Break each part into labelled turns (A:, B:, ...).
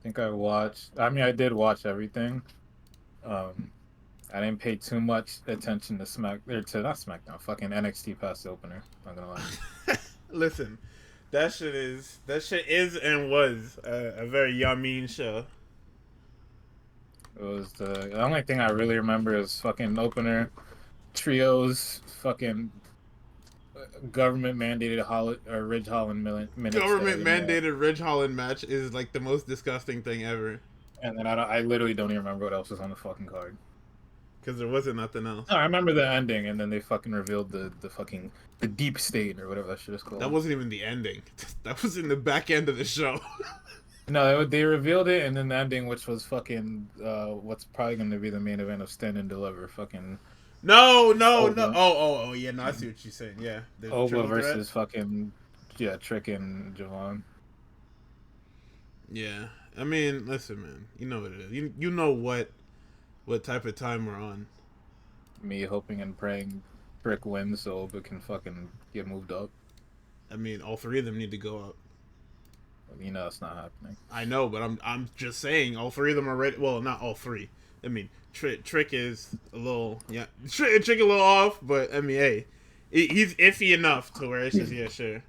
A: think I watched. I mean, I did watch everything. Um, I didn't pay too much attention to not SmackDown, fucking NXT past the opener. Not gonna lie.
B: Listen, that shit is and was a very yummy show.
A: It was the only thing I really remember is fucking opener trios, fucking government mandated Ridge Holland minutes that I
B: Government
A: didn't know,
B: mandated Ridge Holland match is like the most disgusting thing ever
A: and then I literally don't even remember what else was on the fucking card.
B: because there wasn't nothing else.
A: No, I remember the ending, and then they fucking revealed the deep state or whatever that shit is
B: That
A: called.
B: wasn't even the ending. That was in the back end of the show.
A: No, they revealed it, and then the ending, which was fucking what's probably going to be the main event of Stand and Deliver, fucking
B: No, no, no.
A: Ova,
B: Oh, yeah. No, I see what you're saying. Yeah, the
A: Ova
B: triple threat.
A: versus fucking yeah, Trick and Javon.
B: Yeah, I mean, listen, man. You know what it is. You know what type of time we're on.
A: Me hoping and praying Trick wins so Ova can fucking get moved up.
B: I mean, all three of them need to go up.
A: You know that's not happening.
B: I know, but I'm just saying all three of them are ready. Well, not all three. I mean, Trick is a little Trick a little off, but I mean, hey, he's iffy enough to where it's just yeah, sure.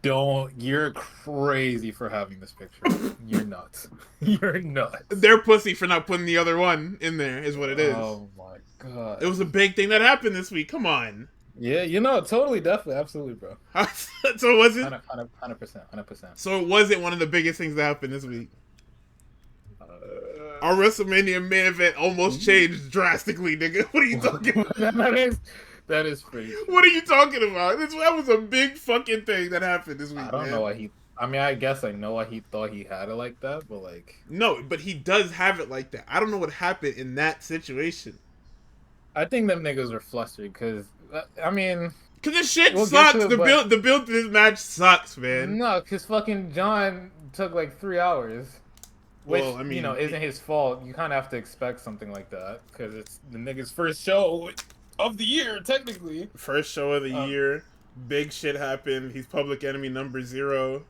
A: Don't. You're crazy for having this picture. You're nuts. You're nuts.
B: They're pussy for not putting the other one in there. Is what it is.
A: Oh my god.
B: It was a big thing that happened this week. Come on.
A: Yeah, totally, definitely, absolutely, bro.
B: So it wasn't.
A: 100%, 100%.
B: So it wasn't one of the biggest things that happened this week. Our WrestleMania main event almost changed drastically, nigga. What are you talking about?
A: that is crazy.
B: What are you talking about? That was a big fucking thing that happened this week.
A: I don't know why he. I mean, I guess I know why he thought he had it like that, but like.
B: No, but he does have it like that. I don't know what happened in that situation.
A: I think them niggas were flustered because, I mean.
B: Cause this shit sucks. The build to this match sucks, man.
A: No, cause fucking John took like 3 hours. Which,
B: Well, I mean,
A: isn't his fault. You kind of have to expect something like that because it's the nigga's first show of the year, technically.
B: First show of the year, big shit happened. He's public enemy number 0.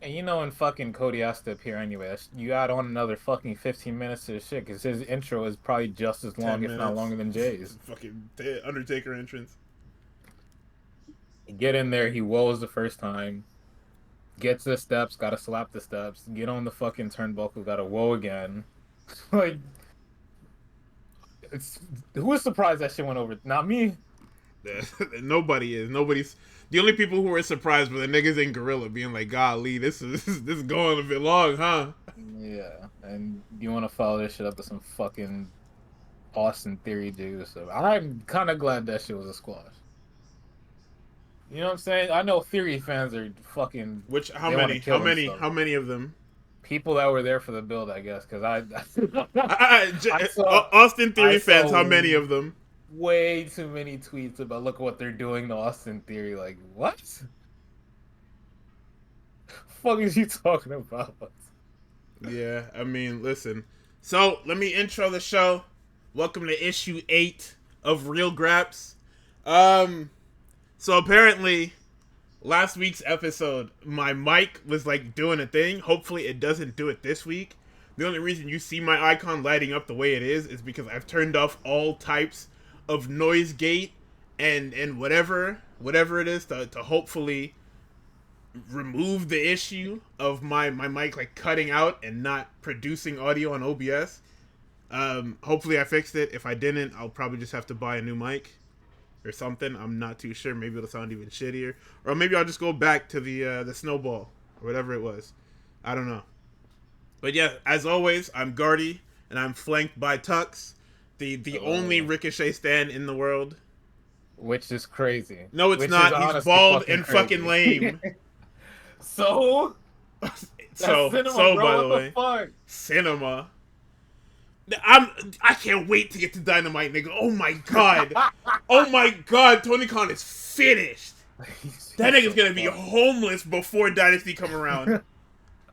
A: And in fucking Cody has to appear anyway. You add on another fucking 15 minutes to the shit because his intro is probably just as long, if not longer than Jey's.
B: Fucking Undertaker entrance.
A: You get in there, he woes the first time. Gets the steps, gotta slap the steps. Get on the fucking turnbuckle, gotta woe again. Like, who was surprised that shit went over? Not me.
B: Yeah, nobody is. Nobody's. The only people who were surprised were the niggas in Gorilla being like, "Golly, this is going a bit long, huh?"
A: Yeah, and you want to follow this shit up with some fucking Austin Theory dude. So I'm kind of glad that shit was a squash. You know what I'm saying? I know Theory fans are fucking.
B: How many of them?
A: People that were there for the build, I guess, because
B: Austin Theory fans. How many of them?
A: Way too many tweets about look what they're doing to Austin Theory. Like, what? Fuck is you talking about?
B: Yeah, I mean, listen. So let me intro the show. Welcome to issue 8 of Real Graps. So apparently, last week's episode, my mic was like doing a thing. Hopefully, it doesn't do it this week. The only reason you see my icon lighting up the way it is because I've turned off all types of noise gate and whatever it is to hopefully remove the issue of my mic like cutting out and not producing audio on OBS. Hopefully I fixed it. If I didn't, I'll probably just have to buy a new mic or something. I'm not too sure. Maybe it'll sound even shittier, or maybe I'll just go back to the snowball or whatever it was. I don't know. But yeah, as always, I'm Gardy and I'm flanked by Tux, the only Ricochet stan in the world.
A: Which is crazy.
B: No, it's not. He's bald and fucking lame.
A: So
B: cinema, by the way, cinema. I can't wait to get to Dynamite, nigga. Oh my god. Oh my god, Tony Khan is finished. That nigga's gonna be homeless before Dynasty come around.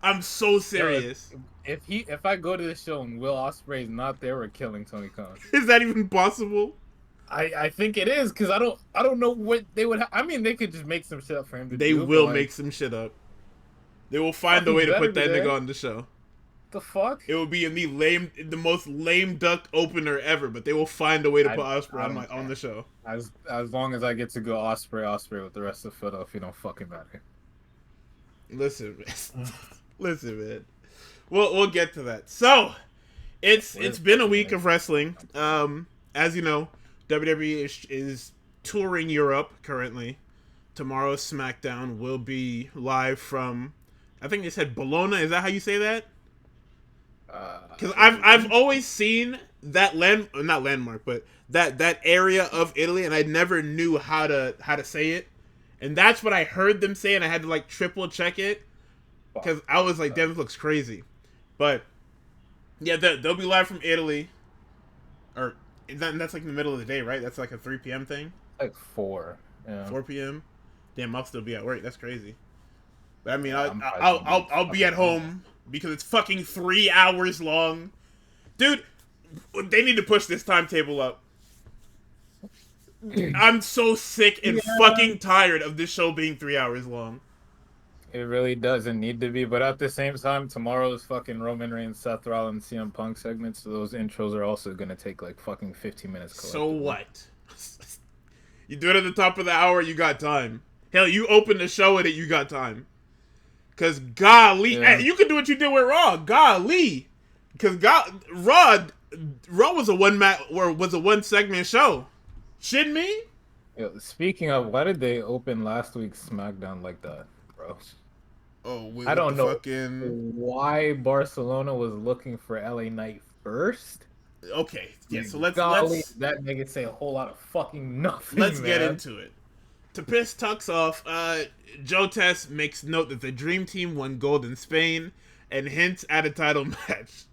B: I'm so serious.
A: If I go to the show and Will Ospreay's not there, we're killing Tony Khan.
B: Is that even possible?
A: I think it is because I don't know what they would. I mean, they could just make some shit up for him.
B: They will make some shit up. They will
A: Fuck,
B: find a
A: he
B: way to
A: better
B: put
A: be
B: that nigga
A: there.
B: on the show.
A: The fuck?
B: It will be the most lame duck opener ever, but they will find a way to put Osprey
A: I don't
B: on
A: care.
B: the show.
A: As long as I get to go Osprey with the rest of Philadelphia, don't fucking matter.
B: Listen, man. Listen, man. We'll get to that. So it's
A: Where's
B: been a
A: fucking
B: week
A: Ed?
B: of wrestling. As you know, WWE is touring Europe currently. Tomorrow's SmackDown will be live from, I think they said Bologna. Is that how you say that? Because
A: I
B: I've
A: believe.
B: always seen that not landmark, but that area of Italy, and I never knew how to say it, and that's what I heard them say, and I had to like triple check it
A: Fuck.
B: because I was like, damn, this looks crazy. But yeah, they'll be live from Italy, or that's like in the middle of the day, right? That's like a 3 p.m. thing,
A: Like 4. Yeah.
B: 4 p.m. Damn, I'll still be at work. That's crazy. But I mean,
A: Yeah, I'm probably gonna be
B: I'll be
A: fucking
B: at home because it's fucking 3 hours long, dude. They need to push this timetable up. I'm so sick and
A: Yeah.
B: fucking tired of this show being 3 hours long.
A: It really doesn't need to be, but at the same time, tomorrow's fucking Roman Reigns, Seth Rollins, CM Punk segments, so those intros are also gonna take like fucking 15 minutes
B: So
A: collectively.
B: what? You do it at the top of the hour, you got time. Hell, you open the show with it, you got time. Cause golly,
A: Yeah.
B: hey, you can do what you did with Raw. Golly, cause Raw was a one segment show. Shouldn't me?
A: Yo, speaking of, why did they open last week's SmackDown like that, bro?
B: Oh,
A: I
B: with the
A: don't know
B: fucking
A: why Barcelona was looking for LA Knight first.
B: okay, yeah. So
A: Golly, that nigga say a whole lot of fucking
B: let's
A: nothing,
B: get
A: man.
B: into it. To piss Tux off, Joe Tess makes note that the Dream Team won gold in Spain and hints at a title match.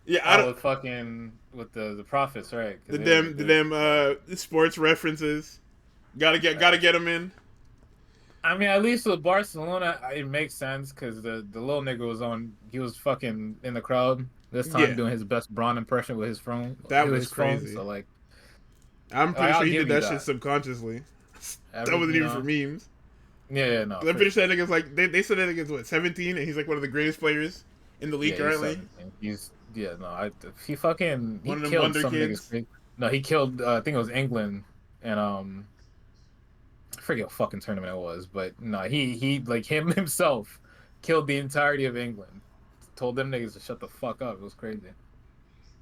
B: Yeah, I
A: Oh,
B: don't.
A: with fucking with the profits, right? Because
B: The damn sports references. Gotta get them in.
A: I mean, at least with Barcelona, it makes sense because the little nigga was on. He was fucking in the crowd this time
B: Yeah,
A: doing his best Braun impression with his phone.
B: that
A: With
B: was
A: his phone,
B: crazy.
A: so
B: I'm pretty
A: I'll
B: sure he
A: give
B: did
A: you
B: that shit
A: that.
B: subconsciously. That
A: Every
B: wasn't
A: you
B: even for
A: know,
B: memes.
A: yeah, no,
B: I'm
A: for
B: pretty sure
A: sure.
B: that nigga's like they said that nigga's what 17 and he's like one of the greatest players in the league
A: Yeah, he's
B: currently.
A: 17. He's yeah, no, he
B: One of them
A: killed
B: wonder
A: some niggas.
B: kids.
A: No, he killed. I think it was England, and I forget what fucking tournament it was, but no, he like him himself killed the entirety of England. Told them niggas to shut the fuck up. It was crazy.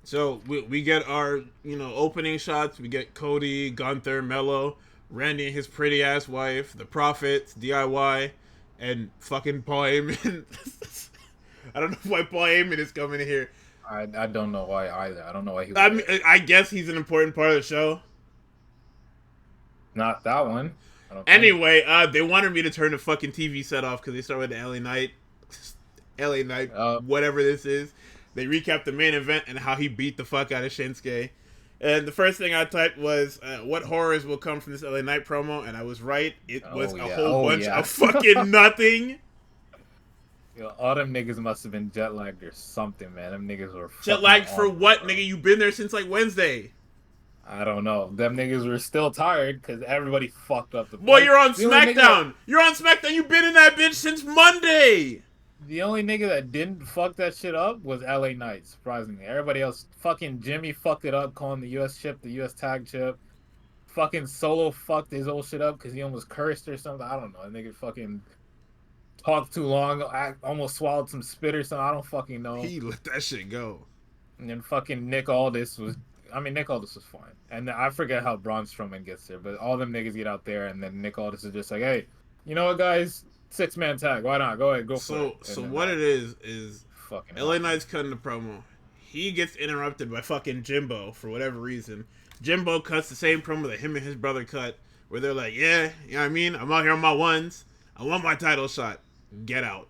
B: So we get our opening shots. We get Cody, Gunther, Mello, Randy and his pretty ass wife, the Prophets, DIY, and fucking Paul Heyman. I don't know why Paul Heyman is coming in here.
A: I don't know why either. I don't know why he was
B: I mean,
A: there.
B: I guess he's an important part of the show.
A: Not that one. I don't think.
B: Anyway, they wanted me to turn the fucking TV set off because they started with the LA Knight,
A: Uh,
B: whatever this is. They recapped the main event and how he beat the fuck out of Shinsuke. And the first thing I typed was, what horrors will come from this LA Knight promo? And I was right. It was
A: oh
B: a
A: yeah.
B: whole
A: Oh
B: bunch
A: yeah.
B: of fucking nothing.
A: Yo, all them niggas must have been jet lagged or something, man. Them niggas were
B: Jet
A: fucking
B: lagged for
A: on,
B: what,
A: bro.
B: nigga? You been there since like Wednesday.
A: I don't know. Them niggas were still tired because everybody fucked up the
B: Boy,
A: like
B: you're on
A: the only nigga that
B: SmackDown. You're on SmackDown. You've been in that bitch since Monday.
A: the only nigga that didn't fuck that shit up was LA Knight, surprisingly. Everybody else fucking Jimmy fucked it up calling the US chip the US tag chip. Fucking Solo fucked his old shit up because he almost cursed or something. I don't know. Nigga fucking talked too long. I almost swallowed some spit or something. I don't fucking know.
B: He let that shit go.
A: And then fucking Nick Aldis was. I mean, Nick Aldis was fine. And I forget how Braun Strowman gets there, but all them niggas get out there, and then Nick Aldis is just like, hey, you know what, guys? 6-man tag. Why not? Go ahead, go for it.
B: So
A: And then
B: what it is
A: fucking
B: LA
A: happened.
B: Knight's cutting the promo. He gets interrupted by fucking Jimbo for whatever reason. Jimbo cuts the same promo that him and his brother cut, where they're like, yeah, you know what I mean? I'm out here on my ones. I want my title shot. Get out.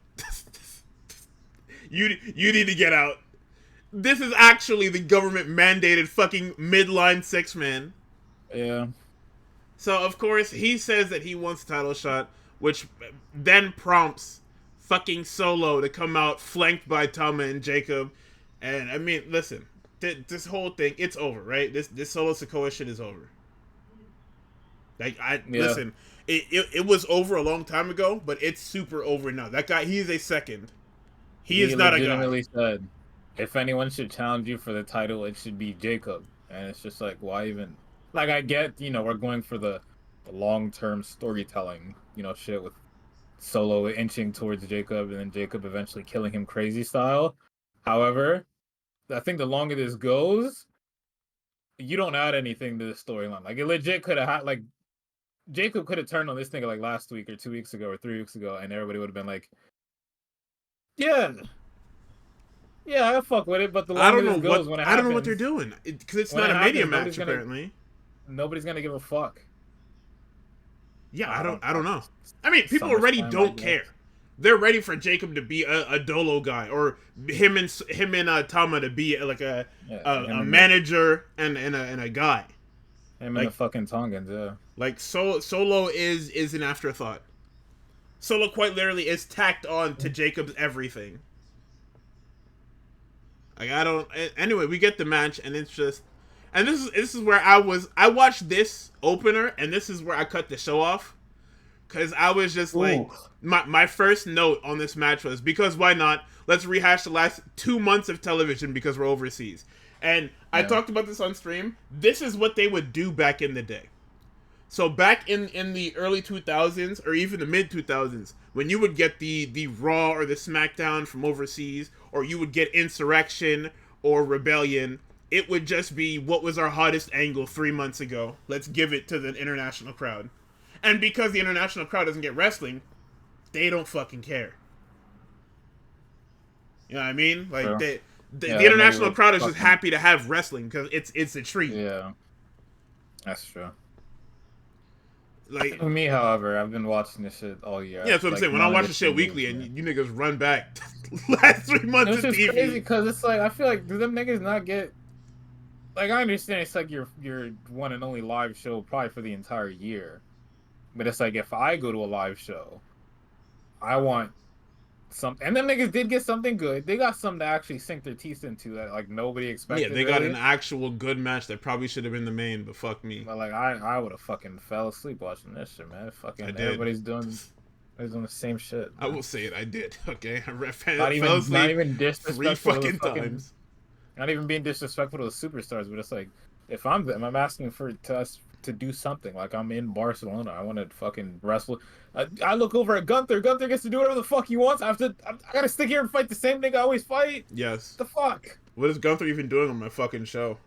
B: you need to get out. This is actually the government mandated fucking midline 6-man.
A: Yeah.
B: So of course he says that he wants a title shot, which then prompts fucking Solo to come out flanked by Tama and Jacob. And I mean, listen, this whole thing, it's over, right? This Solo Sikoa shit is over. Like
A: Yeah.
B: listen, It was over a long time ago, but it's super over now. That guy, he is a second. He is
A: He
B: not a guy.
A: legitimately said, if anyone should challenge you for the title, it should be Jacob. And it's just like, why even? Like, I get, we're going for the long-term storytelling, shit with Solo inching towards Jacob and then Jacob eventually killing him crazy style. However, I think the longer this goes, you don't add anything to the storyline. Like, it legit could have had, like, Jacob could have turned on this nigga like last week or 2 weeks ago or 3 weeks ago, and everybody would have been like, yeah, yeah, I fuck with it. But the longer this goes, when it
B: I don't know what they're
A: happens,
B: doing because it's
A: when
B: not
A: it
B: a Mania
A: happens,
B: match apparently.
A: nobody's gonna give a fuck.
B: Yeah, I don't
A: Like
B: know. I mean, people already
A: SummerSlam, I
B: don't
A: guess.
B: care. They're ready for Jacob to be a Dolo guy, or him and Tama to be like
A: Yeah,
B: a manager and a guy.
A: him and the
B: Like
A: fucking Tongans, yeah.
B: Solo is an afterthought. Solo quite literally is tacked on to Jacob's everything. Like I don't. Anyway, we get the match, and it's just, and this is where I watched this opener, and this is where I cut the show off, because I was just like,
A: Ooh.
B: my first note on this match was, because why not? Let's rehash the last 2 months of television because we're overseas, and I
A: Yeah.
B: talked about this on stream. This is what they would do back in the day. So back in the early 2000s or even the mid 2000s, when you would get the Raw or the SmackDown from overseas, or you would get Insurrection or Rebellion, it would just be what was our hottest angle 3 months ago. Let's give it to the international crowd. And because the international crowd doesn't get wrestling, they don't fucking care. You know what I mean? Like
A: True.
B: the
A: Yeah, that maybe
B: international
A: would
B: crowd is just
A: fucking
B: happy to have wrestling because it's a treat.
A: yeah. That's true.
B: Like
A: Me, however, I've been watching this shit all year.
B: yeah, that's what I'm
A: Like,
B: saying. When I
A: none of
B: watch the
A: this
B: shit
A: shit
B: weekly
A: moves
B: and
A: me.
B: you niggas run back last 3 months
A: It's
B: of
A: just crazy
B: TV.
A: because it's like I feel like do them niggas not get like I understand it's like your one and only live show probably for the entire year, but it's like if I go to a live show, I want something. And them niggas did get something good. They got something to actually sink their teeth into that like nobody
B: Yeah,
A: expected
B: they got an
A: really.
B: actual good match that probably should have been the main, but fuck me.
A: But like I would have fucking fell asleep watching this shit, man.
B: I
A: Fucking
B: did.
A: everybody's doing the same shit,
B: I
A: man.
B: will say it, I did. Okay, I fell
A: Not
B: asleep
A: even
B: 3
A: disrespectful to the
B: fucking
A: fucking
B: times.
A: not even being disrespectful to the superstars, but it's like if I'm them, I'm asking for to us to do something. Like I'm in Barcelona, I want to fucking wrestle. I look over at Gunther. Gunther gets to do whatever the fuck he wants. I gotta stick here and fight the same nigga I always fight.
B: Yes.
A: The fuck?
B: What is Gunther even doing on my fucking show?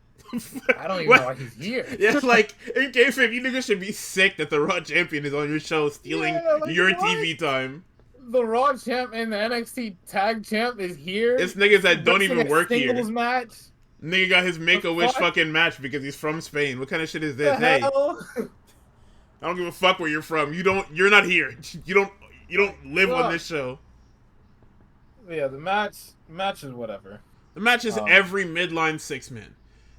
A: I don't even know
B: What?
A: why he's here.
B: Yeah, like, in case if you niggas should be sick that the Raw champion is on your show stealing
A: Yeah, like
B: your
A: what?
B: TV time.
A: The Raw champ and the NXT tag champ is here.
B: It's niggas that don't
A: Wrestling
B: even
A: a
B: work
A: singles
B: here.
A: match.
B: Nigga got his
A: The
B: Make-A-Wish
A: fuck?
B: fucking match because he's from Spain. What kind of shit is
A: The
B: this? Hey,
A: hell?
B: I don't give a fuck where you're from. You're not here. You don't live on this show.
A: Yeah, the match is whatever.
B: The match is
A: Um,
B: every midline 6-man.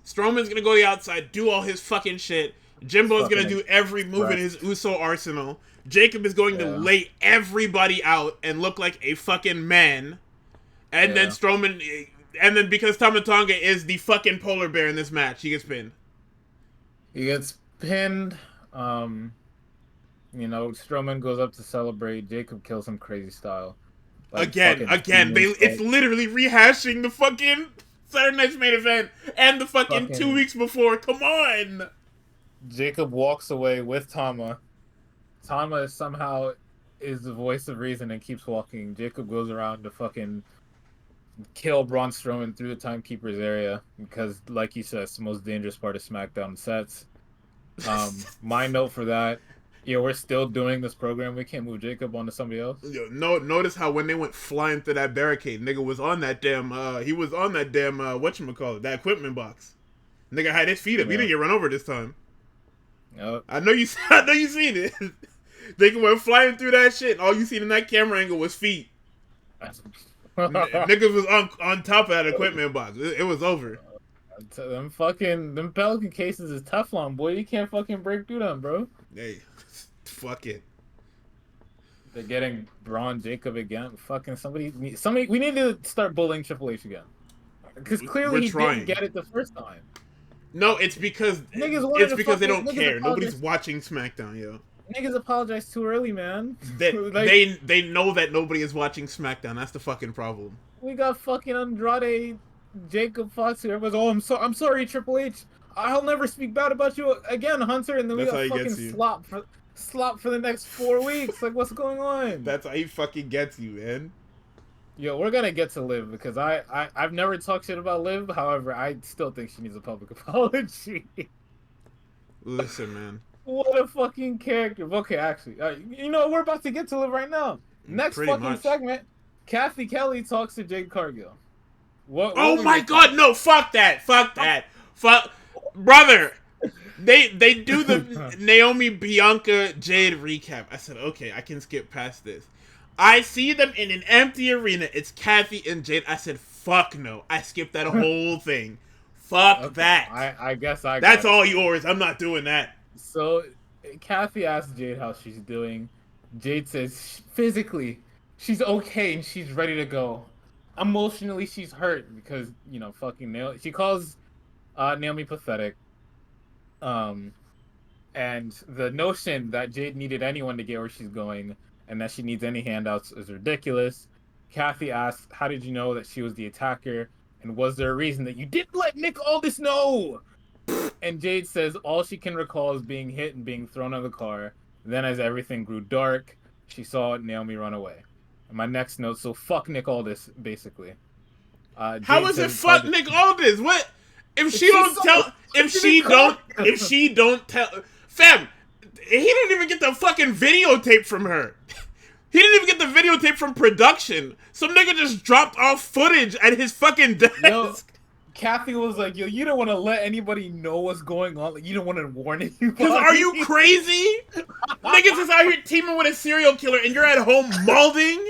B: Strowman's gonna go to the outside, do all his fucking shit. Jimbo's gonna do every move in his Uso arsenal. Jacob is going to
A: Yeah.
B: lay everybody out and look like a fucking man. And then
A: Yeah.
B: Strowman, and then because Tama Tonga is the fucking polar bear in this match, he gets pinned.
A: He gets pinned. Strowman goes up to celebrate. Jacob kills him crazy style. Like,
B: Again,
A: fucking
B: it's literally rehashing the fucking Saturday Night's main event and the fucking 2 weeks before. Come on!
A: Jacob walks away with Tama. Tama somehow is the voice of reason and keeps walking. Jacob goes around to fucking kill Braun Strowman through the timekeeper's area because, like you said, it's the most dangerous part of SmackDown sets. My note for that, we're still doing this program. We can't move Jacob onto somebody else.
B: Yo, notice how when they went flying through that barricade, nigga was on that damn, whatchamacallit, that equipment box. Nigga had his feet up. He didn't get run over this time.
A: Yep.
B: I know you seen it. Nigga went flying through that shit, and all you seen in that camera angle was feet. Niggas was on top of that equipment box. It was over.
A: Them Pelican cases is Teflon, boy. You can't fucking break through them, bro.
B: Hey, fuck it.
A: They're getting Braun Jacob again. Fucking somebody. We need to start bullying Triple H again, because clearly he didn't get it the first time.
B: No, it's because
A: Niggas wanted to
B: they don't
A: niggas
B: care. Nobody's
A: apologize.
B: watching SmackDown, yo.
A: Niggas apologize too early, man.
B: That
A: Like
B: they know that nobody is watching SmackDown. That's the fucking problem.
A: we got fucking Andrade, Jacob Fox here. Everyone's, oh, I'm sorry, Triple H. I'll never speak bad about you again, Hunter. And then we
B: That's how
A: got
B: he
A: fucking
B: gets you.
A: slop for the next 4 weeks. Like, what's going on?
B: That's how he fucking gets you, man.
A: Yo, we're gonna get to Liv because I've never talked shit about Liv. However, I still think she needs a public apology.
B: Listen, man.
A: What a fucking character. Okay, actually, we're about to get to Liv right now. Next
B: Pretty
A: fucking
B: much.
A: segment, Kathy Kelly talks to Jade Cargill. What
B: Oh
A: we
B: my
A: make of
B: god, no, fuck that. Fuck that. Fuck brother. They do the
A: it?
B: Naomi Bianca Jade recap. I said, okay, I can skip past this. I see them in an empty arena. It's Kathy and Jade. I said, fuck no. I skipped that whole thing. Fuck
A: Okay,
B: that.
A: I guess I
B: That's
A: got it.
B: all yours. I'm not doing that.
A: So, Kathy asks Jade how she's doing. Jade says physically she's okay and she's ready to go. Emotionally, she's hurt because fucking Naomi. She calls Naomi pathetic. Um, and the notion that Jade needed anyone to get where she's going and that she needs any handouts is ridiculous. Kathy asks, "How did you know that she was the attacker? And was there a reason that you didn't let Nick Aldis know?" And Jade says all she can recall is being hit and being thrown out of the car. Then, as everything grew dark, she saw Naomi run away. And my next note, so fuck Nick Aldis, basically.
B: How
A: Jade
B: is it
A: says it's hard
B: fuck
A: to.
B: Nick Aldis? What if she
A: She's
B: don't
A: so
B: tell if she don't tell fam, he didn't even get the fucking videotape from her. He didn't even get the videotape from production. Some nigga just dropped off footage at his fucking
A: Yo,
B: desk.
A: Kathy was like, yo, you don't want to let anybody know what's going on. Like, you don't want to warn
B: Cause are you
A: anybody.
B: crazy? Niggas is out here teaming with a serial killer and you're at home malding?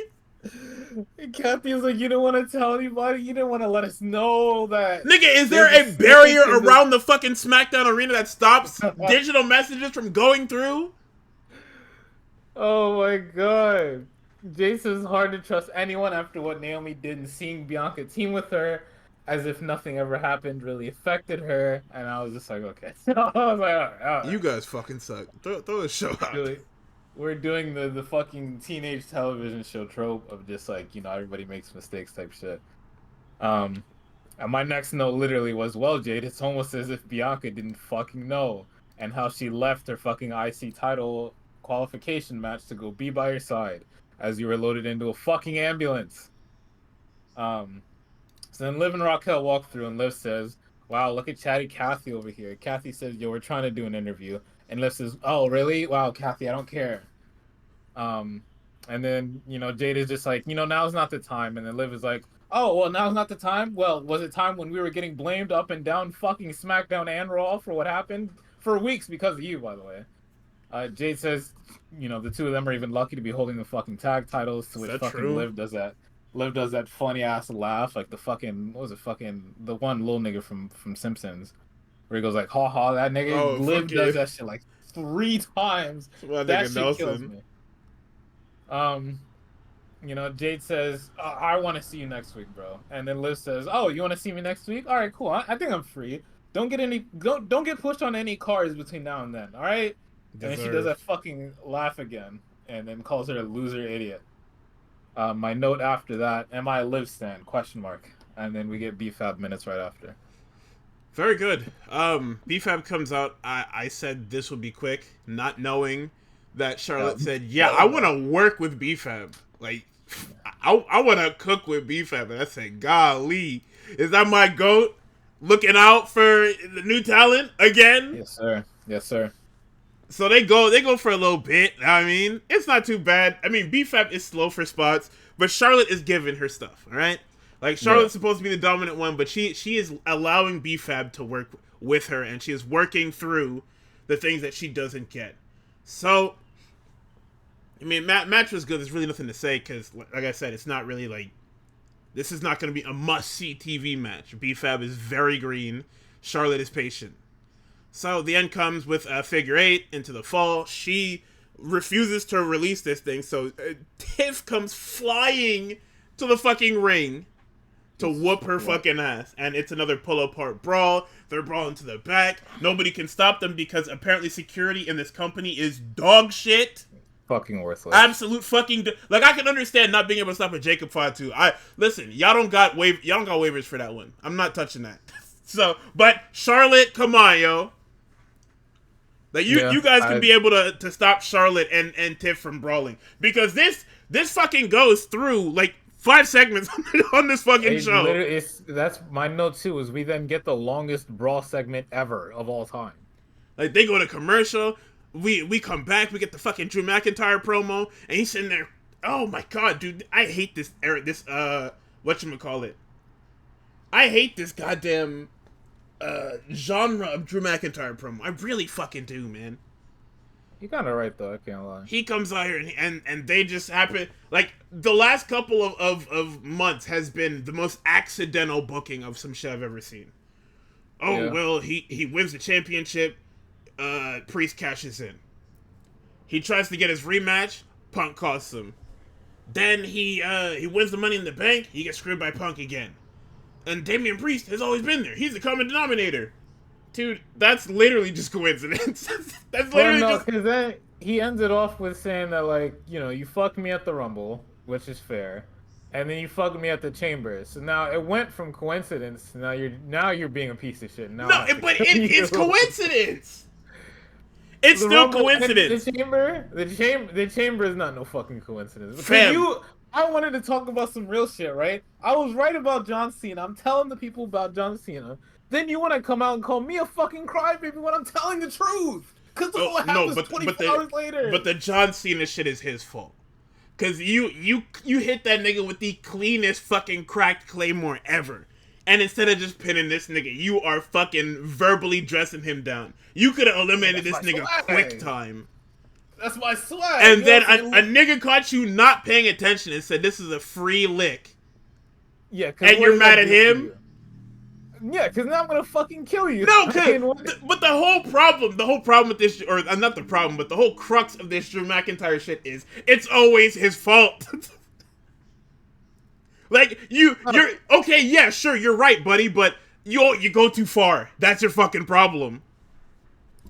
A: Kathy was like, you don't want to tell anybody. You don't want to let us know that
B: Nigga, is there
A: there's a
B: a barrier
A: snake in the.
B: around the fucking SmackDown arena that stops digital messages from going through?
A: Oh my god. Jason's hard to trust anyone after what Naomi did and seeing Bianca team with her as if nothing ever happened really affected her. And I was just like, okay. I was like, all right, all
B: You
A: right.
B: guys fucking suck. Throw the show out.
A: Really, we're doing the fucking teenage television show trope of just like, everybody makes mistakes type shit. Um, and my next note literally was, well, Jade, it's almost as if Bianca didn't fucking know and how she left her fucking IC title qualification match to go be by your side as you were loaded into a fucking ambulance. Um, so then Liv and Raquel walk through and Liv says, wow, look at chatty Kathy over here. Kathy says, yo, we're trying to do an interview. And Liv says, oh, really? Wow, Kathy, I don't care. Um, and then, Jade is just like, now's not the time. And then Liv is like, oh, well, now's not the time. Well, was it time when we were getting blamed up and down fucking SmackDown and Raw for what happened? For weeks because of you, by the way. Jade says, the two of them are even lucky to be holding the fucking tag titles, to
B: Is
A: which
B: that
A: fucking
B: true?
A: Liv does that. Liv does that funny ass laugh, like the fucking, what was it, fucking, the one little nigga from Simpsons, where he goes like, ha ha, that nigga.
B: Oh,
A: Liv
B: fuck
A: does
B: you.
A: that shit like 3 times.
B: My
A: That
B: nigga
A: shit kills
B: Nelson.
A: me. Um, Jade says, I want to see you next week, bro. And then Liv says, oh, you want to see me next week? All right, cool. I think I'm free. Don't get pushed on any cars between now and then. All right. And then she does that
B: Deserved.
A: fucking laugh again, and then calls her a loser idiot. My note after that: Am I a Liv stan? Question mark. And then we get BFAB minutes right after.
B: Very good. BFAB comes out. I said this would be quick, not knowing that Charlotte said, yeah, I want to work with BFAB. Like, I want to cook with BFAB. And I said, golly, is that my goat? Looking out for the new talent again?
A: Yes, sir. Yes, sir.
B: So they go for a little bit. I mean, it's not too bad. I mean, BFAB is slow for spots, but Charlotte is giving her stuff. All right, like
A: Yeah.
B: Charlotte's supposed to be the dominant one, but she is allowing BFAB to work with her, and she is working through the things that she doesn't get. So, I mean, match was good. There's really nothing to say because, like I said, it's not really like this is not going to be a must see TV match. BFAB is very green. Charlotte is patient. So the end comes with a figure eight into the fall. She refuses to release this thing, so Tiff comes flying to the fucking ring to whoop her fucking ass. And it's another pull-apart brawl. They're brawling to the back. Nobody can stop them because apparently security in this company is dog shit.
A: Fucking worthless.
B: Absolute fucking like I can understand not being able to stop a Jacob Fatu. Listen, y'all don't got waivers for that one. I'm not touching that. So, but Charlotte, come on, yo. Like you guys can be able to stop Charlotte and Tiff from brawling because this fucking goes through like 5 segments on this fucking show.
A: That's my note too. Is we then get the longest brawl segment ever of all time.
B: Like they go to commercial. We come back, we get the fucking Drew McIntyre promo, and he's sitting there. Oh my god, dude, I hate this whatchamacallit. I hate this goddamn genre of Drew McIntyre promo. I really fucking do, man.
A: You're kind of right though, I can't lie.
B: He comes out here and they just happen like the last couple of months has been the most accidental booking of some shit I've ever seen. Oh yeah. Well, he wins the championship. Priest cashes in. He tries to get his rematch. Punk costs him. Then he wins the Money in the Bank. He gets screwed by Punk again. And Damian Priest has always been there. He's the common denominator. Dude, that's literally just coincidence. That's literally just...
A: because then he ends it off with saying that, like, you know, you fucked me at the Rumble, which is fair, and then you fucked me at the Chambers. So now it went from coincidence. Now you're being a piece of shit. Now
B: it's coincidence. It's still coincidence.
A: The chamber is not no fucking coincidence.
B: Fam.
A: I wanted to talk about some real shit, right? I was right about John Cena. I'm telling the people about John Cena. Then you want to come out and call me a fucking crybaby when I'm telling the truth. Because what happens 24 hours later.
B: But the John Cena shit is his fault. Because you hit that nigga with the cleanest fucking cracked claymore ever. And instead of just pinning this nigga, you are fucking verbally dressing him down. You could have eliminated this nigga quick time.
A: That's my swag.
B: And then a nigga caught you not paying attention and said this is a free lick.
A: Yeah,
B: and you're mad at him?
A: Yeah, because now I'm gonna fucking kill you.
B: No, but the whole problem with this, or not the problem, but the whole crux of this Drew McIntyre shit is it's always his fault. Like you're okay, yeah, sure, you're right, buddy, but you go too far. That's your fucking problem.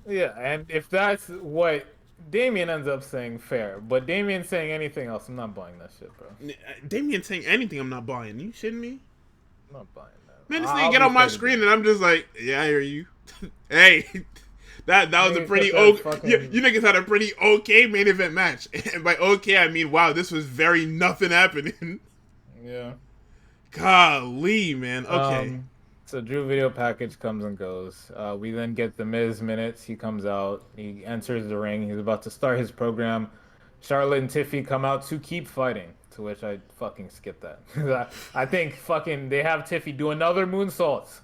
A: Yeah, and if that's what Damian ends up saying, fair. But Damian saying anything else, I'm not buying that shit, bro.
B: Damian saying anything, I'm not buying. You shitting me?
A: I'm not buying that.
B: Man, this nigga get on my screen and I'm just like, yeah, I hear you. Hey, that was a pretty okay. You niggas had a pretty okay main event match, and by okay I mean wow, this was very nothing happening.
A: Yeah.
B: Golly, man. Okay.
A: So Drew video package comes and goes. We then get the Miz minutes. He comes out. He enters the ring. He's about to start his program. Charlotte and Tiffy come out to keep fighting. To which I fucking skip that. I think fucking they have Tiffy do another moonsault.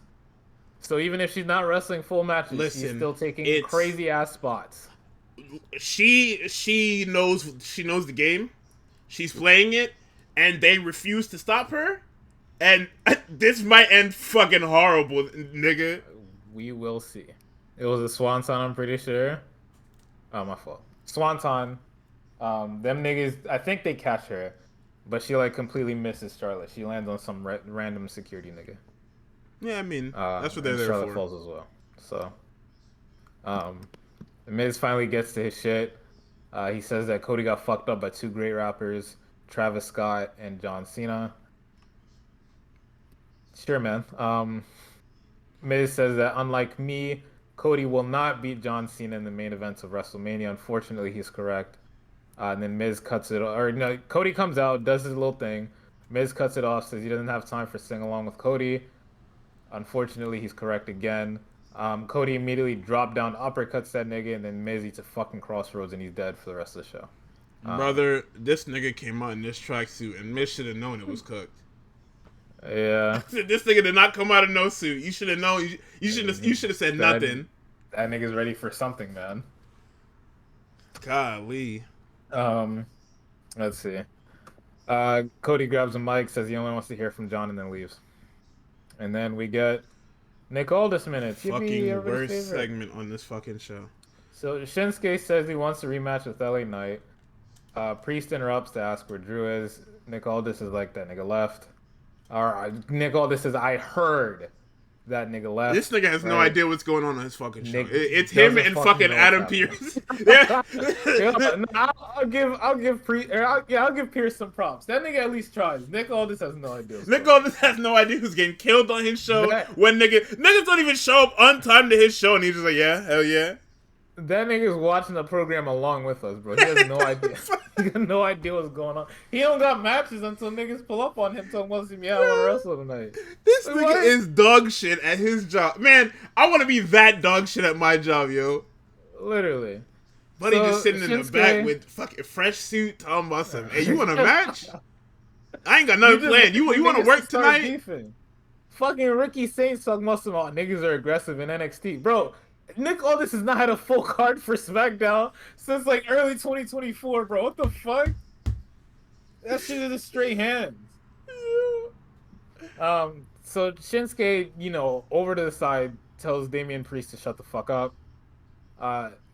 A: So even if she's not wrestling full matches, she's still taking crazy ass spots.
B: She knows the game. She's playing it, and they refuse to stop her. And this might end fucking horrible, nigga.
A: We will see. It was a swanton, I'm pretty sure. Oh, my fault. Swanton. Them niggas, I think they catch her, but she like completely misses Charlotte. She lands on some random security nigga.
B: Yeah, I mean, that's what they're there
A: Charlotte
B: for.
A: falls as well. So, the Miz finally gets to his shit. He says that Cody got fucked up by 2 great rappers, Travis Scott and John Cena. Sure, man. Miz says that unlike me, Cody will not beat John Cena in the main events of WrestleMania. Unfortunately, he's correct. And then Miz cuts it, or no, Cody comes out, does his little thing. Miz cuts it off, says he doesn't have time for sing along with Cody. Unfortunately, he's correct again. Cody immediately dropped down, uppercuts that nigga, and then Miz eats a fucking crossroads, and he's dead for the rest of the show.
B: Brother, this nigga came out in this tracksuit, and Miz should have known it was cooked.
A: Yeah.
B: This nigga did not come out of no suit. You should have known. You should have said nothing.
A: That nigga's ready for something, man.
B: Golly.
A: Let's see. Cody grabs a mic, says he only wants to hear from John, and then leaves. And then we get Nick Aldis minutes.
B: Fucking worst segment on this fucking show.
A: So Shinsuke says he wants a rematch with LA Knight. Priest interrupts to ask where Drew is. Nick Aldis is like, that nigga left. All right, Nick, all this says I heard that nigga
B: This
A: left,
B: nigga has no
A: right?
B: idea what's going on his fucking show.
A: Nick
B: It's him
A: doesn't
B: and
A: fucking
B: fucking
A: know what's
B: Adam
A: happening.
B: Pearce. Yeah.
A: Yeah, no, I'll give Pierce some props. That nigga at least tries. Nick Aldis has no idea what's
B: Nick
A: going on.
B: Aldis has no idea who's getting killed on his show.
A: That
B: When niggas don't even show up on time to his show, and he's just like, yeah, hell yeah.
A: that nigga's watching the program along with us, bro. He has no idea. He got no idea what's going on. He don't got matches until niggas pull up on him talking about him. Yeah, I want to wrestle tonight.
B: This
A: Like,
B: nigga
A: what?
B: is dog shit at his job. Man, I want to be that dog shit at my job, yo.
A: Literally.
B: Buddy
A: So
B: just sitting in the back with fucking fresh suit, talking about some, hey, you want a match? I ain't got nothing planned. You want to work tonight?
A: Beefing. Fucking Ricky Saints talking about some niggas are aggressive in NXT. Bro, Nick Aldis has not had a full card for SmackDown since like early 2024, bro. What the fuck? That shit is just straight hands. So Shinsuke, over to the side, tells Damian Priest to shut the fuck up.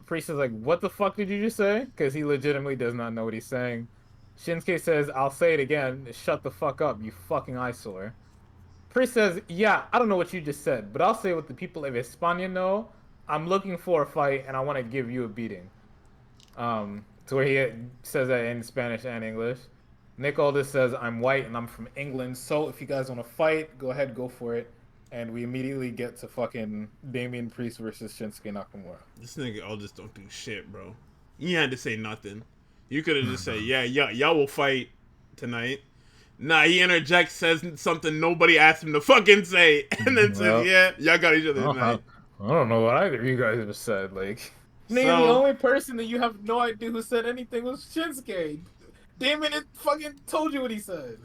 A: Priest is like, "What the fuck did you just say?" Because he legitimately does not know what he's saying. Shinsuke says, "I'll say it again. Shut the fuck up, you fucking eyesore." Priest says, "Yeah, I don't know what you just said, but I'll say what the people of España know. I'm looking for a fight, and I want to give you a beating." To where he says that in Spanish and English. Nick Aldis says, "I'm white and I'm from England, so if you guys want to fight, go ahead, go for it." And we immediately get to fucking Damian Priest versus Shinsuke Nakamura.
B: This nigga all just don't do shit, bro. You had to say nothing. You could have just said, yeah, y'all will fight tonight. Nah, he interjects, says something nobody asked him to fucking say, and then says, yeah, y'all got each other tonight.
A: I don't know what either of you guys have said. Like, nigga,
B: So,
A: the only person that you have no idea who said anything was Shinsuke. Damon it fucking told you what he said.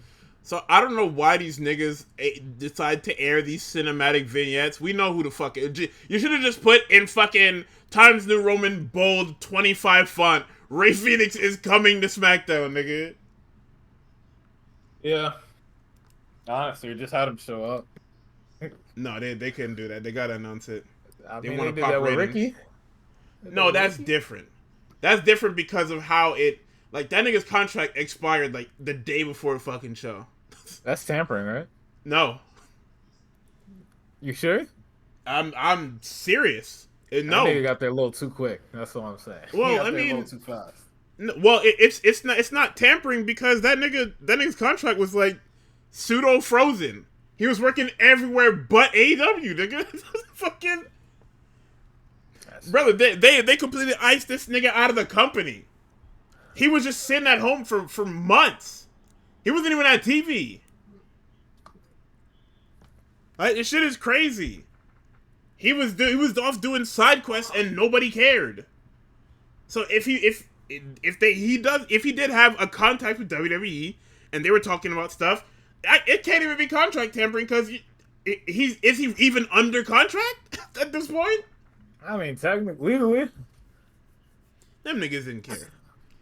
B: So I don't know why these niggas decide to air these cinematic vignettes. We know who the fuck is. You should have just put in fucking Times New Roman bold 25 font. Ray Phoenix is coming to SmackDown, nigga.
A: Yeah. Honestly, we just had him show up.
B: No, they couldn't do that. They gotta announce it.
A: They
B: wanna
A: did
B: pop
A: that with
B: ratings.
A: Ricky.
B: No, that's different. That's different because of how it, like, that nigga's contract expired like the day before the fucking show.
A: That's tampering, right?
B: No,
A: You sure?
B: I'm serious.
A: I
B: No.
A: think you got there a little too quick. That's all I'm saying.
B: Well,
A: You got
B: I
A: there a
B: mean,
A: little too fast.
B: No, well, it's not tampering because that nigga's contract was like pseudo frozen. He was working everywhere but AEW, nigga. Fucking brother, they completely iced this nigga out of the company. He was just sitting at home for months. He wasn't even on TV. Like, this shit is crazy. He was off doing side quests and nobody cared. So if he did have a contact with WWE and they were talking about stuff, it can't even be contract tampering because is he even under contract at this point?
A: I mean, technically, legally.
B: Them niggas didn't care.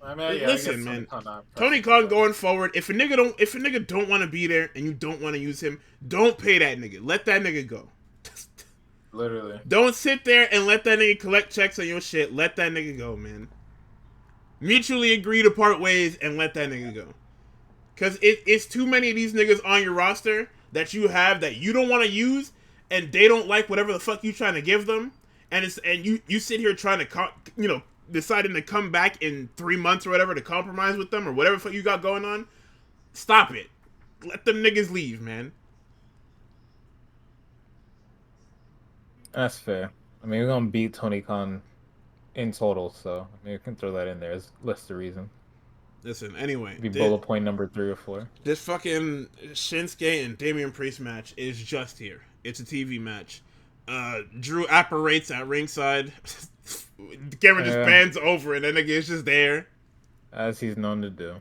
A: I mean, yeah,
B: Listen, man. Tony Khan going forward. If a nigga don't want to be there and you don't want to use him, don't pay that nigga. Let that nigga go.
A: Literally.
B: Don't sit there and let that nigga collect checks on your shit. Let that nigga go, man. Mutually agree to part ways and let that nigga go. Because it's too many of these niggas on your roster that you have that you don't want to use, and they don't like whatever the fuck you trying to give them, and you sit here trying to deciding to come back in 3 months or whatever to compromise with them or whatever the fuck you got going on. Stop it. Let them niggas leave, man.
A: That's fair. I mean, we're gonna beat Tony Khan in total, so I mean, we can throw that in there as list of reason.
B: Listen, anyway.
A: Be bullet point number 3 or 4.
B: This fucking Shinsuke and Damian Priest match is just here. It's a TV match. Drew apparates at ringside. The camera just pans over and then nigga is just there.
A: As he's known to do.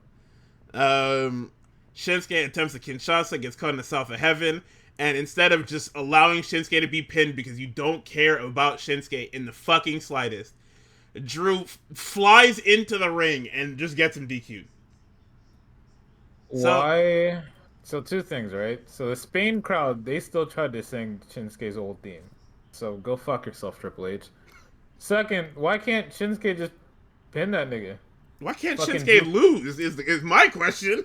B: Shinsuke attempts a Kinshasa, gets caught in the South of Heaven, and instead of just allowing Shinsuke to be pinned because you don't care about Shinsuke in the fucking slightest, Drew flies into the ring and just gets him DQ'd.
A: Why? So 2 things, right? So the Spain crowd, they still tried to sing Shinsuke's old theme. So go fuck yourself, Triple H. Second, why can't Shinsuke just pin that nigga?
B: Why can't Shinsuke lose is my question.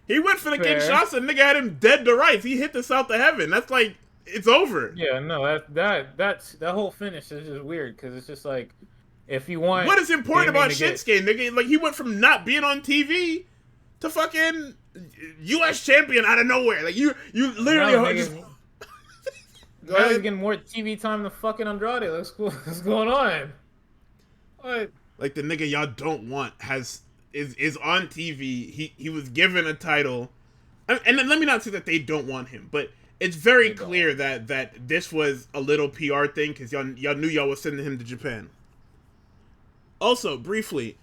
B: He went for the
A: Fair.
B: Kinshasa. Nigga had him dead to rights. He hit the South to heaven. That's like, it's over.
A: Yeah, no, that whole finish is just weird because it's just like if you want
B: What is important
A: Damien
B: about
A: to get
B: Shinsuke, nigga? Like, he went from not being on TV to fucking U.S. champion out of nowhere. Like, you
A: no
B: literally just...
A: nigga,
B: Go
A: now he's
B: ahead.
A: getting more TV time than fucking Andrade. What's going on? What?
B: Like, the nigga y'all don't want is on TV. He was given a title. And then let me not say that they don't want him, but it's very
A: They don't.
B: clear that this was a little PR thing because y'all knew y'all was sending him to Japan. Also, briefly,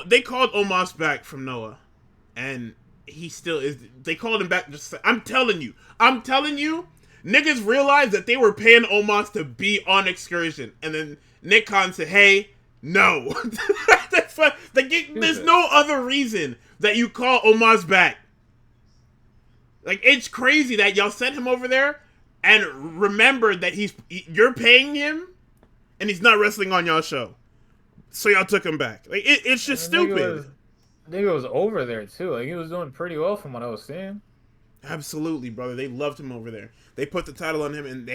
B: they called Omos back from Noah, and he still is. They called him back. I'm telling you, niggas realized that they were paying Omos to be on excursion, and then Nick Khan said, "Hey, no." There's no other reason that you call Omos back. Like, it's crazy that y'all sent him over there and remembered that you're paying him, and he's not wrestling on y'all show. So y'all took him back. Like, it's just stupid.
A: Nigga was over there too. Like he was doing pretty well from what I was seeing.
B: Absolutely, brother. They loved him over there. They put the title on him, and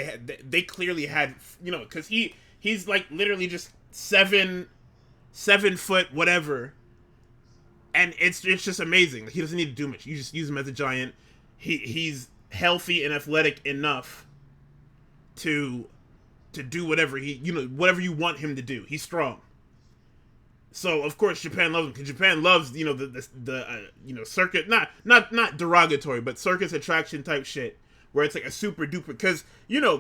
B: they clearly had, because he's like literally just 7 foot whatever, and it's just amazing. Like, he doesn't need to do much. You just use him as a giant. He's healthy and athletic enough to do whatever whatever you want him to do. He's strong. So of course Japan loves him because Japan loves the circuit, not derogatory, but circus attraction type shit where it's like a super duper, because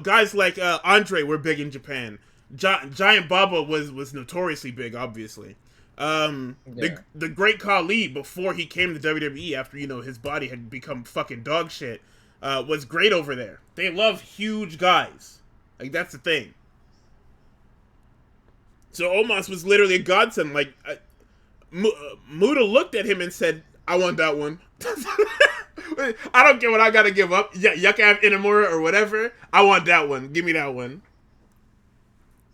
B: guys like Andre were big in Japan. Giant Baba was notoriously big, obviously. The Great Khali, before he came to WWE after his body had become fucking dog shit, was great over there. They love huge guys. Like, that's the thing. So Omos was literally a godsend. Like, Muda looked at him and said, "I want that one." I don't care what I gotta give up. Yuka Inamura or whatever. I want that one. Give me that one.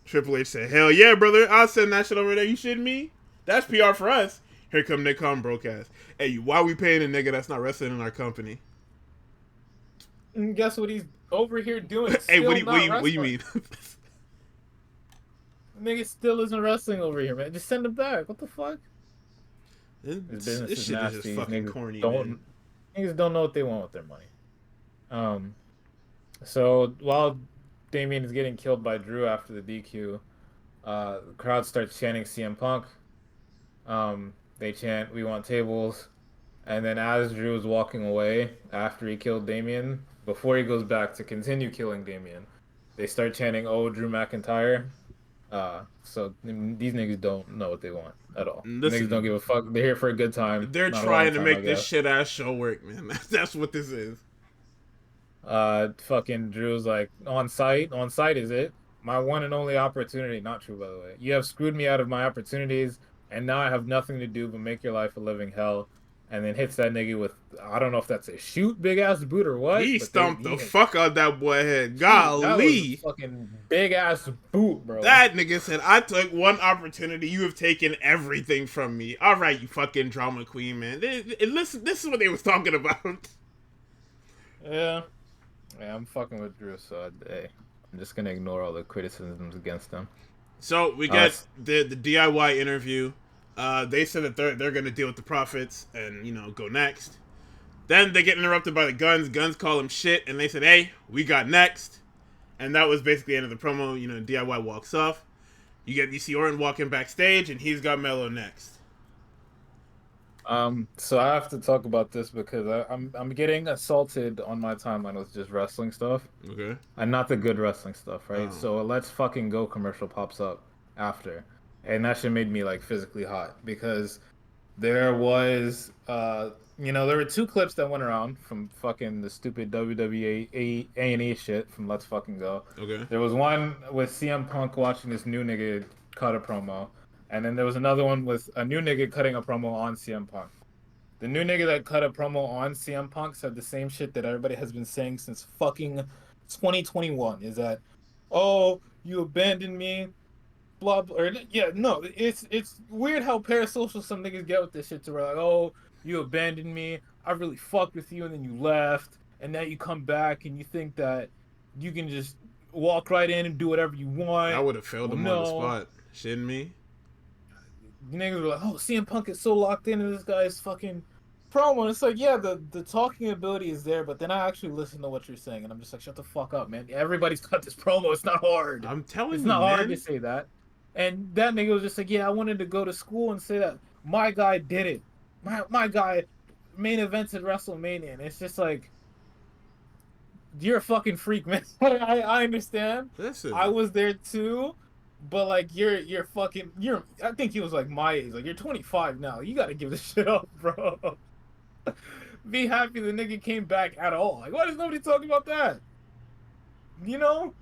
B: Triple H said, "Hell yeah, brother. I'll send that shit over there. You shitting me? That's PR for us." Here come Nick Khan broadcast. Hey, why are we paying a nigga that's not wrestling in our company?
A: And guess what he's over here doing?
B: Hey,
A: Still
B: what do you mean?
A: Nigga still isn't wrestling over here, man. Just send him back. What the fuck? His business
B: This
A: is
B: shit
A: nasty.
B: is just fucking corny, man.
A: Niggas don't know what they want with their money. So while Damien is getting killed by Drew after the DQ, the crowd starts chanting CM Punk. They chant, "We want tables." And then as Drew is walking away after he killed Damien, before he goes back to continue killing Damien, they start chanting, "Oh, Drew McIntyre." So these niggas don't know what they want at all.
B: Listen,
A: Niggas don't give a fuck. They're here for a good time.
B: they're
A: Not a long
B: trying to
A: time, I
B: make this
A: guess.
B: shit ass show work, man. That's what this is.
A: Fucking Drew's like, on site? On site is it? My one and only opportunity. Not true, by the way. You have screwed me out of my opportunities, and now I have nothing to do but make your life a living hell. And then hits that nigga with, I don't know if that's a shoot big ass boot or what.
B: He
A: But
B: stomped the fuck out that boy head. Golly.
A: that was a fucking big ass boot, bro.
B: That nigga said, "I took one opportunity. You have taken everything from me." All right, you fucking drama queen, man. Listen, this is what they was talking about.
A: Yeah. Yeah, I'm fucking with Drew, so hey, I'm just gonna ignore all the criticisms against him.
B: So we get the DIY interview. They said that they're gonna deal with the Profits and go next. Then they get interrupted by the Guns. Guns call them shit, and they said, "Hey, we got next." And that was basically the end of the promo. DIY walks off. You see Orton walking backstage, and he's got Mello next.
A: So I have to talk about this because I'm getting assaulted on my timeline with just wrestling stuff.
B: Okay.
A: And not the good wrestling stuff, right?
B: Oh.
A: So a Let's Fucking Go commercial pops up after. And that shit made me like physically hot because there was there were two clips that went around from fucking the stupid WWE A&E shit from Let's Fucking Go.
B: Okay.
A: There was one with CM Punk watching this new nigga cut a promo. And then there was another one with a new nigga cutting a promo on CM Punk. The new nigga that cut a promo on CM Punk said the same shit that everybody has been saying since fucking 2021. Is that, "Oh, you abandoned me," blah blah. Or, yeah, no, it's weird how parasocial some niggas get with this shit. To where like, "Oh, you abandoned me. I really fucked with you, and then you left, and now you come back and you think that you can just walk right in and do whatever you
B: I
A: want.
B: would have failed
A: Well,
B: him on the
A: no.
B: spot. Shitting me?
A: Niggas were like, "Oh, CM Punk is so locked into this guy's fucking promo." And it's like, yeah, the talking ability is there, but then I actually listen to what you're saying, and I'm just like, shut the fuck up, man. Everybody's got this promo. It's not hard.
B: I'm telling
A: It's
B: you,
A: not hard to
B: man.
A: say that. And that nigga was just like, yeah, I wanted to go to school and say that my guy did it. My guy main events at WrestleMania, and it's just like, you're a fucking freak, man. I understand. I
B: Listen,
A: was there too, but like you're fucking you're. I think he was like my age. Like you're 25 now. You got to give this shit up, bro. Be happy the nigga came back at all. Like why is nobody talking about that? You know,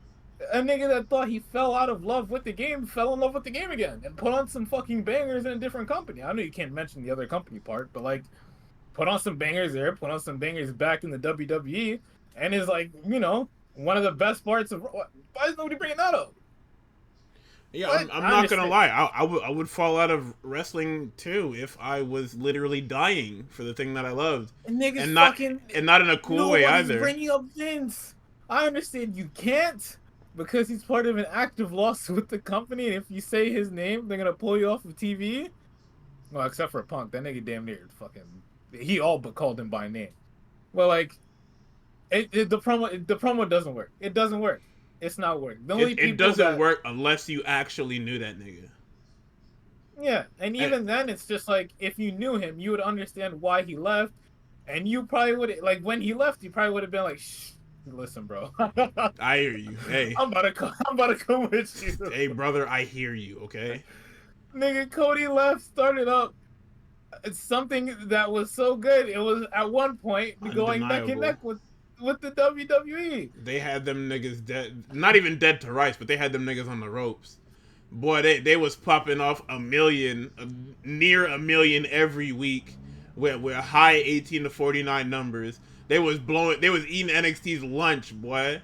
A: a nigga that thought he fell out of love with the game fell in love with the game again and put on some fucking bangers in a different company. I know you can't mention the other company part, but like put on some bangers there, put on some bangers back in the WWE, and is like, one of the best parts of. Why is nobody bringing that up?
B: yeah,
A: But
B: I'm
A: I
B: not gonna
A: understand.
B: lie. I would fall out of wrestling too if I was literally dying for the thing that I loved,
A: And niggas
B: and not
A: fucking
B: and not in a cool way
A: nobody's
B: either.
A: bringing up Vince. I understand you can't because he's part of an active lawsuit with the company, and if you say his name, they're gonna pull you off of TV. Well, except for Punk, that nigga damn near fucking. He all but called him by name. Well, like the promo doesn't work. It doesn't work. It's not working. The only
B: It
A: people
B: doesn't
A: that
B: work unless you actually knew that nigga.
A: yeah, and
B: And
A: even then it's just like if you knew him, you would understand why he left, and you probably would like when he left, you probably would have been like, Shh, listen, bro.
B: I hear you. Hey,
A: I'm about to come with you.
B: hey, brother, I hear you. Okay.
A: Nigga, Cody left, started up. It's something that was so good. It was at one point going neck and
B: Undeniable.
A: neck with the WWE.
B: They had them niggas dead. Not even dead to rights, but they had them niggas on the ropes. Boy, they was popping off near a million every week, with high 18 to 49 numbers. They was eating NXT's lunch, boy.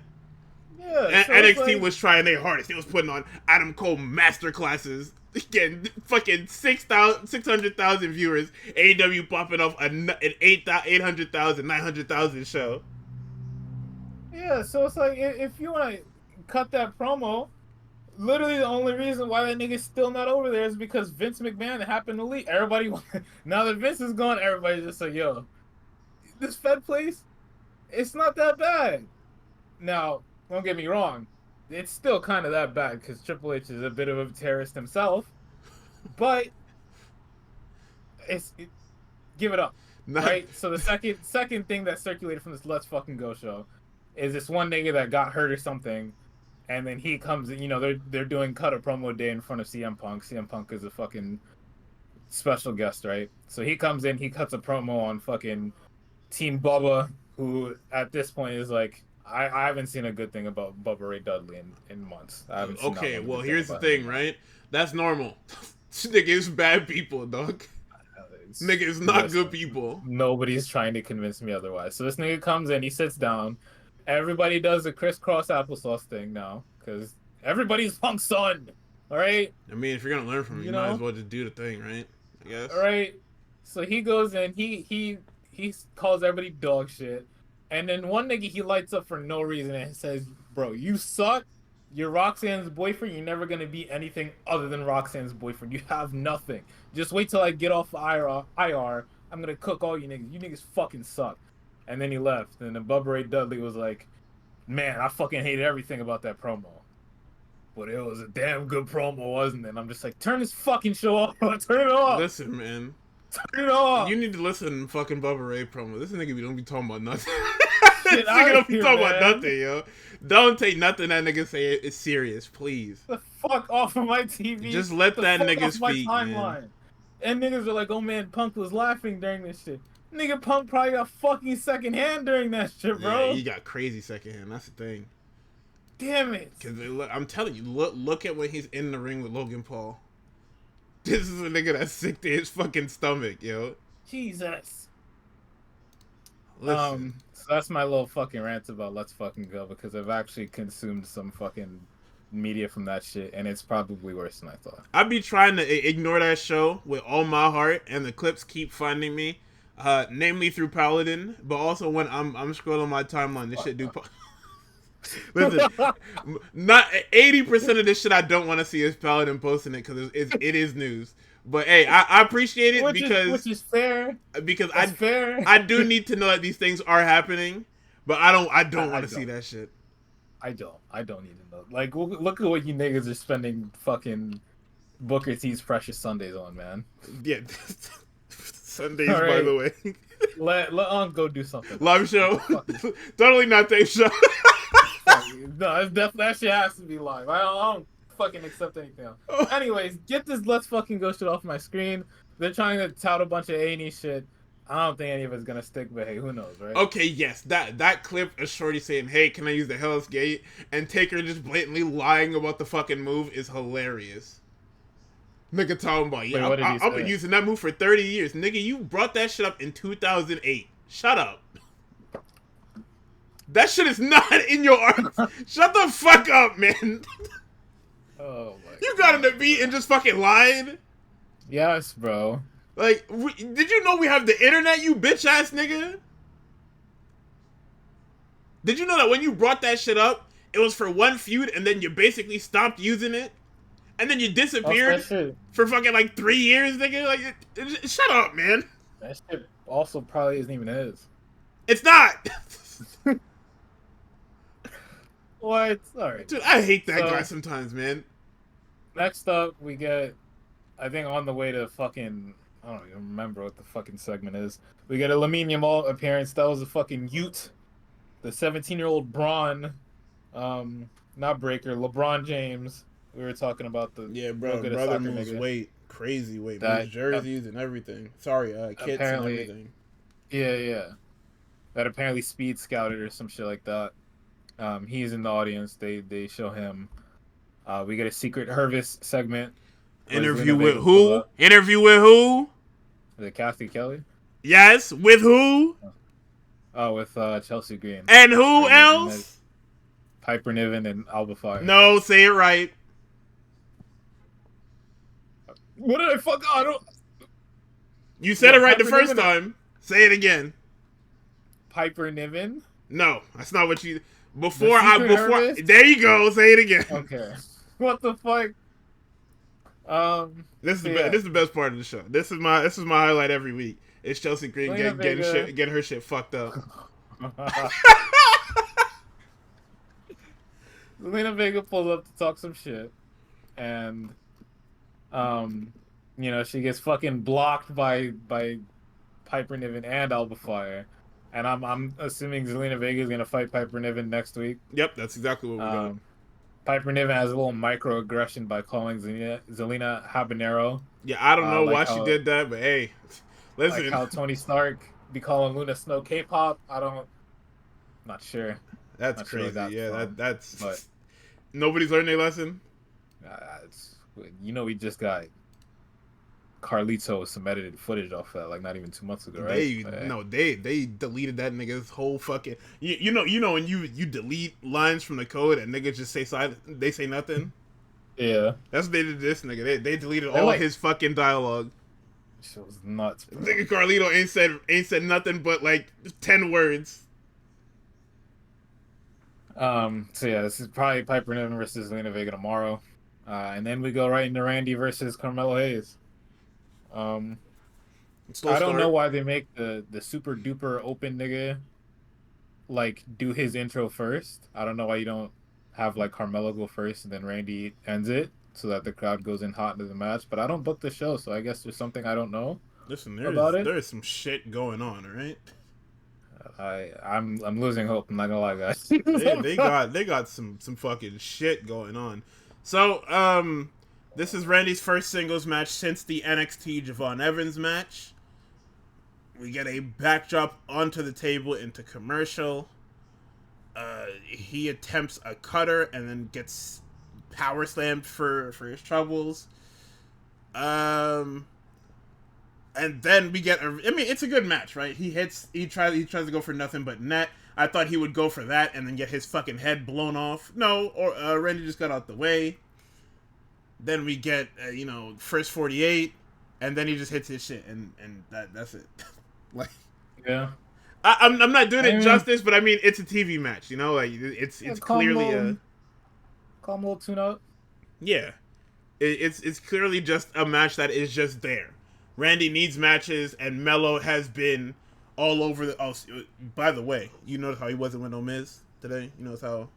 A: Yeah, so it's
B: NXT
A: like
B: was trying their hardest. They was putting on Adam Cole master classes, getting fucking 600,000 viewers. AEW popping off an 800,000, 900,000 show.
A: yeah, so it's like if you want to cut that promo, literally the only reason why that nigga's still not over there is because Vince McMahon happened to leave. Everybody, now that Vince is gone, everybody's just like, yo, this Fed place, it's not that bad. Now, don't get me wrong, it's still kind of that bad because Triple H is a bit of a terrorist himself, but it, give it up,
B: Not
A: right? So the second thing that circulated from this Let's Fucking Go show is this one nigga that got hurt or something, and then he comes. They're doing cut a promo day in front of CM Punk. CM Punk is a fucking special guest, right? So he comes in, he cuts a promo on fucking Team Bubba, who at this point is like, I haven't seen a good thing about Bubba Ray Dudley in months. I haven't seen not
B: okay.
A: one
B: Well,
A: good thing
B: here's the
A: about him in
B: thing,
A: months.
B: right? That's normal. Niggas bad people, dog. Niggas not good
A: Listen,
B: people.
A: nobody's trying to convince me otherwise. So this nigga comes in, he sits down. Everybody does the crisscross applesauce thing now because everybody's Punk's son. All right,
B: I mean, if you're gonna learn from it,
A: you
B: you might as
A: know,
B: well just do the thing, right? I
A: all
B: guess.
A: right. So he goes in, he calls everybody dog shit, and then one nigga he lights up for no reason and says, "Bro, you suck. You're Roxanne's boyfriend. You're never gonna be anything other than Roxanne's boyfriend. You have nothing. Just wait till I get off IR. I'm gonna cook all you niggas. You niggas fucking suck." And then he left. And then Bubba Ray Dudley was like, "Man, I fucking hated everything about that promo, but it was a damn good promo, wasn't it?" And I'm just like, turn this fucking show off. Turn it off.
B: Listen, man.
A: Turn it
B: You
A: off.
B: need to listen to fucking Bubba Ray promo. This nigga don't be talking about nothing.
A: Shit
B: This nigga
A: out of
B: don't be
A: here,
B: talking about
A: man.
B: nothing, yo. Don't take nothing that nigga say is serious, please.
A: The fuck off of my TV.
B: Just let
A: The
B: that
A: fuck
B: nigga
A: off my
B: speak, man.
A: timeline. And niggas are like, oh man, Punk was laughing during this shit. Nigga, Punk probably got fucking second hand during that shit,
B: Yeah,
A: bro.
B: he got crazy secondhand. That's the thing.
A: Damn it.
B: Cause I'm telling you, look at when he's in the ring with Logan Paul. This is a nigga that's sick to his fucking stomach, yo.
A: Jesus.
B: Listen,
A: So that's my little fucking rant about Let's Fucking Go because I've actually consumed some fucking media from that shit and it's probably worse than I thought.
B: I be trying to ignore that show with all my heart, and the clips keep finding me. namely through Paladin, but also when I'm scrolling my timeline, this shit do. Listen, not 80% of this shit I don't want to see is Paladin posting it because it is news. But hey, I appreciate it
A: which is fair.
B: because
A: That's fair.
B: I do need to know that these things are happening, but I don't want to see that shit.
A: I don't need to know. Like, look at what you niggas are spending fucking Booker T's Precious Sundays on, man.
B: Yeah, Sundays, right. By the way.
A: Let go do something.
B: Live show. Totally not tape show.
A: No, that shit has to be live. I don't fucking accept anything else. Anyways, get this Let's Fucking Go shit off my screen. They're trying to tout a bunch of A&E shit. I don't think any of it's gonna stick, but hey, who knows, right?
B: Okay, yes, that clip of Shorty saying, "Hey, can I use the Hell's Gate?" and Taker just blatantly lying about the fucking move is hilarious. Nigga talking about, yeah, I've been using that move for 30 years. Nigga, you brought that shit up in 2008. Shut up. That shit is not in your arms. Shut the fuck up, man.
A: Oh my
B: You got on the beat and just fucking lied?
A: Yes, bro.
B: Like, did you know we have the internet, you bitch ass nigga? Did you know that when you brought that shit up, it was for one feud and then you basically stopped using it? And then you disappeared for fucking like 3 years, nigga? Like, shut up, man.
A: That shit also probably isn't even his.
B: It's not!
A: What? Alright.
B: Dude, I hate that guy sometimes, man.
A: Next up, we get, I think on the way to fucking, I don't even remember what the fucking segment is. We get a Lamine appearance. That was a fucking Ute. The 17-year-old Braun, not Breaker, LeBron James. We were talking about the
B: brother moves weight, crazy weight, moves jerseys and everything. Sorry, kits and everything.
A: Yeah. That apparently speed scouted or some shit like that. He's in the audience. They show him. We get a secret Hervis segment.
B: Interview with who? Interview with who?
A: Is it Kathy Kelly?
B: Yes, with who?
A: Oh, with Chelsea Green.
B: And who else?
A: Piper Niven and Alba Fire.
B: No, say it right.
A: What did I fuck? I don't.
B: You said it right the first time. Say it again.
A: Piper Niven?
B: No, that's not what you. Before. There you go. Say it again.
A: Okay. What the fuck?
B: This is the best part of the show. This is my highlight every week. It's Chelsea Green getting her shit fucked up.
A: Zelina Vega pulls up to talk some shit, and she gets fucking blocked by Piper Niven and Alba Fire. And I'm assuming Zelina Vega is gonna fight Piper Niven next week.
B: Yep, that's exactly what we're doing.
A: Piper Niven has a little microaggression by calling Zelina habanero.
B: Yeah, I don't know why she did that, but hey, listen.
A: Like how Tony Stark be calling Luna Snow K-pop. Not sure.
B: That's crazy. That's. Nobody's learned their lesson.
A: We just got Carlito some edited footage off that, like not even 2 months ago, right?
B: They deleted that nigga's whole fucking. You know when you delete lines from the code and niggas just they say nothing.
A: Yeah,
B: that's what they did to this nigga. They deleted all his fucking dialogue.
A: Shit was nuts.
B: Nigga Carlito ain't said nothing but like 10 words.
A: So yeah, this is probably Piper Niven versus Zelina Vega tomorrow, and then we go right into Randy versus Carmelo Hayes. I don't know why they make the super duper open nigga like do his intro first. I don't know why you don't have like Carmelo go first and then Randy ends it so that the crowd goes in hot into the match. But I don't book the show, so I guess there's something I don't know.
B: Listen, there's some shit going on, right?
A: I'm losing hope. I'm not gonna lie, guys.
B: they got some fucking shit going on. So this is Randy's first singles match since the NXT Javon Evans match. We get a backdrop onto the table into commercial. He attempts a cutter and then gets power slammed for his troubles. And then we get it's a good match, right? He tries to go for nothing but net. I thought he would go for that and then get his fucking head blown off. No, Randy just got out the way. Then we get, first 48, and then he just hits his shit, and that's it. Like,
A: Yeah.
B: I'm not doing
A: I
B: it
A: mean,
B: justice, but I mean it's a TV match, you know, like
A: yeah,
B: it's clearly a
A: calm little tune up.
B: yeah, it's clearly just a match that is just there. Randy needs matches, and Mello has been all over the. Oh, by the way, you notice how he wasn't with no Miz today. You notice how,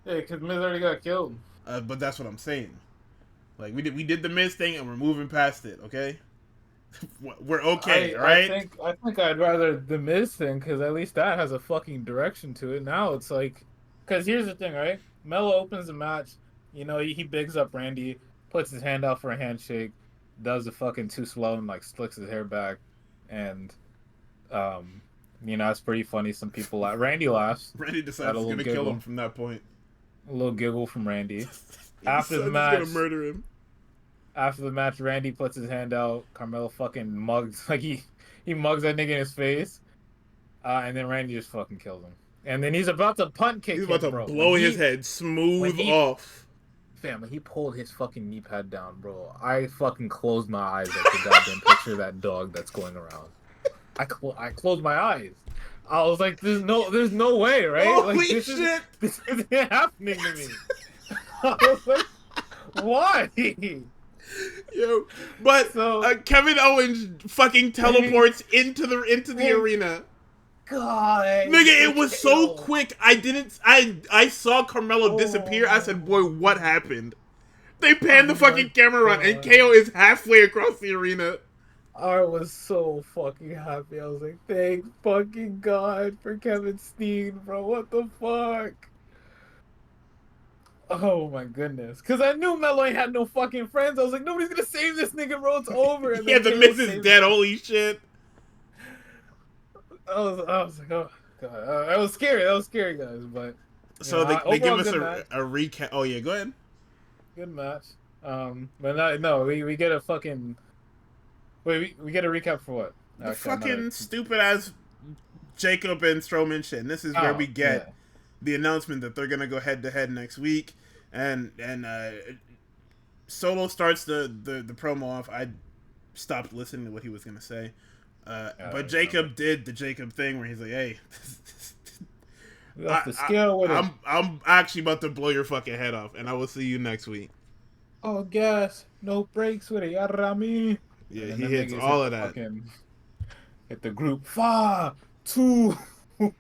A: Yeah, because Miz already got killed.
B: but that's what I'm saying. Like we did the Miz thing, and we're moving past it. Okay, we're okay. All right.
A: I think I'd rather the Miz thing because at least that has a fucking direction to it. Now it's like, because here's the thing, right? Mello opens the match. You know, he bigs up Randy, puts his hand out for a handshake, does the fucking too slow and like slicks his hair back, and um, it's pretty funny. Some people laugh. Randy laughs
B: Randy
A: at
B: decides he's gonna kill him from that point.
A: a little giggle from Randy.
B: He
A: After the
B: decides he's gonna
A: match,
B: murder him.
A: After the match, Randy puts his hand out. Carmelo fucking mugs like he mugs that nigga in his face, and then Randy just fucking kills him. And then he's about to punt
B: He's
A: kick
B: about
A: him,
B: to
A: bro.
B: blow his head
A: When
B: smooth
A: he
B: off.
A: when he pulled his fucking knee pad down, bro, I fucking closed my eyes at the goddamn picture of that dog that's going around. I closed my eyes. I was like, there's no way, right?
B: Holy
A: Like
B: shit!
A: this isn't happening to me. I was like, why?
B: Yo, but
A: So
B: Kevin Owens fucking teleports into the
A: thank
B: arena.
A: God,
B: Nigga, it was so
A: KO.
B: quick. I saw Carmelo disappear. I said,
A: Oh,
B: boy, what happened? They panned
A: oh
B: the
A: my
B: fucking camera around, and
A: God.
B: KO is halfway across the arena.
A: I was so fucking happy. I was like, thank fucking God for Kevin Steen, bro. What the fuck? Oh my goodness. Because I knew Melo ain't had no fucking friends. I was like, nobody's gonna save this nigga, bro. It's over. And
B: Yeah,
A: then
B: the
A: KO
B: Miz is
A: saves
B: dead.
A: him.
B: Holy shit.
A: I was like, oh God. That was scary. That was scary, guys. But,
B: So they give
A: overall,
B: us
A: good
B: a
A: match.
B: recap. Oh, yeah, go ahead.
A: Good match. But no, we get a fucking. Wait, we get a recap for what?
B: The
A: Actually, I'm not a.
B: fucking stupid ass Jacob and Strowman shit. And this is where we
A: Oh,
B: get
A: yeah.
B: the announcement that they're gonna go head to head next week, and Solo starts the promo off. I stopped listening to what he was gonna say, but Jacob did the Jacob thing where he's like, "Hey,
A: We off the scale with it.
B: I'm actually about to blow your fucking head off, and I will see you next week."
A: Oh, gas, no brakes with it, yarami.
B: Yeah,
A: And then
B: he
A: them
B: hits
A: niggas
B: all of that.
A: hit the group 5, 2, and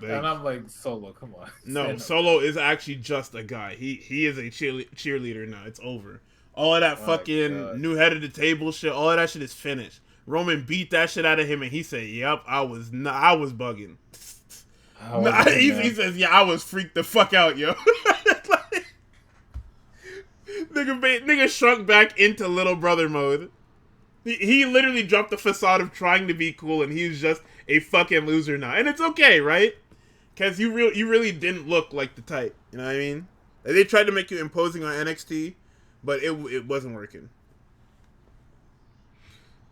B: Like,
A: I'm like, Solo, come on,
B: no,
A: stand up.
B: Solo is actually just a guy. He is a cheerleader now. It's over. All of that
A: My
B: fucking
A: God,
B: new head of the table shit. All of that shit is finished. Roman beat that shit out of him, and he said, "Yep, I was bugging."
A: I was a good
B: He
A: man.
B: says, "Yeah, I was freaked the fuck out, yo." Like, nigga shrunk back into little brother mode. He literally dropped the facade of trying to be cool, and he's just a fucking loser now, and it's okay, right? Because you really didn't look like the type. You know what I mean? They tried to make you imposing on NXT, but it wasn't working.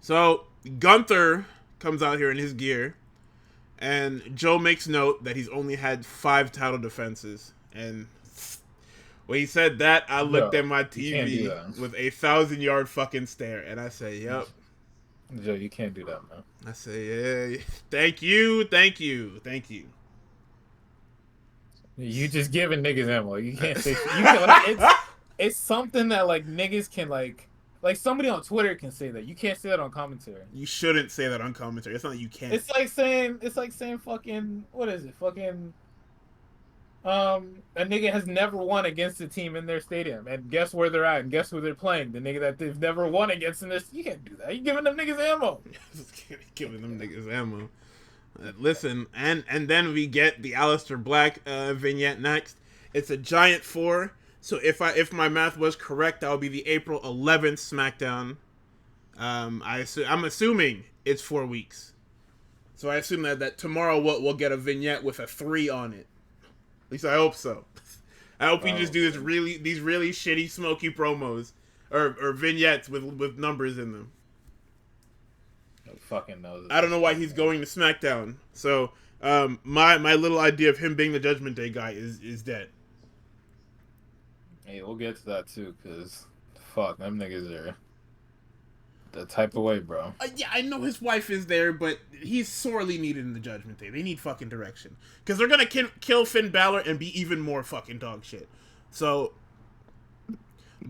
B: So Gunther comes out here in his gear, and Joe makes note that he's only had 5 title defenses. And when he said that, I looked at
A: Joe,
B: my
A: you can't do
B: TV
A: that.
B: with a 1,000-yard fucking stare, and I say, "Yep."
A: Joe, you can't do that, man.
B: I say, "Yeah, thank you, thank you, thank you."
A: You just giving niggas ammo. You can't say you can like it's something that like niggas can like somebody on Twitter can say that. You can't say that on commentary.
B: You shouldn't say that on commentary. It's not that you can't.
A: It's like saying fucking what is it? Fucking a nigga has never won against a team in their stadium. And guess where they're at and guess who they're playing. The nigga that they've never won against in this. You can't do that. You giving them niggas ammo.
B: Giving them niggas ammo. Listen, and then we get the Aleister Black vignette next. It's a giant 4. So if my math was correct, that would be the April 11th SmackDown. I'm assuming it's 4 weeks. So I assume that tomorrow we'll get a vignette with a 3 on it. At least I hope so. I hope we just do these really shitty smoky promos or vignettes with numbers in them.
A: No fucking knows.
B: I don't know why he's going to SmackDown. So my little idea of him being the Judgment Day guy is dead.
A: Hey, we'll get to that too, cause fuck, them niggas are the type of way, bro.
B: Yeah, I know his wife is there, but he's sorely needed in the Judgment Day. They need fucking direction. Because they're going to kill Finn Balor and be even more fucking dog shit. So,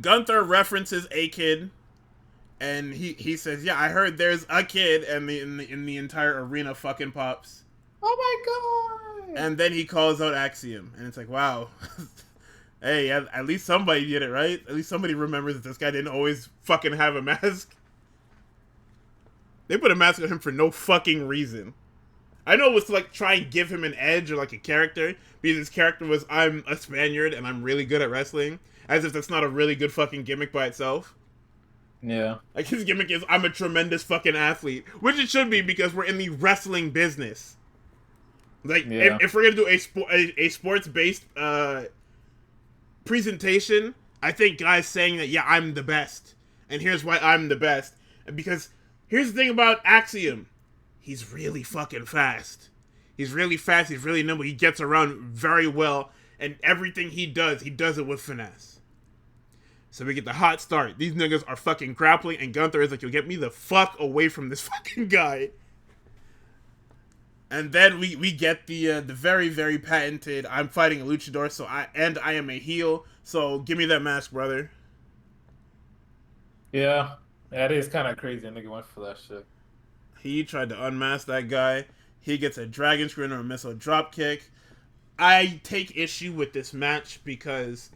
B: Gunther references a kid, and he says, yeah, I heard there's a kid, and in the entire arena fucking pops.
A: Oh my god!
B: And then he calls out Axiom, and it's like, wow. Hey, at least somebody did it, right? At least somebody remembers that this guy didn't always fucking have a mask. They put a mask on him for no fucking reason. I know it was to, like, try and give him an edge or, like, a character, because his character was, I'm a Spaniard and I'm really good at wrestling, as if that's not a really good fucking gimmick by itself.
A: Yeah.
B: Like, his gimmick is, I'm a tremendous fucking athlete, which it should be, because we're in the wrestling business. Like,
A: yeah.
B: if we're gonna do a sports-based, presentation, I think guys saying that, yeah, I'm the best, and here's why I'm the best, because here's the thing about Axiom. He's really fucking fast. He's really fast, he's really nimble, he gets around very well, and everything he does it with finesse. So we get the hot start. These niggas are fucking grappling, and Gunther is like, yo, get me the fuck away from this fucking guy. And then we get the very, very patented, I'm fighting a luchador, so I am a heel, so give me that mask, brother.
A: Yeah. That is kind of crazy. Nigga went for that shit.
B: He tried to unmask that guy. He gets a dragon screen or a missile drop kick. I take issue with this match because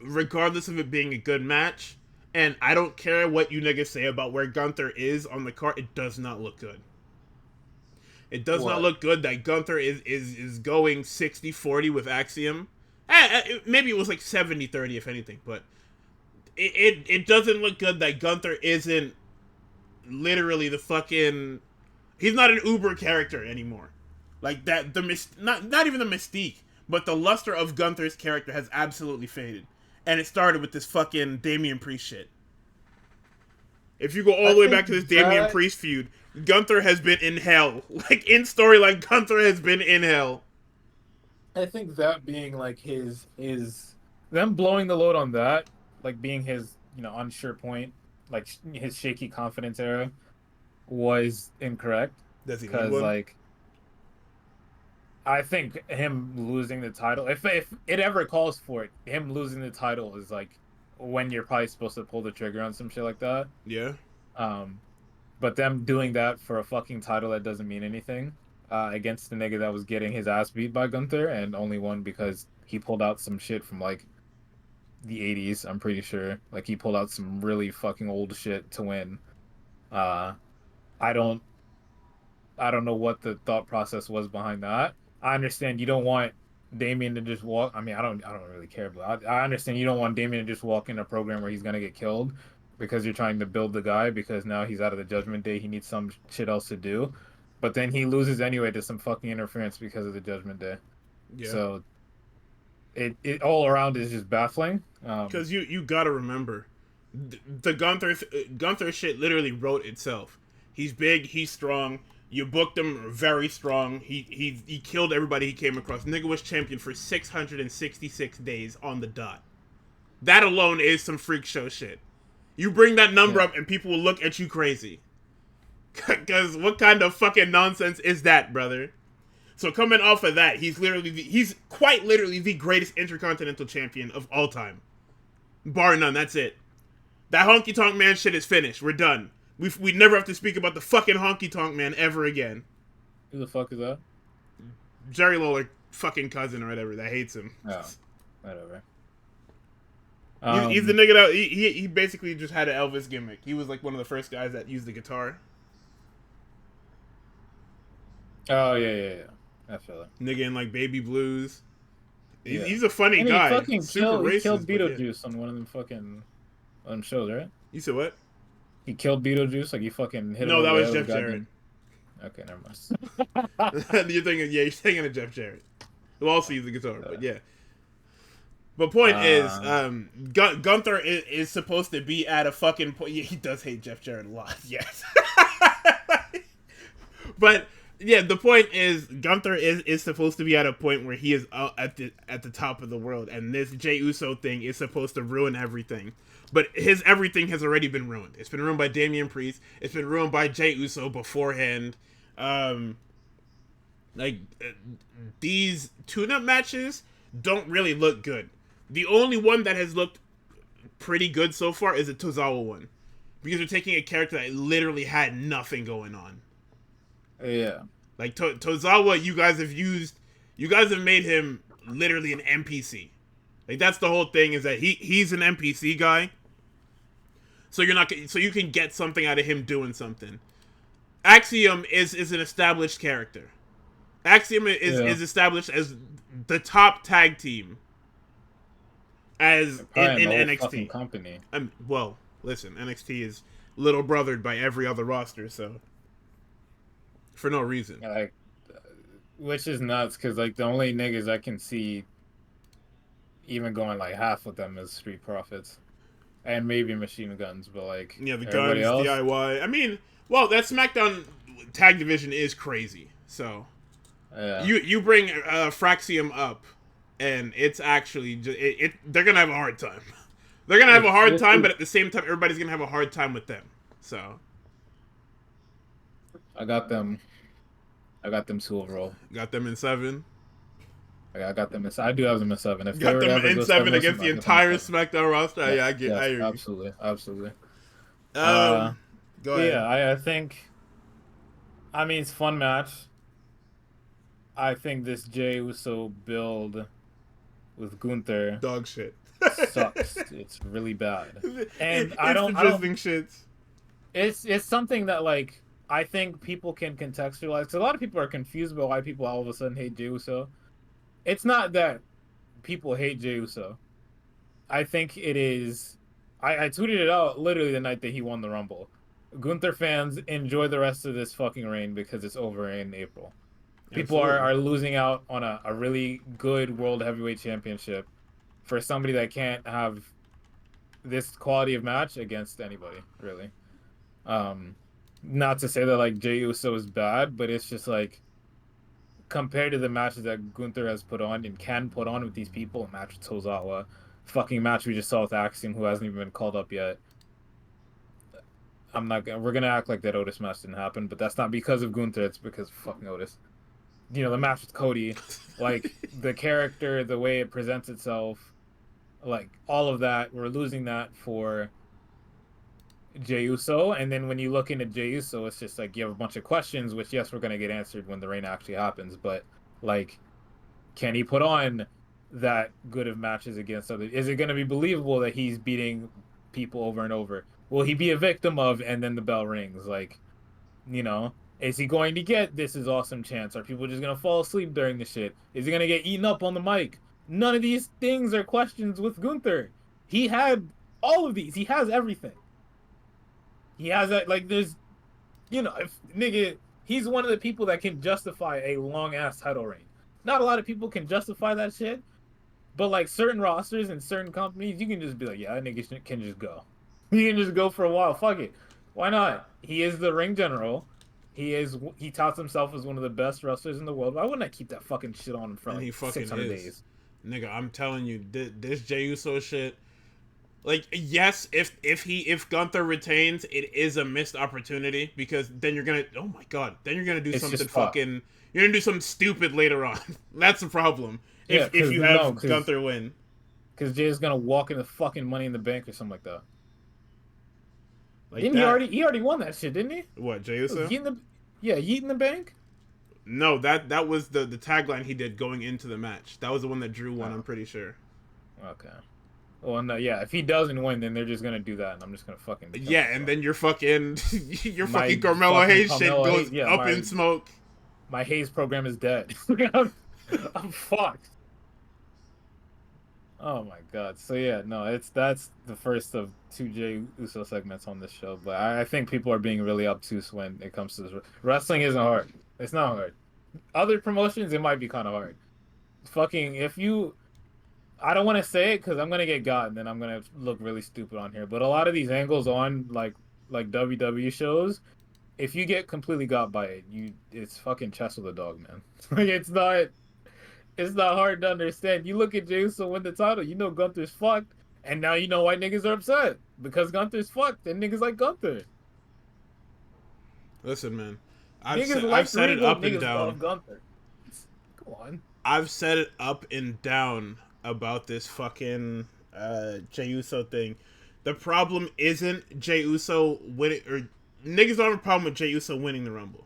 B: regardless of it being a good match, and I don't care what you niggas say about where Gunther is on the card, it does not look good. It does not look good that Gunther is going 60-40 with Axiom. Maybe it was like 70-30 if anything, but it doesn't look good that Gunther isn't literally the fucking... He's not an Uber character anymore. Like, that, not even the mystique, but the luster of Gunther's character has absolutely faded. And it started with this fucking Damian Priest shit. If you go all the way back to this Damian Priest feud, Gunther has been in hell. Like, in storyline, Gunther has been in hell.
A: I think that being, like, his them blowing the load on that, like, being his, unsure point, like, his shaky confidence era, was incorrect. Because, like, I think him losing the title, if it ever calls for it, him losing the title is, like, when you're probably supposed to pull the trigger on some shit like that.
B: Yeah.
A: But them doing that for a fucking title that doesn't mean anything, against the nigga that was getting his ass beat by Gunther and only won because he pulled out some shit from, like, the 80s, I'm pretty sure. Like, he pulled out some really fucking old shit to win. I don't know what the thought process was behind that. I understand you don't want Damian to just walk. I mean, I don't really care, but I understand you don't want Damian to just walk in a program where he's gonna get killed because you're trying to build the guy because now he's out of the Judgment Day. He needs some shit else to do, but then he loses anyway to some fucking interference because of the Judgment Day. Yeah. So it all around is just baffling.
B: Because you gotta remember, the Gunther shit literally wrote itself. He's big, he's strong. You booked him very strong. He killed everybody he came across. Nigga was champion for 666 days on the dot. That alone is some freak show shit. You bring that number up and people will look at you crazy. Because what kind of fucking nonsense is that, brother? So coming off of that, he's quite literally the greatest intercontinental champion of all time. Bar none, that's it. That honky tonk man shit is finished. We're done. We never have to speak about the fucking honky tonk man ever again.
A: Who the fuck is that?
B: Jerry Lawler fucking cousin or whatever that hates him.
A: Oh, whatever.
B: He's the nigga that he basically just had an Elvis gimmick. He was like one of the first guys that used the guitar.
A: Oh yeah. I feel it.
B: Nigga in like Baby Blues.
A: Yeah.
B: He's a funny
A: and
B: guy.
A: He fucking
B: Super
A: he killed
B: racist,
A: Beetlejuice on one of them shows, right?
B: You said what?
A: He killed Beetlejuice, like he fucking hit him.
B: No, that was Jeff Jarrett.
A: Okay, never mind.
B: You're thinking of Jeff Jarrett, who also used the guitar, but yeah. But point is, Gunther is supposed to be at a fucking point. Yeah, he does hate Jeff Jarrett a lot, yes. But Yeah, the point is Gunther is supposed to be at a point where he is at the top of the world, and this Jey Uso thing is supposed to ruin everything. But his everything has already been ruined. It's been ruined by Damian Priest. It's been ruined by Jey Uso beforehand. Um, like these tune-up matches don't really look good. The only one that has looked pretty good so far is the Tozawa one, because they're taking a character that literally had nothing going on.
A: Yeah.
B: Like Tozawa, you guys have made him literally an NPC. Like that's the whole thing, is that he's an NPC guy. So you can get something out of him doing something. Axiom is an established character. Axiom is established as the top tag team as in NXT.
A: Company.
B: Well, listen, NXT is little brothered by every other roster, so for no reason.
A: Like, which is nuts, because like the only niggas I can see even going like half with them is Street Profits and maybe Machine Guns, but like
B: Yeah, the
A: everybody
B: Guns,
A: else,
B: DIY. I mean, well, that SmackDown tag division is crazy. So
A: yeah.
B: you bring Fraxium up, and it's actually they're gonna have a hard time. They're gonna have a hard time, but at the same time, everybody's gonna have a hard time with them. So
A: I got them two overall.
B: Got them in 7.
A: I got them in. I do have them in 7. If
B: Got
A: they
B: them in 7 against the entire SmackDown roster.
A: Yes,
B: Yeah, I get.
A: yes,
B: I hear you.
A: absolutely.
B: Go ahead.
A: Yeah, I think. I mean, it's a fun match. I think this Jey Uso build with Gunther
B: Dog shit.
A: sucks. It's really bad, and
B: it's
A: I don't.
B: shits.
A: It's something that like I think people can contextualize. Because a lot of people are confused about why people all of a sudden hate Jey Uso. It's not that people hate Jey Uso. I think it is. I tweeted it out literally the night that he won the Rumble. Gunther fans, enjoy the rest of this fucking reign because it's over in April. People are losing out on a really good World Heavyweight Championship for somebody that can't have this quality of match against anybody, really. Not to say that like Jey Uso is bad, but it's just like compared to the matches that Gunther has put on and can put on with these people, a match with Tozawa, fucking match we just saw with Axiom, who hasn't even been called up yet. We're gonna act like that Otis match didn't happen, but that's not because of Gunther, it's because of fucking Otis. You know, the match with Cody, like the character, the way it presents itself, like all of that, we're losing that for Jey Uso. And then when you look into Jey Uso, it's just like you have a bunch of questions, which yes, we're gonna get answered when the reign actually happens, but like, can he put on that good of matches against other? Is it gonna be believable that he's beating people over and over? Will he be a victim of, and then the bell rings? Like, you know, is he going to get this is awesome chance? Are people just gonna fall asleep during the shit? Is he gonna get eaten up on the mic? None of these things are questions with Gunther. He had all of these. He has everything. He has that. Like, there's, you know, if nigga, he's one of the people that can justify a long ass title reign. Not a lot of people can justify that shit, but like certain rosters and certain companies, you can just be like, yeah, that nigga can just go. He can just go for a while. Fuck it. Why not? He is the ring general. He touts himself as one of the best wrestlers in the world. Why wouldn't I keep that fucking shit on him for like 600 days?
B: Nigga, I'm telling you, this Jey Uso shit. Like, yes, if Gunther retains, it is a missed opportunity, because then you're gonna, oh my god, then you're gonna do something fucking, you're gonna do something stupid later on. That's the problem. If you have Gunther win,
A: because Jay's gonna walk into fucking Money in the Bank or something like that.
B: Like
A: didn't that. He already won that shit, didn't he?
B: What, Jey Uso?
A: Yeet in the Bank?
B: No, that was the tagline he did going into the match. That was the one that Drew won, I'm pretty sure.
A: Okay. Well, no, yeah, if he doesn't win, then they're just gonna do that, and I'm just gonna fucking...
B: Yeah, and then your fucking Carmelo Hayes shit goes up in smoke.
A: My Hayes program is dead. I'm fucked. Oh my god. So yeah, no, that's the first of 2 Jey Uso segments on this show. But I think people are being really obtuse when it comes to this. Wrestling isn't hard. It's not hard. Other promotions, it might be kind of hard. Fucking, if you... I don't want to say it because I'm going to get got and then I'm going to look really stupid on here. But a lot of these angles on like WWE shows, if you get completely got by it, it's fucking chess with a dog, man. Like it's not hard to understand. You look at Jey Uso win the title, you know Gunther's fucked, and now you know why niggas are upset because Gunther's fucked and niggas like Gunther.
B: Listen, man,
A: Niggas
B: I've
A: liked
B: said it
A: Regal,
B: up and
A: niggas
B: down.
A: love Gunther. Come on.
B: I've said it up and down about this fucking Jey Uso thing. The problem isn't Jey Uso winning, or niggas don't have a problem with Jey Uso winning the Rumble.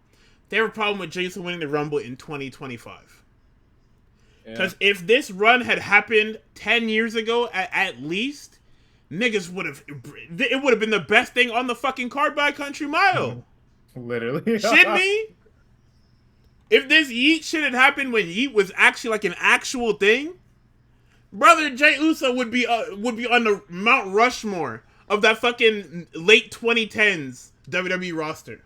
B: They have a problem with Jey Uso winning the Rumble in 2025.
A: Yeah.
B: Because if this run had happened 10 years ago, at least, niggas would have. It would have been the best thing on the fucking card by a country mile.
A: Literally.
B: Shit me? If this Yeet shit had happened when Yeet was actually like an actual thing, brother, Jey Uso would be on the Mount Rushmore of that fucking late 2010s WWE roster.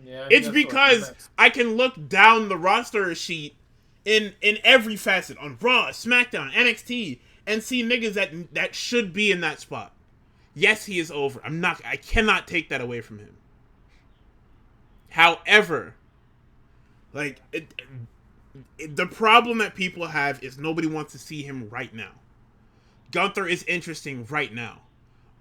A: Yeah,
B: It's because I can look down the roster sheet in every facet on Raw, SmackDown, NXT, and see niggas that should be in that spot. Yes, he is over. I cannot take that away from him. However, like the problem that people have is nobody wants to see him right now. Gunther is interesting right now.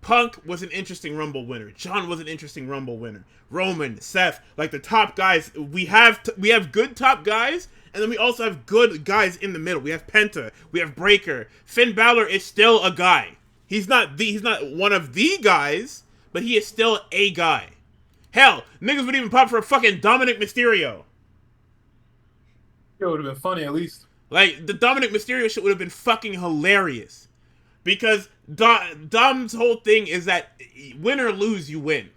B: Punk was an interesting Rumble winner. John was an interesting Rumble winner. Roman, Seth, like the top guys. We have good top guys, and then we also have good guys in the middle. We have Penta. We have Breaker. Finn Balor is still a guy. He's not one of the guys, but he is still a guy. Hell, niggas would even pop for a fucking Dominic Mysterio.
A: It would have been funny at least.
B: Like, the Dominic Mysterio shit would have been fucking hilarious. Because Dom's whole thing is that win or lose, you win.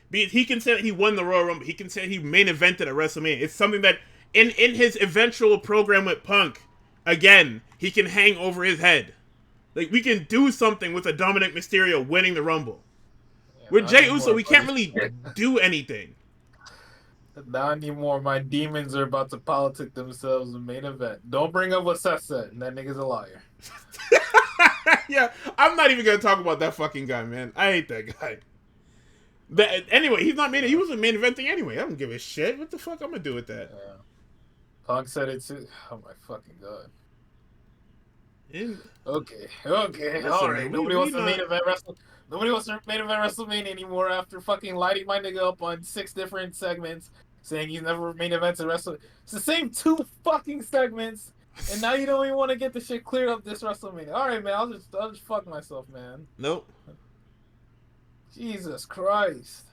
B: He can say that he won the Royal Rumble. He can say he main evented at WrestleMania. It's something that in his eventual program with Punk, again, he can hang over his head. Like, we can do something with a Dominic Mysterio winning the Rumble.
A: Yeah,
B: With Jey Uso,
A: anymore,
B: we can't really do anything.
A: Not anymore. My demons are about to politic themselves in main event. Don't bring up what Seth said. And that nigga's a liar.
B: Yeah, I'm not even gonna talk about that fucking guy, man. I hate that guy. Anyway, he's not main. He wasn't main eventing anyway. I don't give a shit. What the fuck I'm gonna do with that?
A: Yeah. Punk said it too. Oh my fucking god. Okay.
B: Listen,
A: All right.
B: man,
A: Nobody wants to main event wrestle. Nobody wants to main event WrestleMania anymore after fucking lighting my nigga up on 6 different segments, saying he's never main events at Wrestle. It's the same 2 fucking segments, and now you don't even want to get the shit cleared up this WrestleMania. All right, man. I'll just fuck myself, man.
B: Nope.
A: Jesus Christ.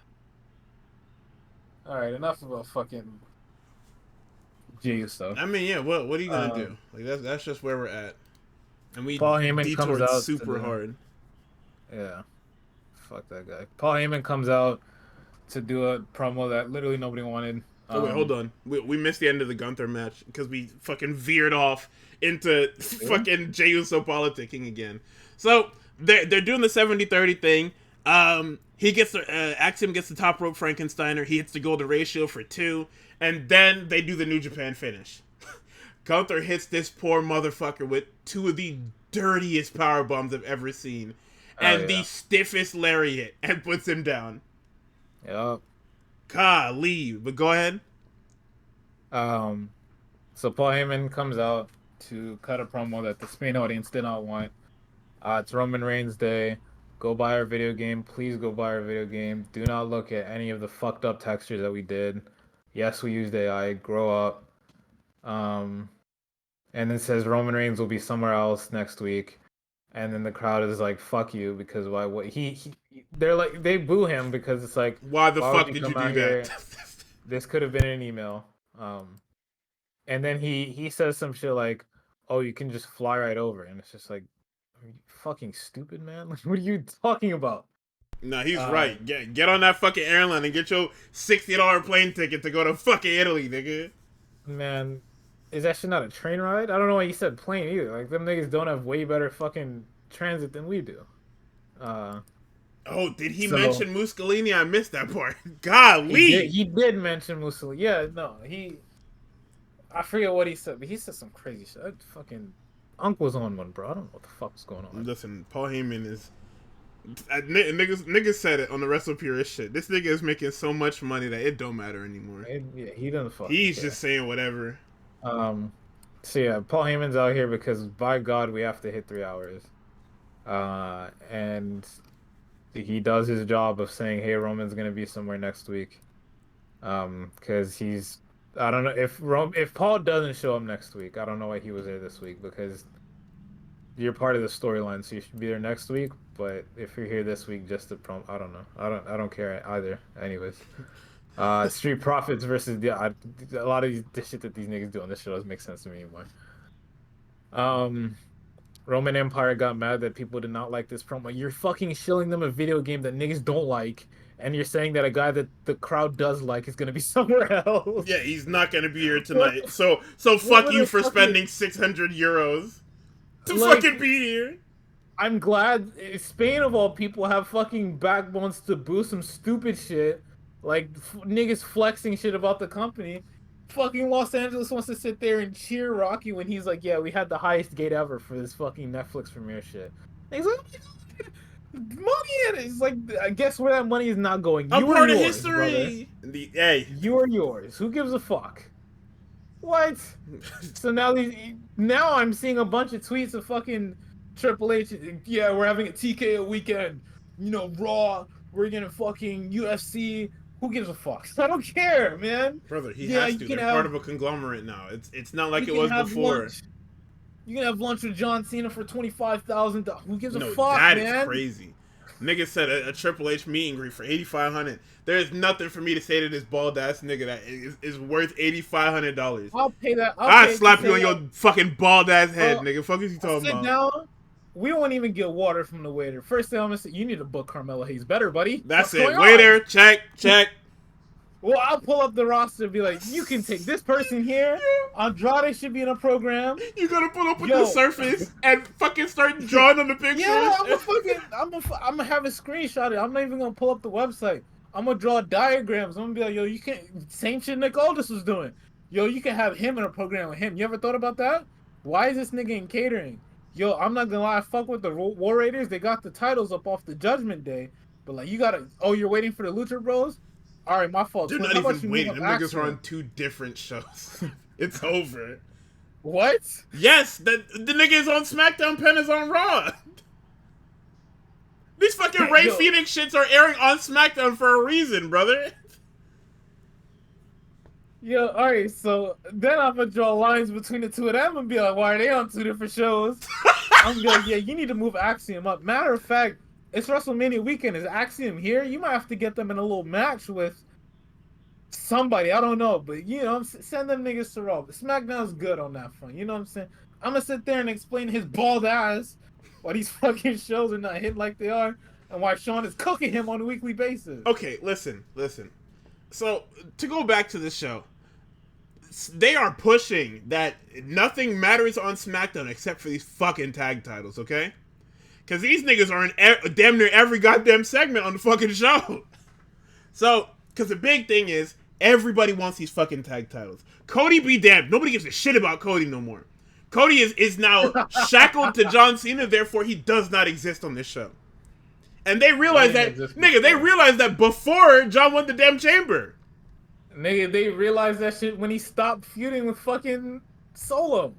A: All right, enough about fucking Jey stuff.
B: I mean, yeah. What are you gonna do? Like that's just where we're at, and we
A: Paul Heyman comes
B: detoured
A: out
B: super hard.
A: Yeah. Fuck that guy. Paul Heyman comes out to do a promo that literally nobody wanted.
B: Oh wait, hold on. We missed the end of the Gunther match because we fucking veered off into fucking Jey Uso politicking again. So they're doing the 70-30 thing. He gets Axiom gets the top rope Frankensteiner. He hits the golden ratio for 2, and then they do the New Japan finish. Gunther hits this poor motherfucker with 2 of the dirtiest power bombs I've ever seen. And the stiffest lariat, and puts him down.
A: Yep.
B: Golly, but go ahead.
A: So Paul Heyman comes out to cut a promo that the Spain audience did not want. It's Roman Reigns Day. Go buy our video game. Please go buy our video game. Do not look at any of the fucked up textures that we did. Yes, we used AI. Grow up. And then says Roman Reigns will be somewhere else next week. And then the crowd is like, "Fuck you," because why? What they're like, they boo him because it's like,
B: why the fuck did you do that?
A: This could have been an email. And then he says some shit like, "Oh, you can just fly right over," and it's just like, are you fucking stupid, man? Like, what are you talking about?
B: No, he's right. Get on that fucking airline and get your $60 plane ticket to go to fucking Italy, nigga.
A: Man, is that shit not a train ride? I don't know why you said plane either. Like, them niggas don't have way better fucking transit than we do.
B: Oh, did he mention Mussolini? I missed that part. Golly!
A: He did mention Mussolini. Yeah, no, I forget what he said, but he said some crazy shit. Fucking Unc was on one, bro. I don't know what the fuck was going on.
B: Listen, Paul Heyman is Niggas said it on the Wrestle Purist shit. This nigga is making so much money that it don't matter anymore.
A: Yeah, he doesn't fucking
B: He's
A: care.
B: just saying whatever.
A: Um, so yeah, Paul Heyman's out here because by God we have to hit 3 hours. And he does his job of saying, "Hey, Roman's gonna be somewhere next week." Because I don't know if Paul doesn't show up next week. I don't know why he was there this week because you're part of the storyline, so you should be there next week. But if you're here this week just to I don't know. I don't care either. Anyways, Street Profits versus a lot of the shit that these niggas do on this show doesn't make sense to me anymore. Roman Empire got mad that people did not like this promo. You're fucking shilling them a video game that niggas don't like, and you're saying that a guy that the crowd does like is gonna be somewhere else.
B: Yeah, he's not gonna be here tonight. So fuck you for spending 600 euros to fucking be here.
A: I'm glad Spain of all people have fucking backbones to boost some stupid shit, like niggas flexing shit about the company. Fucking Los Angeles wants to sit there and cheer Rocky when he's like, "Yeah, we had the highest gate ever for this fucking Netflix premiere shit." And he's like, "Money in it." It's like, I guess where that money is not going.
B: I'm part of
A: yours,
B: history.
A: Hey, you are yours. Who gives a fuck? What? So now I'm seeing a bunch of tweets of fucking Triple H. Yeah, we're having a TKO weekend. You know, Raw. We're gonna fucking UFC. Who gives a fuck? I don't care, man.
B: Brother, he has to. They're part of a conglomerate now. It's not like it was before.
A: You can have lunch with John Cena for $25,000. Who gives a fuck, man?
B: That is crazy. Nigga said a Triple H meet and greet for $8,500. There is nothing for me to say to this bald ass nigga that is worth $8,500.
A: I'll pay that.
B: I'll slap you on your fucking bald ass head, nigga. Fuck is you talking about?
A: Sit down. We won't even get water from the waiter. First thing I'm gonna say, you need to book Carmelo Hayes better, buddy.
B: That's it. Waiter, check.
A: Well, I'll pull up the roster and be like, you can take this person here. Andrade should be in a program.
B: You gotta pull up with the Surface and fucking start drawing on the pictures.
A: Yeah, I'm gonna have a screenshot of it. I'm not even gonna pull up the website. I'm gonna draw diagrams. I'm gonna be like, yo, you can't. Same shit Nick Aldis was doing. Yo, you can have him in a program with him. You ever thought about that? Why is this nigga in catering? Yo, I'm not gonna lie, I fuck with the War Raiders. They got the titles up off the Judgment Day. But like, you gotta, you're waiting for the Lucha Bros? Alright, my fault.
B: They're not even waiting. Them niggas are on 2 different shows. It's over.
A: What?
B: Yes, the nigga is on SmackDown, Penn is on Raw. These fucking Ray Phoenix shits are airing on SmackDown for a reason, brother.
A: Yo, alright, so then I'm gonna draw lines between the two of them and be like, why are they on 2 different shows? I'm gonna be like, yeah, you need to move Axiom up. Matter of fact, it's WrestleMania weekend. Is Axiom here? You might have to get them in a little match with somebody. I don't know, but you know, send them niggas to Raw. SmackDown's good on that front. You know what I'm saying? I'm gonna sit there and explain his bald ass why these fucking shows are not hit like they are, and why Sean is cooking him on a weekly basis.
B: Okay, listen. So, to go back to the show, they are pushing that nothing matters on SmackDown except for these fucking tag titles, okay? Because these niggas are in damn near every goddamn segment on the fucking show. So, because the big thing is, everybody wants these fucking tag titles. Cody be damned. Nobody gives a shit about Cody no more. Cody is now shackled to John Cena, therefore he does not exist on this show. And they realize that, nigga, they realized that before John won the damn chamber.
A: Nigga, they realized that shit when he stopped feuding with fucking Solo.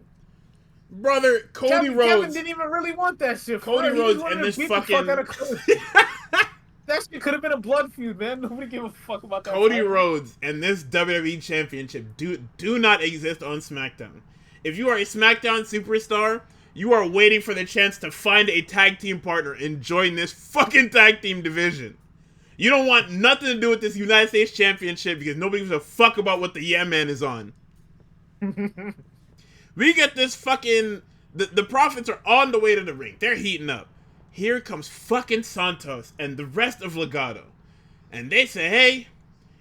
B: Brother, Kevin
A: didn't even really want that shit.
B: Cody Rhodes and this fucking...
A: That shit could have been a blood feud, man. Nobody gave a fuck about that.
B: Cody Rhodes and this WWE Championship do not exist on SmackDown. If you are a SmackDown superstar, you are waiting for the chance to find a tag team partner and join this fucking tag team division. You don't want nothing to do with this United States Championship because nobody gives a fuck about what the Yeah Man is on. We get this fucking... The Profits are on the way to the ring. They're heating up. Here comes fucking Santos and the rest of Legado. And they say, hey,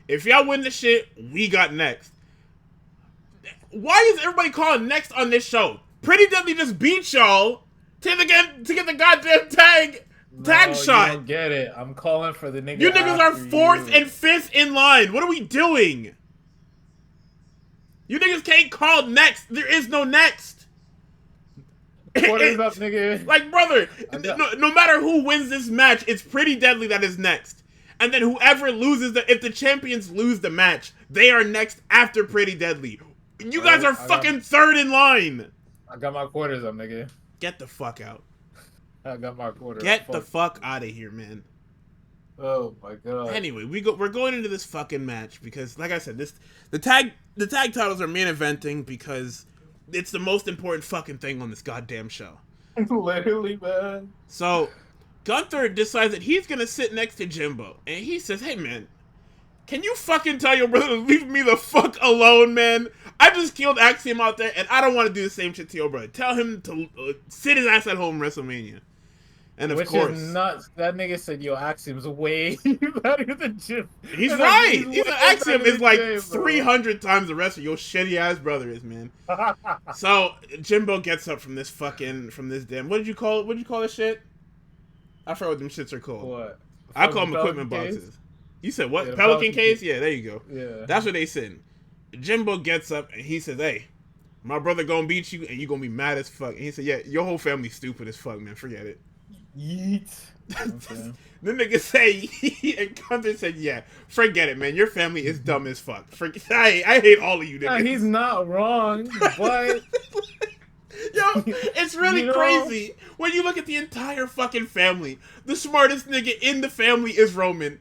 B: if y'all win the shit, we got next. Why is everybody calling next on this show? Pretty Deadly just beat y'all to get the goddamn tag shot.
A: You don't get it. I'm calling for the nigga.
B: You niggas are 4th and 5th in line. What are we doing? You niggas can't call next. There is no next.
A: Quarters up, nigga.
B: Like, brother,
A: Got,
B: no matter who wins this match, it's Pretty Deadly that is next. And then whoever loses, if the champions lose the match, they are next after Pretty Deadly. You guys are fucking third in line.
A: I got my quarters up, nigga.
B: Get the fuck out.
A: I got my quarters.
B: Get the fuck out of here, man.
A: Oh my god.
B: Anyway, we're going into this fucking match because, like I said, the tag titles are main eventing because it's the most important fucking thing on this goddamn show.
A: Literally, man.
B: So, Gunther decides that he's gonna sit next to Jimbo, and he says, "Hey, man, can you fucking tell your brother to leave me the fuck alone, man? I just killed Axiom out there, and I don't want to do the same shit to your brother. Tell him to sit his ass at home WrestleMania." And of course,
A: is nuts. That nigga said, "Yo, Axiom's way better than Jim."
B: He's right. He's Axiom is like 300 times the rest of your shitty ass brother is, man. So Jimbo gets up from this damn. What did you call this shit? I forgot what them shits are called.
A: What?
B: I call them equipment boxes. You said what? Yeah, Pelican case? Yeah, there you go.
A: Yeah. That's
B: what they said. Jimbo gets up and he says, "Hey, my brother gonna beat you and you gonna be mad as fuck." And he said, "Yeah, your whole family's stupid as fuck, man. Forget it."
A: Yeet. Okay.
B: The nigga say, and Gunther said, "Yeah, forget it, man. Your family is dumb as fuck. I hate all of you niggas."
A: Nah, he's not wrong, but
B: yo, it's really crazy when you look at the entire fucking family. The smartest nigga in the family is Roman,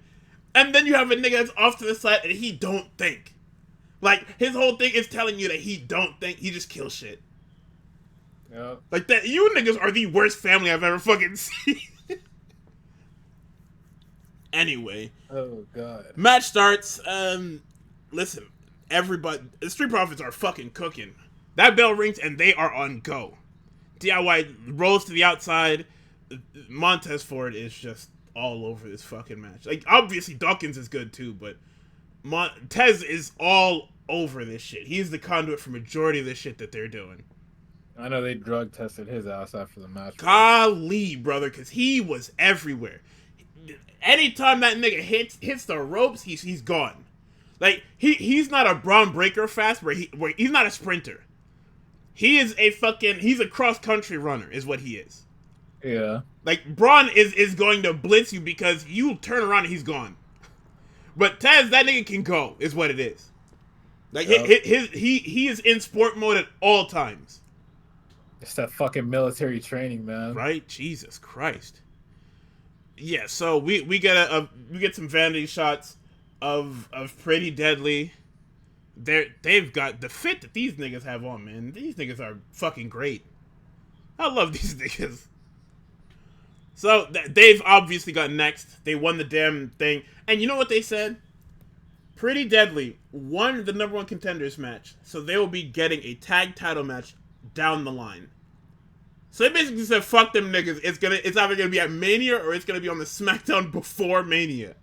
B: and then you have a nigga that's off to the side and he don't think. Like his whole thing is telling you that he don't think. He just kills shit.
A: Yep.
B: Like that, you niggas are the worst family I've ever fucking seen. Anyway.
A: Oh god.
B: Match starts. Listen, everybody, the Street Profits are fucking cooking. That bell rings and they are on go. DIY rolls to the outside. Montez Ford is just all over this fucking match. Like obviously Dawkins is good too, but Montez is all over this shit. He's the conduit for majority of the shit that they're doing.
A: I know they drug tested his ass after the match.
B: Golly, brother, because he was everywhere. Anytime that nigga hits the ropes, he's gone. Like he's not a Braun Breaker fast where he's not a sprinter. He's a cross country runner is what he is.
A: Yeah.
B: Like Braun is going to blitz you because you turn around and he's gone. But Taz, that nigga can go, is what it is. Like he is in sport mode at all times.
A: It's that fucking military training, man.
B: Right? Jesus Christ. Yeah, so we get some vanity shots of Pretty Deadly. They've got the fit that these niggas have on, man. These niggas are fucking great. I love these niggas. So they've obviously got next. They won the damn thing. And you know what they said? Pretty Deadly won the #1 contenders match. So they will be getting a tag title match down the line. So they basically said, fuck them niggas. It's either gonna be at Mania or it's gonna be on the SmackDown before Mania.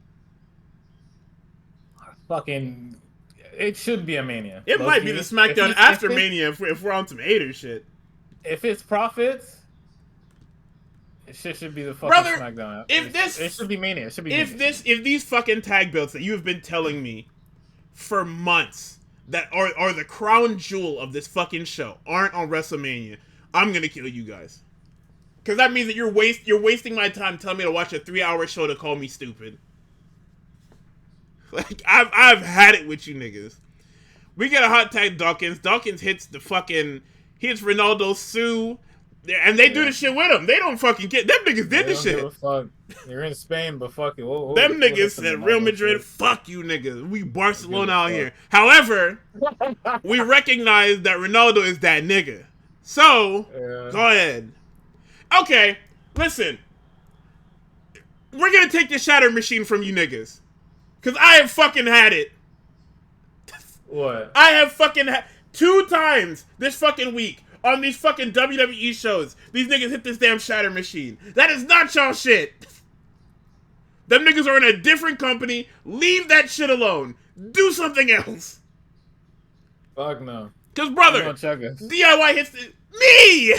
A: Fucking, it should be a Mania.
B: It might be the SmackDown after Mania if we're on some hater shit.
A: If it's profits, it should be the fucking SmackDown. It should be Mania. It should be
B: if these fucking tag belts that you have been telling me for months that are the crown jewel of this fucking show aren't on WrestleMania, I'm gonna kill you guys. Cause that means that you're wasting my time telling me to watch a 3-hour show to call me stupid. Like I've had it with you niggas. We get a hot tag Dawkins. Dawkins hits Ronaldo Sue, and they do the shit with him. They don't fucking get them niggas did the shit.
A: Fuck. You're in Spain, but fuck it.
B: Them niggas said Real Madrid, fuck you niggas. We Barcelona out here. However, we recognize that Ronaldo is that nigga. So, Go ahead. Okay, listen. We're gonna take the shatter machine from you niggas. Cause I have fucking had it.
A: What?
B: I have fucking 2 times this fucking week on these fucking WWE shows. These niggas hit this damn shatter machine. That is not y'all shit. Them niggas are in a different company. Leave that shit alone. Do something else.
A: Fuck no.
B: Cause brother, DIY hits me.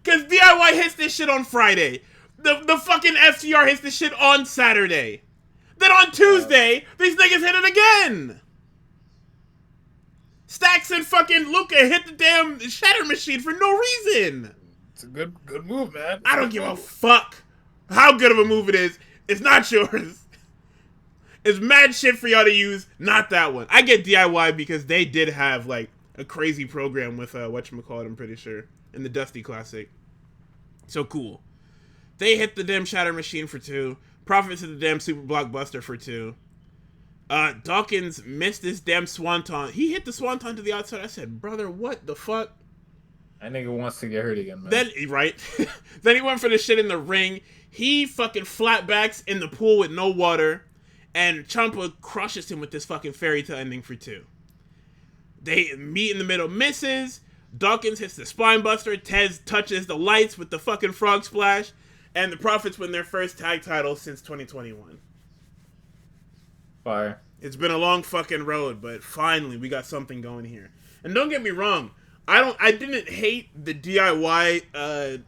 B: Cause DIY hits this shit on Friday. The fucking FTR hits this shit on Saturday. Then on Tuesday, these niggas hit it again. Stacks and fucking Luca hit the damn shatter machine for no reason.
A: It's a good move, man.
B: I don't give a fuck how good of a move it is. It's not yours. It's mad shit for y'all to use, not that one. I get DIY because they did have like a crazy program with whatchamacallit, I'm pretty sure, in the Dusty Classic. So cool. They hit the damn shatter machine for 2. Profits hit the damn super blockbuster for 2. Dawkins missed this damn swanton. He hit the swanton to the outside. I said, brother, what the fuck?
A: That nigga wants to get hurt again, man.
B: Then, right? Then he went for the shit in the ring. He fucking flatbacks in the pool with no water. And Ciampa crushes him with this fucking fairy tale ending for 2. They meet in the middle, misses. Dawkins hits the spine buster. Tez touches the lights with the fucking frog splash. And the Profits win their first tag title since 2021.
A: Fire.
B: It's been a long fucking road, but finally we got something going here. And don't get me wrong, I didn't hate the DIY, I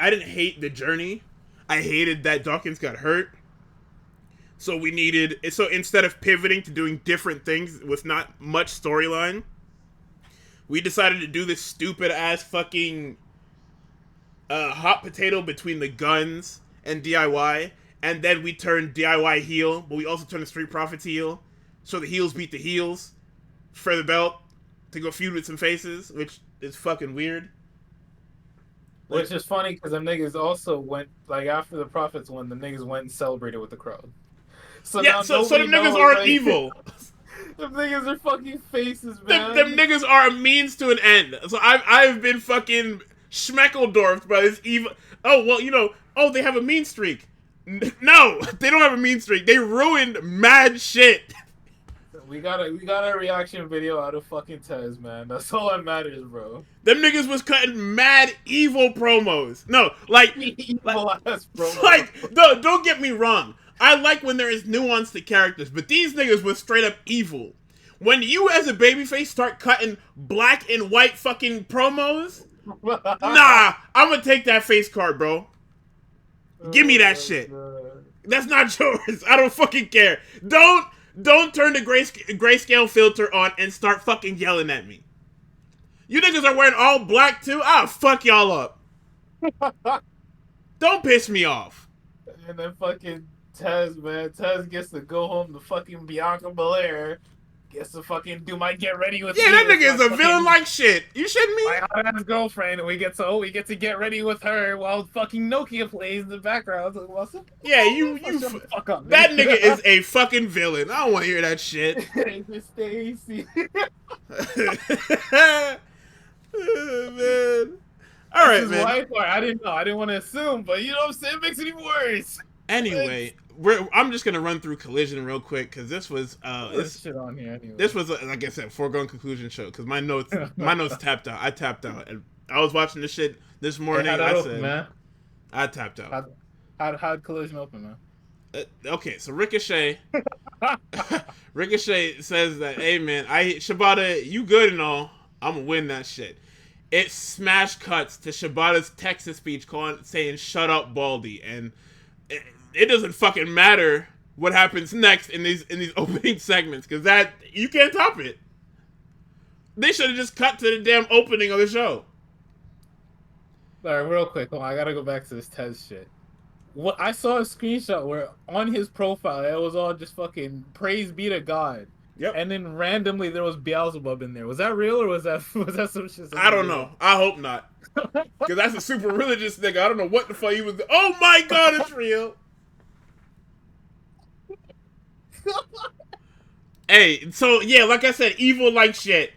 B: didn't hate the journey. I hated that Dawkins got hurt. So instead of pivoting to doing different things with not much storyline, we decided to do this stupid ass fucking hot potato between the Guns and DIY. And then we turned DIY heel, but we also turned the Street Profits heel. So the heels beat the heels for the belt to go feud with some faces, which is fucking weird.
A: Which is funny because them niggas also went, like, after the Profits won, the niggas went and celebrated with the crowd. So
B: yeah,
A: now
B: so them niggas aren't evil.
A: Them niggas are fucking faces, man.
B: Them niggas are a means to an end. So I've been fucking schmeckledorfed by this evil. Oh, well, they have a mean streak. No, they don't have a mean streak. They ruined mad shit.
A: We got a reaction video out of fucking Tez, man. That's all that matters, bro.
B: Them niggas was cutting mad evil promos. No,
A: evil ass promos.
B: Like, no, don't get me wrong. I like when there is nuance to characters, but these niggas was straight up evil. When you as a babyface start cutting black and white fucking promos, nah, I'm gonna take that face card, bro. Give me that shit.
A: God.
B: That's not yours. I don't fucking care. Don't turn the grayscale filter on and start fucking yelling at me. You niggas are wearing all black too? I'll fuck y'all up. Don't piss me off.
A: And then fucking Tez, man. Tez gets to go home to fucking Bianca Belair. Gets to fucking do my get ready with
B: that nigga is a villain like shit. You shitting me?
A: My hot ass girlfriend, and we get to get ready with her while fucking Nokia plays in the background. Like, what's up?
B: Yeah, fuck up, that nigga is a fucking villain. I don't want to hear that shit.
A: Stacy.
B: Oh, man. All right, man.
A: Wife, I didn't know. I didn't want to assume, but you know what I'm saying? It makes it even worse.
B: Anyway, I'm just gonna run through Collision real quick because this was
A: shit on here anyway.
B: This was like I said, foregone conclusion show because my notes tapped out. I tapped out, and I was watching this shit this morning. I tapped out.
A: How'd Collision open, man?
B: Okay, so Ricochet says that, hey man, Shibata, you good and all, I'm gonna win that shit. It smash cuts to Shibata's Texas speech saying shut up Baldy, and it doesn't fucking matter what happens next in these opening segments because that you can't top it. They should have just cut to the damn opening of the show.
A: Alright, real quick, hold on, I gotta go back to this Tez shit. What I saw a screenshot where on his profile it was all just fucking praise be to God.
B: Yep.
A: And then randomly there was Beelzebub in there. Was that real or was that some shit?
B: I don't know. I hope not. Because that's a super religious nigga. I don't know what the fuck he was. Oh my God, it's real. Hey, so yeah, like I said, evil like shit.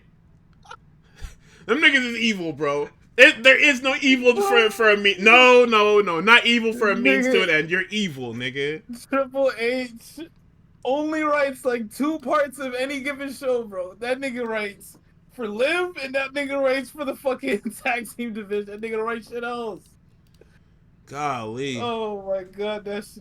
B: Them niggas is evil, bro. There is no evil for a mean. No, not evil for a means to an end. You're evil, nigga.
A: Triple H only writes like 2 parts of any given show, bro. That nigga writes for Liv, and that nigga writes for the fucking tag team division. That nigga writes shit else.
B: Golly.
A: Oh my God, that's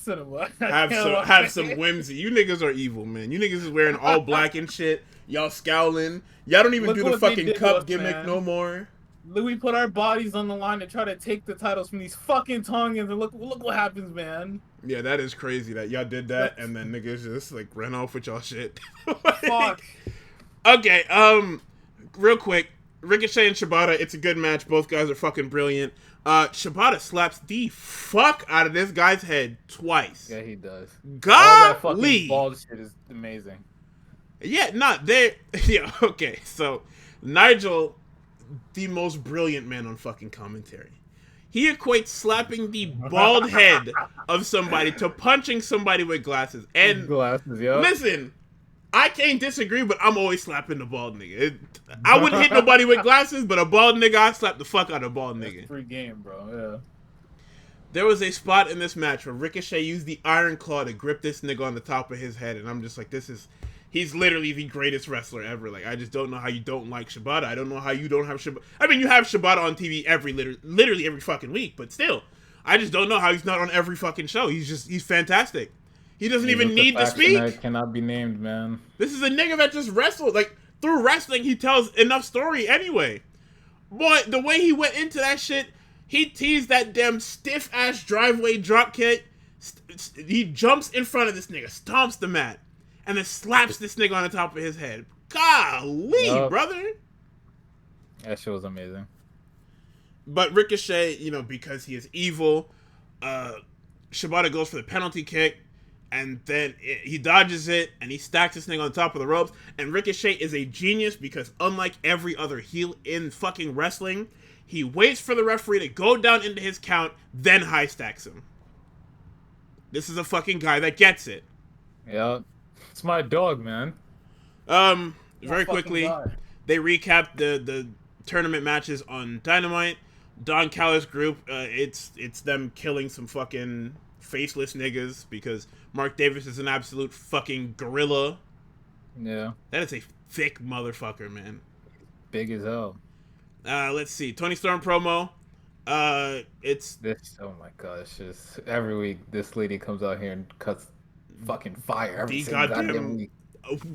A: cinema.
B: Have some whimsy. You niggas are evil, man. You niggas is wearing all black and shit. Y'all scowling. Y'all don't even do the fucking cup gimmick no more.
A: We put our bodies on the line to try to take the titles from these fucking Tongans, and look what happens, man.
B: Yeah, that is crazy that y'all did that, and then niggas just like ran off with y'all shit.
A: Fuck.
B: Okay, real quick, Ricochet and Shibata, it's a good match. Both guys are fucking brilliant. Shibata slaps the fuck out of this guy's head twice.
A: Yeah, he does. All that fucking
B: Golly!
A: bald shit is amazing.
B: Yeah, not they. Yeah, okay. So Nigel, the most brilliant man on fucking commentary, he equates slapping the bald head of somebody to punching somebody with glasses. And
A: Glasses, yo.
B: listen, I can't disagree, but I'm always slapping the bald nigga. I wouldn't hit nobody with glasses, but a bald nigga, I slap the fuck out of a bald nigga.
A: That's free game, bro. Yeah.
B: There was a spot in this match where Ricochet used the Iron Claw to grip this nigga on the top of his head, and I'm just like, he's literally the greatest wrestler ever. Like, I just don't know how you don't like Shibata. I don't know how you don't have Shibata. I mean, you have Shibata on TV literally every fucking week, but still, I just don't know how he's not on every fucking show. He's fantastic. He doesn't even need to speak.
A: That cannot be named, man.
B: This is a nigga that just wrestled. Like, through wrestling, he tells enough story anyway. But the way he went into that shit, he teased that damn stiff-ass driveway dropkick. He jumps in front of this nigga, stomps the mat, and then slaps this nigga on the top of his head. Golly, brother.
A: That shit was amazing.
B: But Ricochet, you know, because he is evil, Shibata goes for the penalty kick, and then he dodges it, and he stacks this nigga on top of the ropes. And Ricochet is a genius because unlike every other heel in fucking wrestling, he waits for the referee to go down into his count, then high stacks him. This is a fucking guy that gets it.
A: Yeah. It's my dog, man.
B: Very quickly, they recapped the tournament matches on Dynamite. Don Callis' group, it's them killing some fucking faceless niggas because Mark Davis is an absolute fucking gorilla.
A: Yeah.
B: That is a thick motherfucker, man.
A: Big as hell.
B: Let's see. Tony Storm promo. It's
A: this. Oh my god! It's just every week this lady comes out here and cuts fucking fire. Every
B: the
A: goddamn week.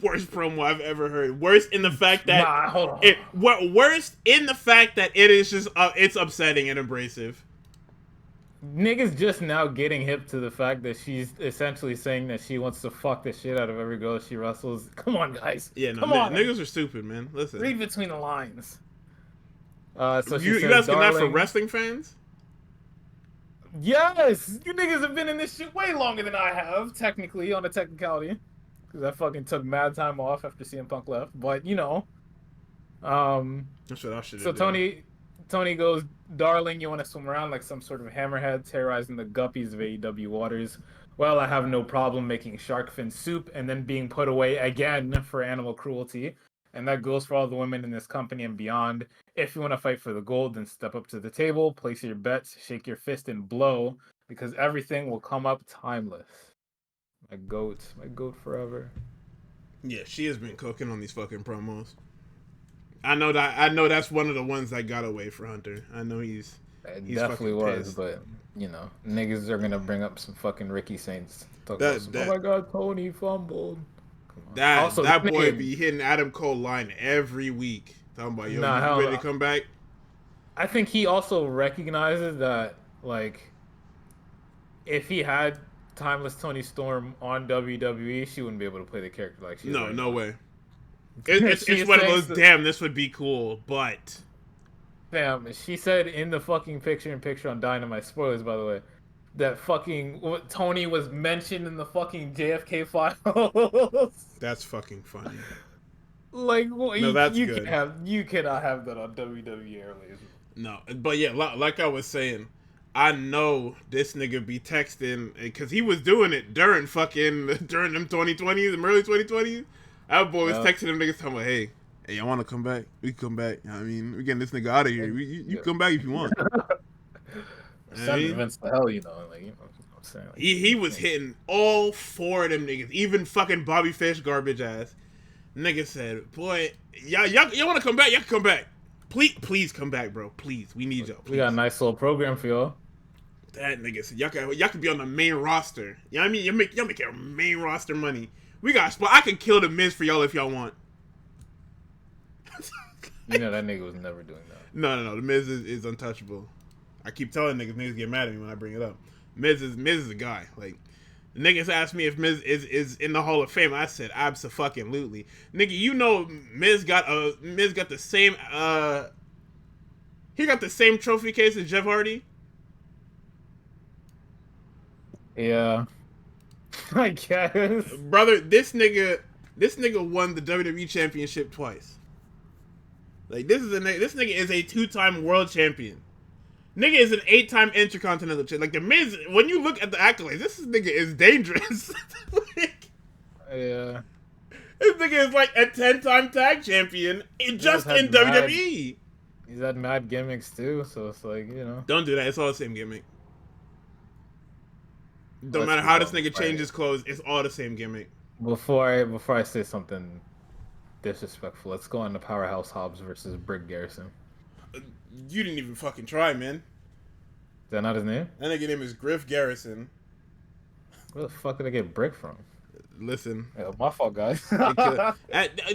B: Worst promo I've ever heard. Worst in the fact that
A: hold on.
B: Worst in the fact that it is just it's upsetting and abrasive.
A: Niggas just now getting hip to the fact that she's essentially saying that she wants to fuck the shit out of every girl she wrestles. Come on, guys.
B: Yeah, no,
A: come on.
B: Niggas are stupid, man. Listen.
A: Read between the lines. So
B: you asking that for wrestling fans?
A: Yes! You niggas have been in this shit way longer than I have, technically, on a technicality. Because I fucking took mad time off after CM Punk left. But, you know.
B: That's what I should have
A: So Tony goes, darling, you want to swim around like some sort of hammerhead terrorizing the guppies of AEW waters? Well, I have no problem making shark fin soup and then being put away again for animal cruelty. And that goes for all the women in this company and beyond. If you want to fight for the gold, then step up to the table, place your bets, shake your fist, and blow, because everything will come up timeless. My goat forever.
B: Yeah, she has been cooking on these fucking promos. I know that's one of the ones that got away for Hunter. I know he's
A: definitely was, pissed. But you know, niggas are gonna bring up some fucking Ricky Saints. Oh my god, Tony fumbled.
B: That boy be hitting Adam Cole line every week. Talking about, yo, you ready to come back?
A: I think he also recognizes that, like, if he had Timeless Tony Storm on WWE, she wouldn't be able to play the character like she is.
B: No way. It's one of those, damn, this would be cool, but...
A: Damn, she said in the fucking picture-in-picture on Dynamite, spoilers, by the way, that fucking Tony was mentioned in the fucking JFK files.
B: That's fucking funny.
A: Like, well,
B: no, that's
A: you
B: good.
A: You cannot have that on WWE early.
B: No, but yeah, like I was saying, I know this nigga be texting because he was doing it during them 2020s, them early 2020s. That boy was texting them niggas talking about, hey, I want to come back. We can come back. I mean, we getting this nigga out of here. You come back if you want.
A: Events the hell, you know, like, you know what I'm saying. Like,
B: he was hitting all four of them niggas, even fucking Bobby Fish garbage ass. Nigga said, boy, y'all want to come back? Y'all can come back. Please come back, bro. Please, we need y'all. Please.
A: We got a nice little program for y'all.
B: That nigga said, y'all can be on the main roster. You know what I mean? Y'all make your main roster money. We got a spot. I can kill the Miz for y'all if y'all want.
A: You know that nigga was never doing that.
B: No. The Miz is untouchable. I keep telling niggas get mad at me when I bring it up. Miz is a guy. Like, Niggas asked me if Miz is in the Hall of Fame. I said abso-fucking-lutely. Nigga, you know Miz got the same he got the same trophy case as Jeff Hardy.
A: Yeah, I guess.
B: Brother, this nigga won the WWE Championship twice. Like this nigga is a 2-time world champion. Nigga is an 8-time intercontinental champion. Like the Miz, when you look at the accolades, this nigga is dangerous. Like,
A: Yeah.
B: this nigga is like a 10-time tag champion just in WWE.
A: He's had mad gimmicks too, so it's like,
B: Don't do that. It's all the same gimmick. Don't matter how this nigga changes clothes, it's all the same gimmick.
A: Before I say something disrespectful, let's go on to Powerhouse Hobbs versus Brick Garrison.
B: You didn't even fucking try, man.
A: Is that not his name?
B: That nigga name is Griff Garrison.
A: Where the fuck did I get Brick from?
B: Listen.
A: Yeah, my fault, guys.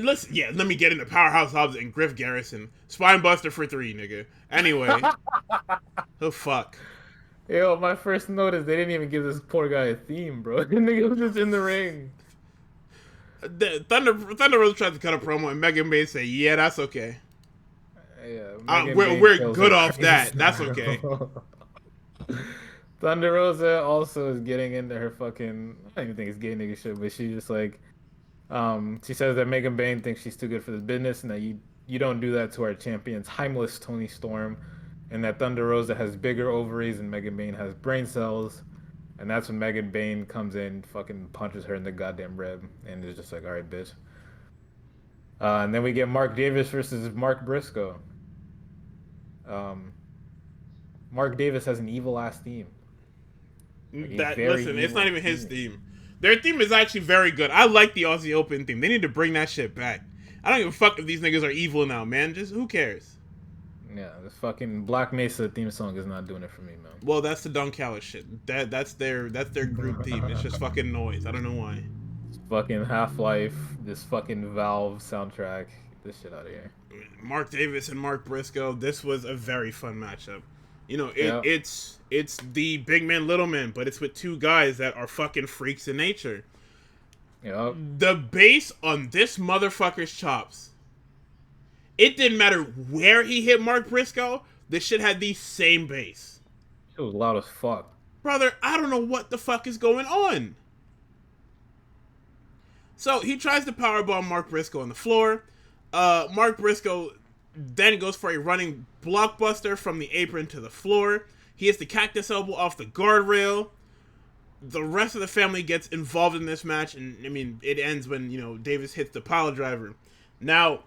B: Listen, yeah, let me get into Powerhouse Hobbs and Griff Garrison. Spinebuster for 3, nigga. Anyway. Oh, fuck.
A: Yo, my first note is they didn't even give this poor guy a theme, bro. The nigga was just in the ring.
B: Thunder Rose tried to cut a promo and Megan Bay said, "Yeah, that's okay.
A: Yeah,
B: we're good off that. That's okay."
A: Thunder Rosa also is getting into her fucking, I don't even think it's gay nigga shit, but she just like, she says that Megan Bayne thinks she's too good for this business and that you don't do that to our champion, timeless Tony Storm, and that Thunder Rosa has bigger ovaries and Megan Bayne has brain cells, and that's when Megan Bayne comes in, fucking punches her in the goddamn rib, and is just like, all right, bitch. And then we get Mark Davis versus Mark Briscoe. Mark Davis has an evil ass theme.
B: Like listen, it's not even his theme. Their theme is actually very good. I like the Aussie Open theme. They need to bring that shit back. I don't give a fuck if these niggas are evil now, man. Just who cares?
A: Yeah, the fucking Black Mesa theme song is not doing it for me, man.
B: Well, that's the Don Callis shit. That's their group theme. It's just fucking noise. I don't know why.
A: It's fucking Half-Life, this fucking Valve soundtrack. Get this shit out of here.
B: Mark Davis and Mark Briscoe. This was a very fun matchup. It's the big man, little man, but it's with two guys that are fucking freaks in nature.
A: Yep.
B: The bass on this motherfucker's chops. It didn't matter where he hit Mark Briscoe. This shit had the same bass.
A: It was loud as fuck.
B: Brother, I don't know what the fuck is going on. So he tries to powerbomb Mark Briscoe on the floor. Mark Briscoe then goes for a running blockbuster from the apron to the floor. He hits the cactus elbow off the guardrail. The rest of the family gets involved in this match, and I mean, it ends when, Davis hits the pile driver. Now,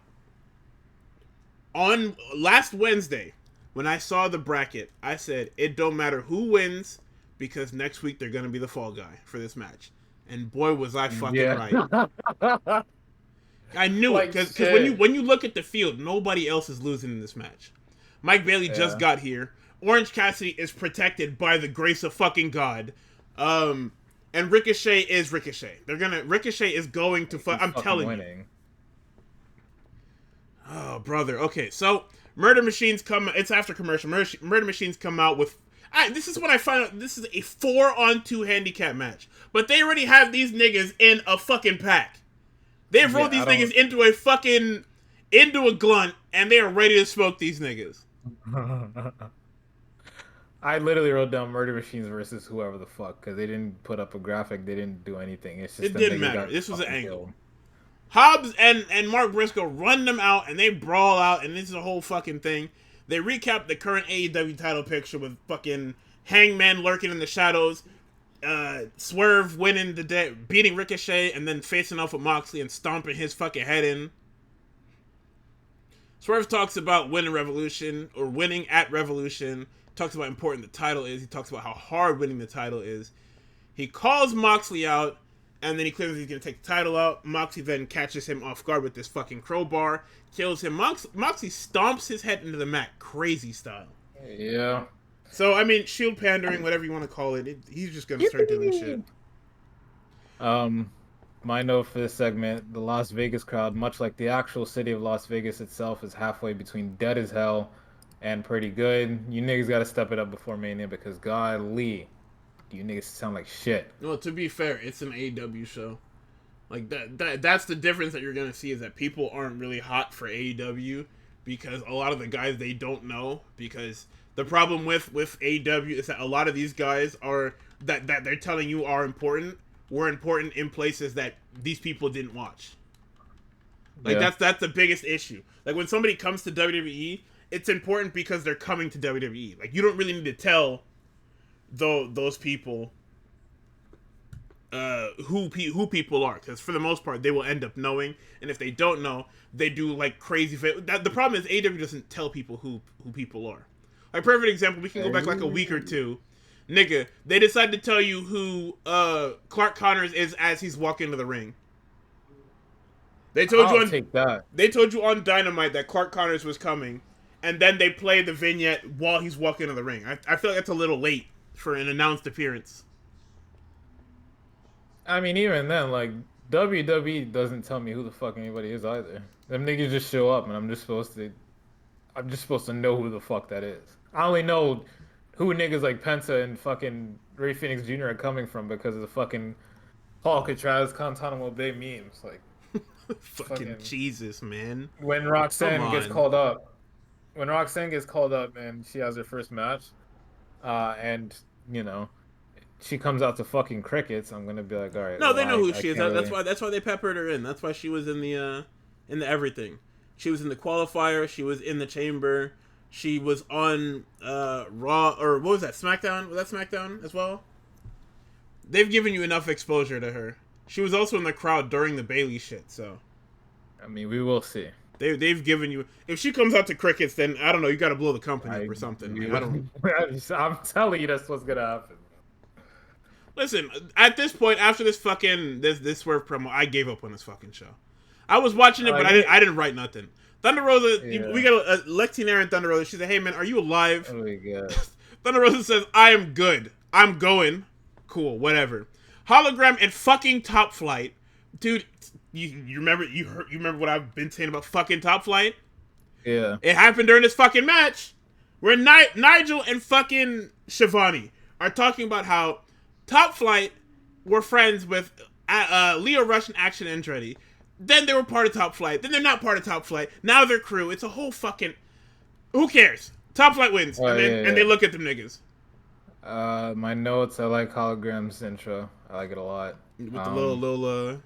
B: on last Wednesday, when I saw the bracket, I said, it don't matter who wins, because next week they're going to be the fall guy for this match. And boy, was I fucking right. I knew it, because when you look at the field, nobody else is losing in this match. Mike Bailey just got here. Orange Cassidy is protected by the grace of fucking God. And Ricochet is Ricochet. Ricochet is going to I'm telling you. Oh, brother. Okay, so Murder Machines it's after commercial. Murder Machines come out with... this is when I find out this is a 4-on-2 handicap match. But they already have these niggas in a fucking pack. They've rolled these niggas into a glunt, and they are ready to smoke these niggas.
A: I literally wrote down Murder Machines versus whoever the fuck, because they didn't put up a graphic, they didn't do anything. It's just
B: it didn't matter. This was an angle. Hobbs and Mark Briscoe run them out, and they brawl out, and this is a whole fucking thing. They recap the current AEW title picture with fucking Hangman lurking in the shadows, Swerve winning the day, beating Ricochet, and then facing off with Moxley and stomping his fucking head in. Swerve talks about winning Revolution, or winning at Revolution, talks about how important the title is, he talks about how hard winning the title is. He calls Moxley out, and then he claims he's going to take the title out. Moxley then catches him off guard with this fucking crowbar, kills him. Moxley stomps his head into the mat, crazy style.
A: Yeah.
B: So, I mean, shield pandering, whatever you want to call it, he's just going to start doing shit.
A: My note for this segment, the Las Vegas crowd, much like the actual city of Las Vegas itself, is halfway between dead as hell and pretty good. You niggas got to step it up before Mania, because golly, You niggas sound like shit.
B: Well, to be fair, it's an AEW show. Like that's the difference that you're gonna see is that people aren't really hot for AEW because a lot of the guys they don't know because the problem with AEW is that a lot of these guys are that they're telling you are important were important in places that these people didn't watch. Like that's the biggest issue. Like when somebody comes to WWE, it's important because they're coming to WWE. Like you don't really need to tell those people who people are, because for the most part they will end up knowing, and if they don't know, they do like crazy. The problem is AEW doesn't tell people who people are. Like perfect example, we can go back like a week or two. Nigga, they decide to tell you who Clark Connors is as he's walking into the ring. They told They told you on Dynamite that Clark Connors was coming, and then they play the vignette while he's walking into the ring. I feel like that's a little late for an announced appearance.
A: I mean, even then, like, WWE doesn't tell me who the fuck anybody is either. Them niggas just show up, and I'm just supposed to know who the fuck that is. I only know who niggas like Penta and fucking Ray Phoenix Jr. are coming from because of the fucking Alcatraz Guantanamo Bay memes. Like,
B: fucking Jesus, man.
A: When Roxanne gets called up, man, she has her first match, and you know, she comes out to fucking crickets. I'm gonna be like, all right.
B: No, they know who she is. That's why they peppered her in. That's why she was in the everything. She was in the qualifier. She was in the chamber. She was on Raw, or what was that? SmackDown? Was that SmackDown as well? They've given you enough exposure to her. She was also in the crowd during the Bayley shit. So,
A: I mean, we will see.
B: They've given you. If she comes out to crickets, then I don't know. You got to blow the company up or something. Like, I don't.
A: I'm telling you, that's what's gonna happen.
B: Listen, at this point, after this fucking this swerve promo, I gave up on this fucking show. I was watching it, but I didn't write nothing. Thunder Rosa, we got a Lexi Nair and Thunder Rosa. She said, "Hey man, are you alive?"
A: Oh my god.
B: Thunder Rosa says, "I am good. I'm going. Cool, whatever." Hologram and fucking Top Flight, dude. You remember what I've been saying about fucking Top Flight?
A: Yeah.
B: It happened during this fucking match where Nigel and fucking Shivani are talking about how Top Flight were friends with Leo Rush and Action Andretti. Then they were part of Top Flight. Then they're not part of Top Flight. Now they're crew. It's a whole fucking... Who cares? Top Flight wins. And they look at them niggas.
A: My notes, I like Hologram's intro. I like it a lot.
B: With the little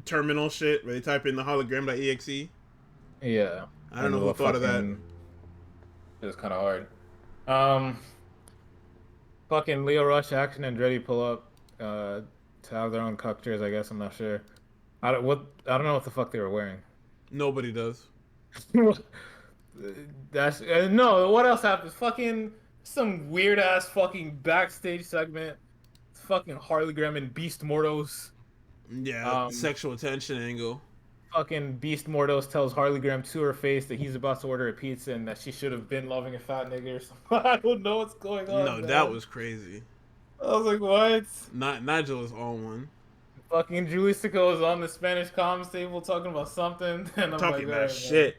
B: terminal shit where they type in the hologram.exe.
A: Yeah.
B: I don't know who thought of that.
A: It was kind of hard. Fucking Leo Rush, Action, and Andretti pull up to have their own cocktails, I guess. I'm not sure. I don't know what the fuck they were wearing.
B: Nobody does.
A: That's no. What else happens? Fucking some weird ass fucking backstage segment. It's fucking Harley Graham and Beast Mordos.
B: Yeah, sexual attention angle.
A: Fucking Beast Mordos tells Harley Graham to her face that he's about to order a pizza and that she should have been loving a fat nigga or something. I don't know what's going on.
B: No, man. That was crazy.
A: I was like, what?
B: Nigel is on one.
A: Fucking Julie Sicko is on the Spanish comms table talking about something, and I'm
B: talking
A: like,
B: about shit.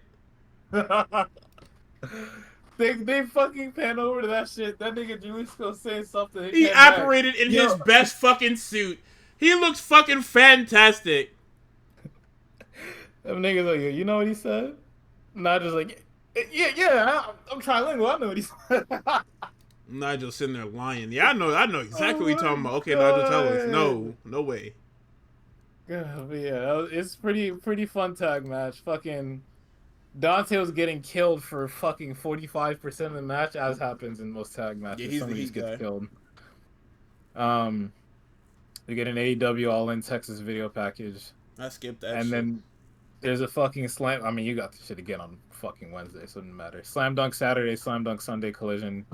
A: they fucking pan over to that shit. That nigga Julie Sicko saying something.
B: He operated in his best fucking suit. He looks fucking fantastic.
A: That nigga's like, you know what he said? Nigel's like, yeah, I'm trilingual. I know what he said.
B: Nigel's sitting there lying. Yeah, I know exactly what you're talking about. Okay, Nigel, tell us. No way.
A: But yeah, it's pretty fun tag match. Fucking Dante was getting killed for fucking 45% of the match, as happens in most tag matches.
B: Yeah, he's
A: somebody
B: the
A: gets killed. We get an AEW All In Texas video package.
B: I skipped that.
A: And then there's a fucking slam. I mean, you got the shit again on fucking Wednesday, so it doesn't matter. Slam Dunk Saturday, Slam Dunk Sunday collision.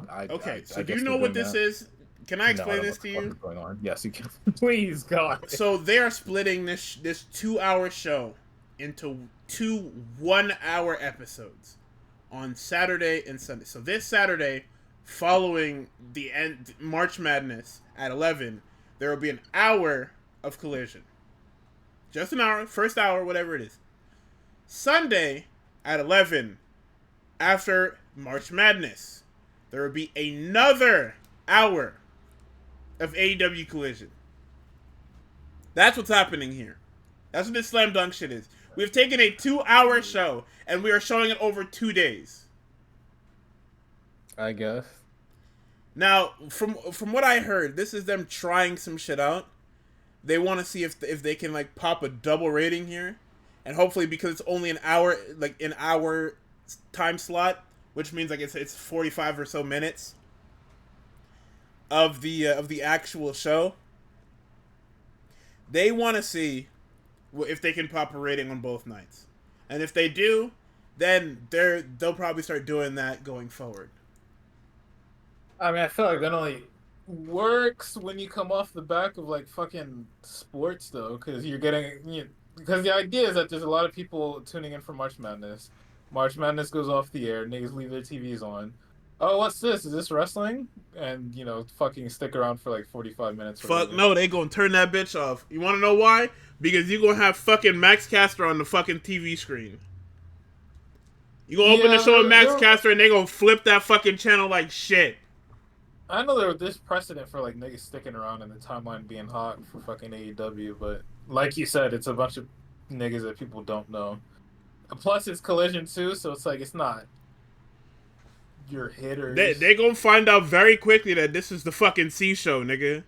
B: So do you know what this is? Can I explain this to you?
A: Going on. Yes, you can. Please, God.
B: So they are splitting this 2-hour show into 2 1-hour episodes on Saturday and Sunday. So this Saturday, following the end March Madness at 11, there will be an hour of collision. Just an hour, first hour, whatever it is. Sunday at 11, after March Madness, there will be another hour of AEW Collision. That's what's happening here. That's what this slam dunk shit is. We've taken a 2-hour show and we are showing it over 2 days.
A: I guess.
B: Now, from what I heard, this is them trying some shit out. They want to see if they can like pop a double rating here, and hopefully because it's only an hour, like an hour time slot, which means like it's 45 or so minutes of the actual show. They want to see if they can pop a rating on both nights, and if they do, then they'll probably start doing that going forward.
A: I mean, I feel like that only works when you come off the back of like fucking sports, though, because you're getting because the idea is that there's a lot of people tuning in for March Madness. March Madness goes off the air, niggas leave their TVs on. Oh, what's this? Is this wrestling? And fucking stick around for like 45 minutes. Or
B: Fuck
A: whatever.
B: no, they gonna turn that bitch off. You wanna know why? Because you gonna have fucking Max Caster on the fucking TV screen. You gonna open the show with Max Caster and they gonna flip that fucking channel like shit.
A: I know there was this precedent for like niggas sticking around and the timeline being hot for fucking AEW, but like you said, it's a bunch of niggas that people don't know. Plus, it's Collision too, so it's like it's not your hitters.
B: They gonna find out very quickly that this is the fucking C show, nigga.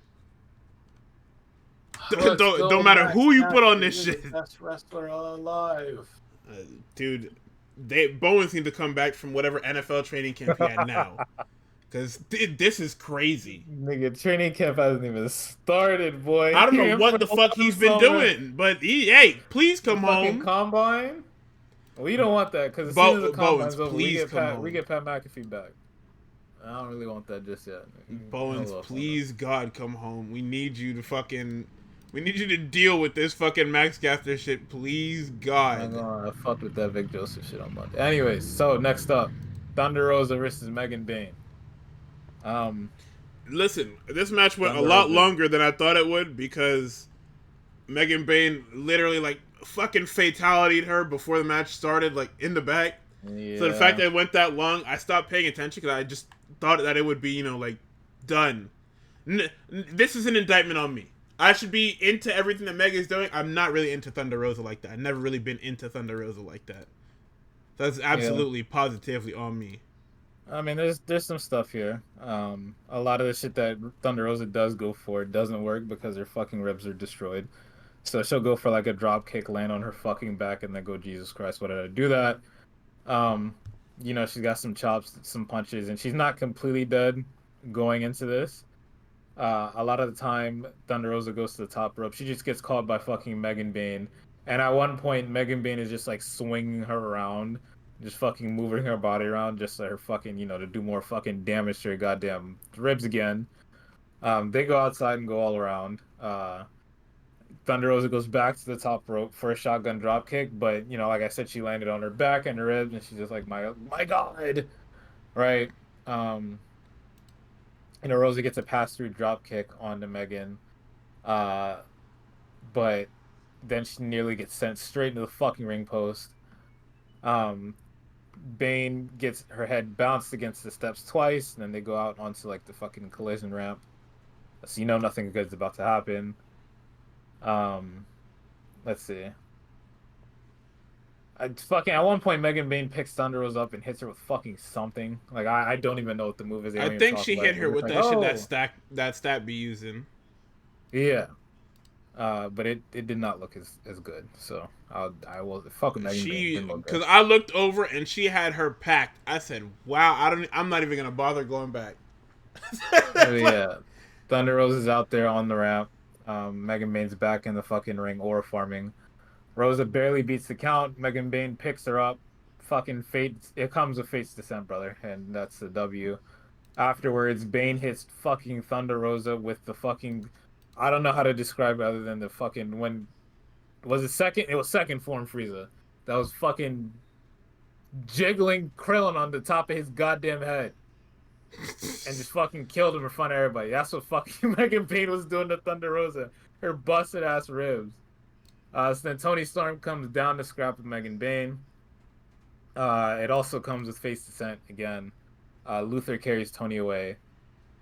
B: Don't matter who you put on this shit.
A: Best wrestler alive.
B: Dude, Bowen seemed to come back from whatever NFL training camp he had now. Because this is crazy.
A: Nigga, training camp hasn't even started, boy.
B: I don't know what the fuck he's been doing, but hey, please come home.
A: Combine? Well, you don't want that, because as soon as the combine's over, we get Pat McAfee back. I don't really want that just yet.
B: Bowens, please, God, come home. We need you to deal with this fucking Max Caster shit, please, God.
A: I'm gonna fuck with that Vic Joseph shit on Monday. Anyways, so next up, Thunder Rosa versus Megan Bayne.
B: Listen, this match went a lot longer than I thought it would because Megan Bayne literally like fucking fatality'd her before the match started, like in the back. Yeah. So the fact that it went that long, I stopped paying attention because I just thought that it would be, like done. This is an indictment on me. I should be into everything that Megan's doing. I'm not really into Thunder Rosa like that. I've never really been into Thunder Rosa like that. That's absolutely positively on me.
A: I mean, there's some stuff here. A lot of the shit that Thunder Rosa does go for doesn't work because her fucking ribs are destroyed. So she'll go for like a drop kick, land on her fucking back, and then go, Jesus Christ, why did I do that? She's got some chops, some punches, and she's not completely dead going into this. A lot of the time, Thunder Rosa goes to the top rope. She just gets caught by fucking Megan Bayne. And at one point, Megan Bayne is just like swinging her around, just fucking moving her body around, just so her fucking, to do more fucking damage to her goddamn ribs again. They go outside and go all around. Thunder Rosa goes back to the top rope for a shotgun drop kick, but like I said, she landed on her back and her ribs, and she's just like, my God, right? Rosa gets a pass-through drop kick onto Megan, but then she nearly gets sent straight into the fucking ring post. Bayne gets her head bounced against the steps twice, and then they go out onto like the fucking collision ramp. So nothing good is about to happen. Let's see. At one point, Megan Bayne picks Thunder Rosa up and hits her with fucking something. Like I don't even know what the move is.
B: I think she hit her with that shit that stat be using.
A: Yeah. But it did not look as good. So I will fuck with Megan Bayne.
B: Because I looked over and she had her packed. I said, "Wow, I'm not even gonna bother going back."
A: Yeah, Thunder Rosa's out there on the ramp. Megan Bayne's back in the fucking ring aura farming. Rosa barely beats the count. Megan Bayne picks her up. Fucking fate. It comes with fate's descent, brother, and that's the W. Afterwards, Bayne hits fucking Thunder Rosa with the fucking. I don't know how to describe it other than the fucking it was second form Frieza. That was fucking jiggling Krillin on the top of his goddamn head. And just fucking killed him in front of everybody. That's what fucking Megan Bayne was doing to Thunder Rosa. Her busted ass ribs. So then Toni Storm comes down to scrap with Megan Bayne. It also comes with face descent again. Luther carries Toni away.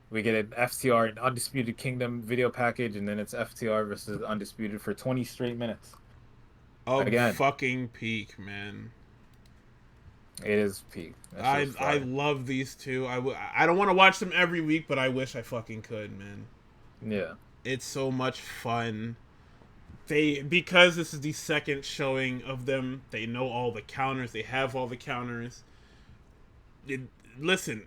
A: We get an FTR Undisputed Kingdom video package, and then it's FTR versus Undisputed for 20 straight minutes.
B: Of
A: Again,
B: fucking peak, man.
A: it is peak. That shit's
B: I
A: fire.
B: love these two. I don't want to watch them every week, but I wish I fucking could, man.
A: Yeah.
B: It's so much fun. They, because this is the second showing of them, they know all the counters. They have all the counters. It, listen,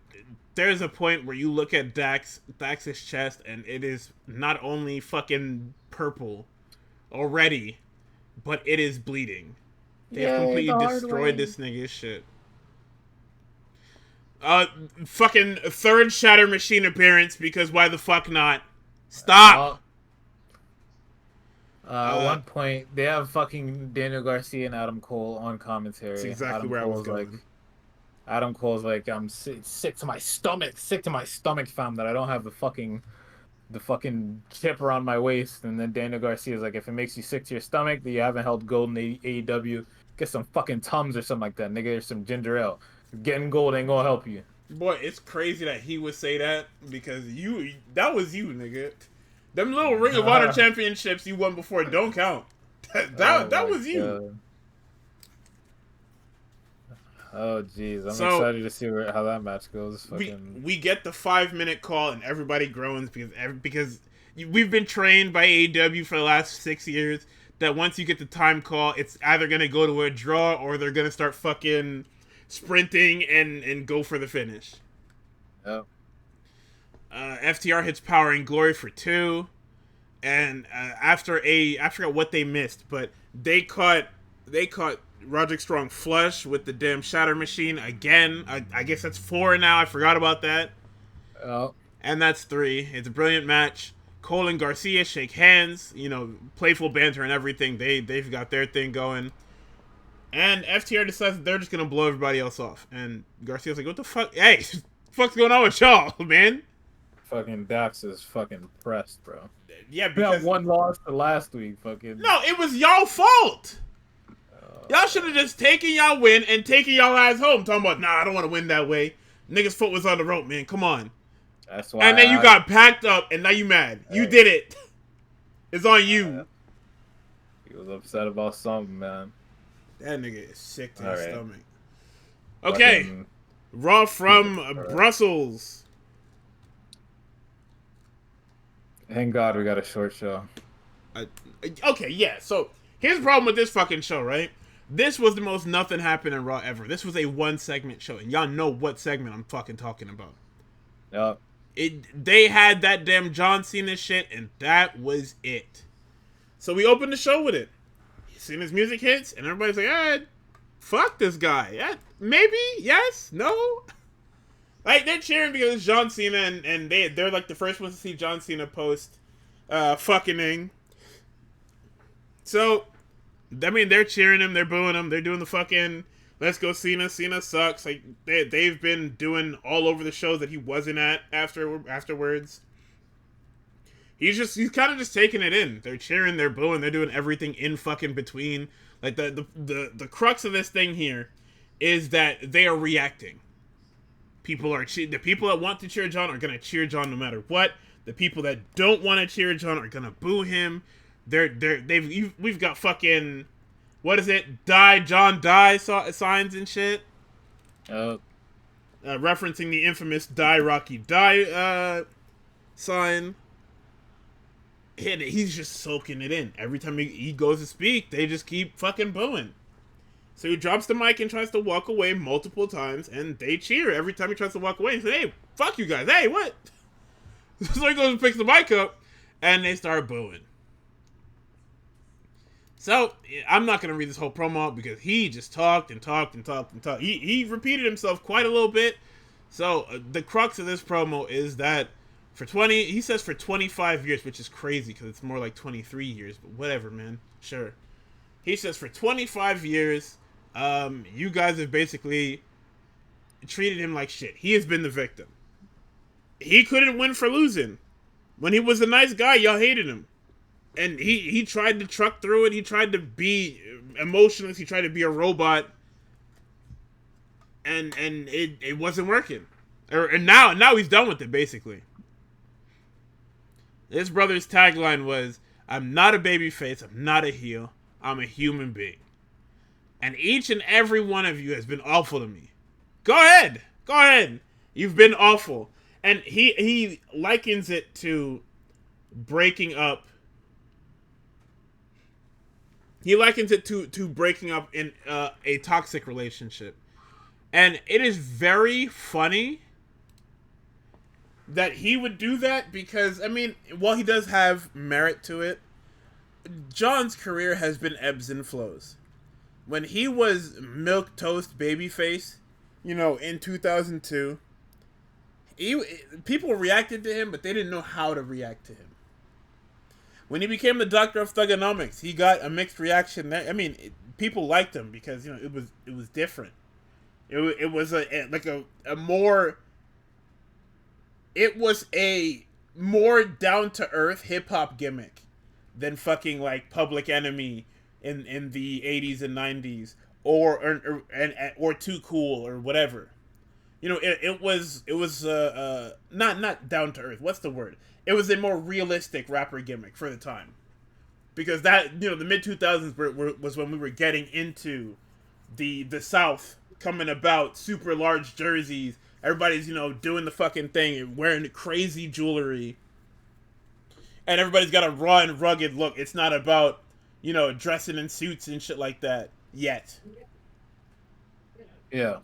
B: there's a point where you look at Dax's chest, and it is not only fucking purple already, but it is bleeding. They have
A: Yay,
B: completely
A: the hard
B: destroyed
A: way.
B: this nigga's shit. Fucking third Shatter Machine appearance, because why the fuck not? Stop!
A: Oh,
B: Uh,
A: one point they have fucking Daniel Garcia and Adam Cole on
B: that's
A: commentary.
B: exactly where I was going.
A: Adam Cole's like, I'm sick to my stomach, fam, that I don't have the fucking chip around my waist. And then Daniel Garcia's like, if it makes you sick to your stomach, that you haven't held gold in AEW, get some fucking Tums or something like that, nigga. There's some ginger ale. Getting gold ain't gonna help you.
B: Boy, it's crazy that he would say that, because that was you, nigga. Them little Ring of Honor championships you won before don't count.
A: Oh
B: That
A: my
B: was you.
A: god. Oh jeez, I'm
B: So
A: excited to see how that match goes. Fucking
B: we get the 5 minute call, and everybody groans, because we've been trained by AEW for the last 6 years that once you get the time call, it's either gonna go to a draw or they're gonna start fucking sprinting and go for the finish.
A: oh,
B: FTR hits Power and Glory for 2, and I forgot what they missed, but they caught Roderick Strong flush with the damn Shatter Machine again. I guess that's 4 now. I forgot about that.
A: oh,
B: And that's 3. It's a brilliant match. Cole and Garcia shake hands. You know, playful banter and everything. They've got their thing going. And FTR decides that they're just gonna blow everybody else off. And Garcia's like, "What the fuck? Hey, what the fuck's going on with y'all, man?"
A: fucking Dax is fucking pressed, bro.
B: Yeah,
A: We got
B: because
A: one loss to last week, fucking.
B: no, it was y'all fault. Y'all should have just taken y'all win and taken y'all ass home. Talking about, nah, I don't want to win that way. Niggas' foot was on the rope, man. Come on.
A: That's why
B: And then you got packed up, and now you mad. You did it. It's on you.
A: he was upset about something, man.
B: That nigga is sick to
A: All
B: his
A: right.
B: stomach. Okay.
A: Fucking,
B: Raw from
A: right.
B: Brussels.
A: thank God we got a short show.
B: Okay, yeah. So here's the problem with this fucking show, right? This was the most nothing happened in Raw ever. This was a 1 segment show, and y'all know what segment I'm fucking talking about.
A: Yep.
B: They had that damn John Cena shit, and that was it. So we opened the show with it. Cena's music hits, and everybody's like, fuck this guy. Maybe, yes, no. Like, they're cheering because it's John Cena, and they're like the first ones to see John Cena post fucking. So, I mean, they're cheering him, they're booing him, they're doing the fucking let's go Cena. Cena sucks. Like they've been doing all over the shows that he wasn't at afterwards. He's kind of just taking it in. They're cheering, they're booing, they're doing everything in fucking between. Like the crux of this thing here is that they are reacting. The people that want to cheer John are gonna cheer John no matter what. The people that don't want to cheer John are gonna boo him. We've got fucking, what is it? Die John die signs and shit. Referencing the infamous Die Rocky Die sign. He's just soaking it in. Every time he goes to speak, they just keep fucking booing. So he drops the mic and tries to walk away multiple times, and they cheer every time he tries to walk away. He says, "Hey, fuck you guys. Hey, what?" So he goes and picks the mic up, and they start booing. So I'm not going to read this whole promo out because he just talked and talked and talked and talked. He repeated himself quite a little bit. So the crux of this promo is that he says for 25 years, which is crazy because it's more like 23 years, but whatever, man. Sure. He says for 25 years, you guys have basically treated him like shit. He has been the victim. He couldn't win for losing. When he was a nice guy, y'all hated him. And he tried to truck through it. He tried to be emotionless. He tried to be a robot. And it wasn't working. And now he's done with it, basically. His brother's tagline was, "I'm not a babyface. I'm not a heel. I'm a human being." And each and every one of you has been awful to me. Go ahead. Go ahead. You've been awful. And he likens it to breaking up. He likens it to breaking up in a toxic relationship. And it is very funny that he would do that because, I mean, while he does have merit to it, John's career has been ebbs and flows. When he was milquetoast babyface, in 2002, people reacted to him, but they didn't know how to react to him. When he became the Doctor of Thugonomics, he got a mixed reaction. I mean, people liked him because it was different. It was a more. It was a more down to earth hip hop gimmick than fucking like Public Enemy in the 80s and 90s or Too Cool or whatever. It was not down to earth. What's the word? It was a more realistic rapper gimmick for the time, because that the mid 2000s was when we were getting into the South coming about, super large jerseys. Everybody's doing the fucking thing and wearing crazy jewelry, and everybody's got a raw and rugged look. It's not about dressing in suits and shit like that yet.
A: Yeah.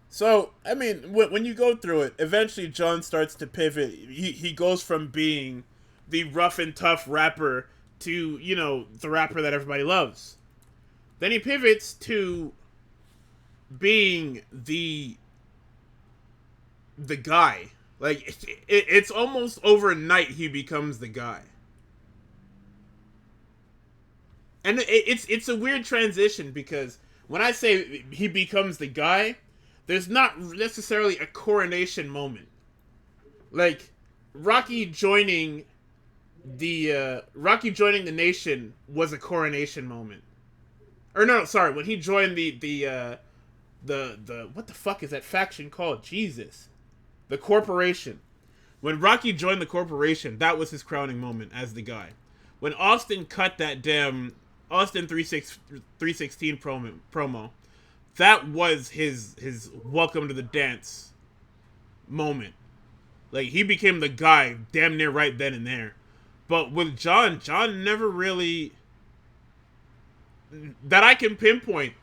B: So, I mean, when you go through it, eventually John starts to pivot. He goes from being the rough and tough rapper to, the rapper that everybody loves. Then he pivots to being the guy. Like, it's almost overnight he becomes the guy. And it's a weird transition, because when I say he becomes the guy, there's not necessarily a coronation moment. Like, Rocky joining the Nation was a coronation moment. Or no, sorry, when he joined the what the fuck is that faction called? Jesus. The Corporation. When Rocky joined the Corporation, that was his crowning moment as the guy. When Austin cut that damn Austin 316 promo, that was his welcome to the dance moment. Like, he became the guy damn near right then and there. But with John never really, that I can pinpoint,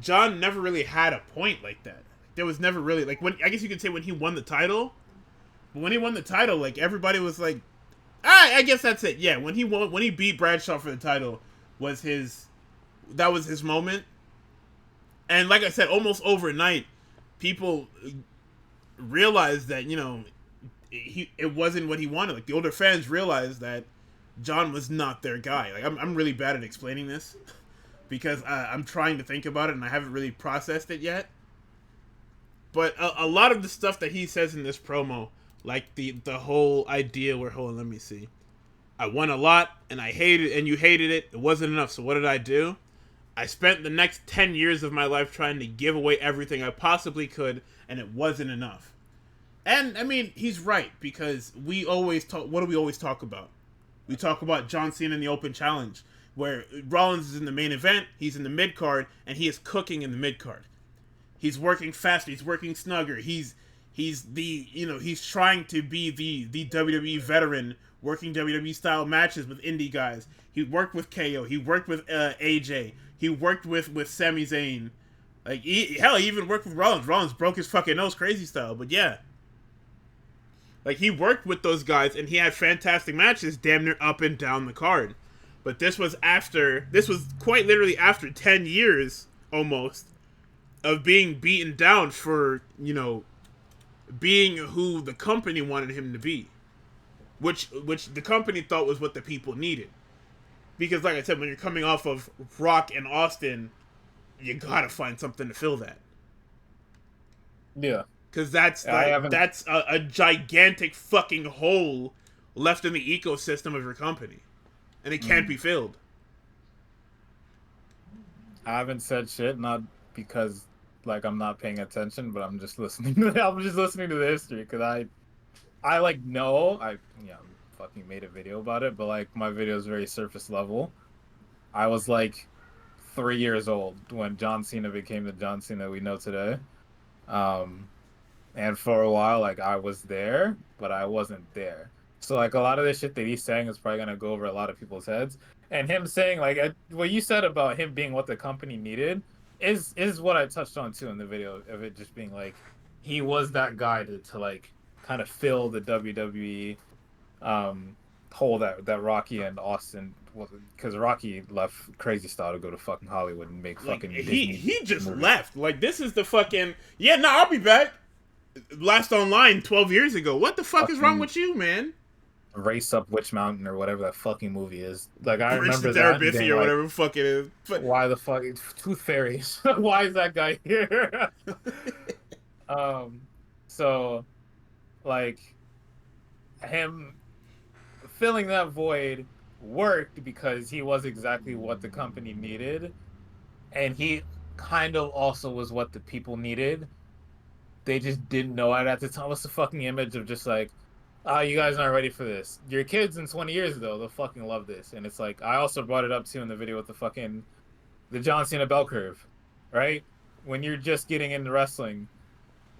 B: John never really had a point like that. There was never really, like, when, I guess you could say when he won the title. But when he won the title, like, everybody was like, I guess that's it. Yeah, when he beat Bradshaw for the title, that was his moment. And like I said, almost overnight, people realized that, it wasn't what he wanted. Like, the older fans realized that John was not their guy. Like, I'm really bad at explaining this because I'm trying to think about it and I haven't really processed it yet. But a lot of the stuff that he says in this promo, like the whole idea where, hold on, let me see. I won a lot and I hated, and you hated it. It wasn't enough. So what did I do? I spent the next 10 years of my life trying to give away everything I possibly could, and it wasn't enough. And, I mean, he's right, because we always talk, what do we always talk about? We talk about John Cena in the Open Challenge, where Rollins is in the main event, he's in the mid-card, and he is cooking in the mid-card. He's working faster, he's working snugger, he's trying to be the WWE veteran, working WWE-style matches with indie guys. He worked with KO, he worked with AJ, he worked with Sami Zayn. Like, he even worked with Rollins. Rollins broke his fucking nose crazy style, but yeah. Like, he worked with those guys, and he had fantastic matches damn near up and down the card. But this was quite literally after 10 years, almost, of being beaten down for, being who the company wanted him to be. Which the company thought was what the people needed. Because, like I said, when you're coming off of Rock and Austin, you gotta find something to fill that.
A: Yeah.
B: Because that's a gigantic fucking hole left in the ecosystem of your company. And it can't be filled.
A: I haven't said shit, not because, like, I'm not paying attention, but I'm just listening to the history, because I fucking made a video about it, but like my video is very surface level. I was like 3 years old when John Cena became the John Cena we know today. Um, and for a while, like I was there, but I wasn't there. So like a lot of the shit that he's saying is probably gonna go over a lot of people's heads. And him saying like what you said about him being what the company needed is what I touched on too in the video of it just being like he was that guy to like kind of fill the WWE hole that Rocky and Austin because Rocky left Crazy Style to go to fucking Hollywood and make
B: Like
A: fucking
B: he
A: Disney
B: he just
A: movies.
B: left. Like this is the fucking yeah. No, I'll be back. Last online 12 years ago. What the fuck is wrong
A: Fucking
B: with you, man?
A: Race Up Witch Mountain or whatever that fucking movie is. Like I
B: Bridge to
A: remember that and
B: therapy
A: being
B: or
A: like,
B: whatever the fuck it is. But
A: why the fuck Tooth Fairies? Why is that guy here? um, so like him filling that void worked because he was exactly what the company needed, and he kind of also was what the people needed. They just didn't know it at the time. What's the fucking image of just like, oh, you guys aren't ready for this. Your kids in 20 years though, they'll fucking love this. And it's like I also brought it up too in the video with the John Cena bell curve, right? When you're just getting into wrestling,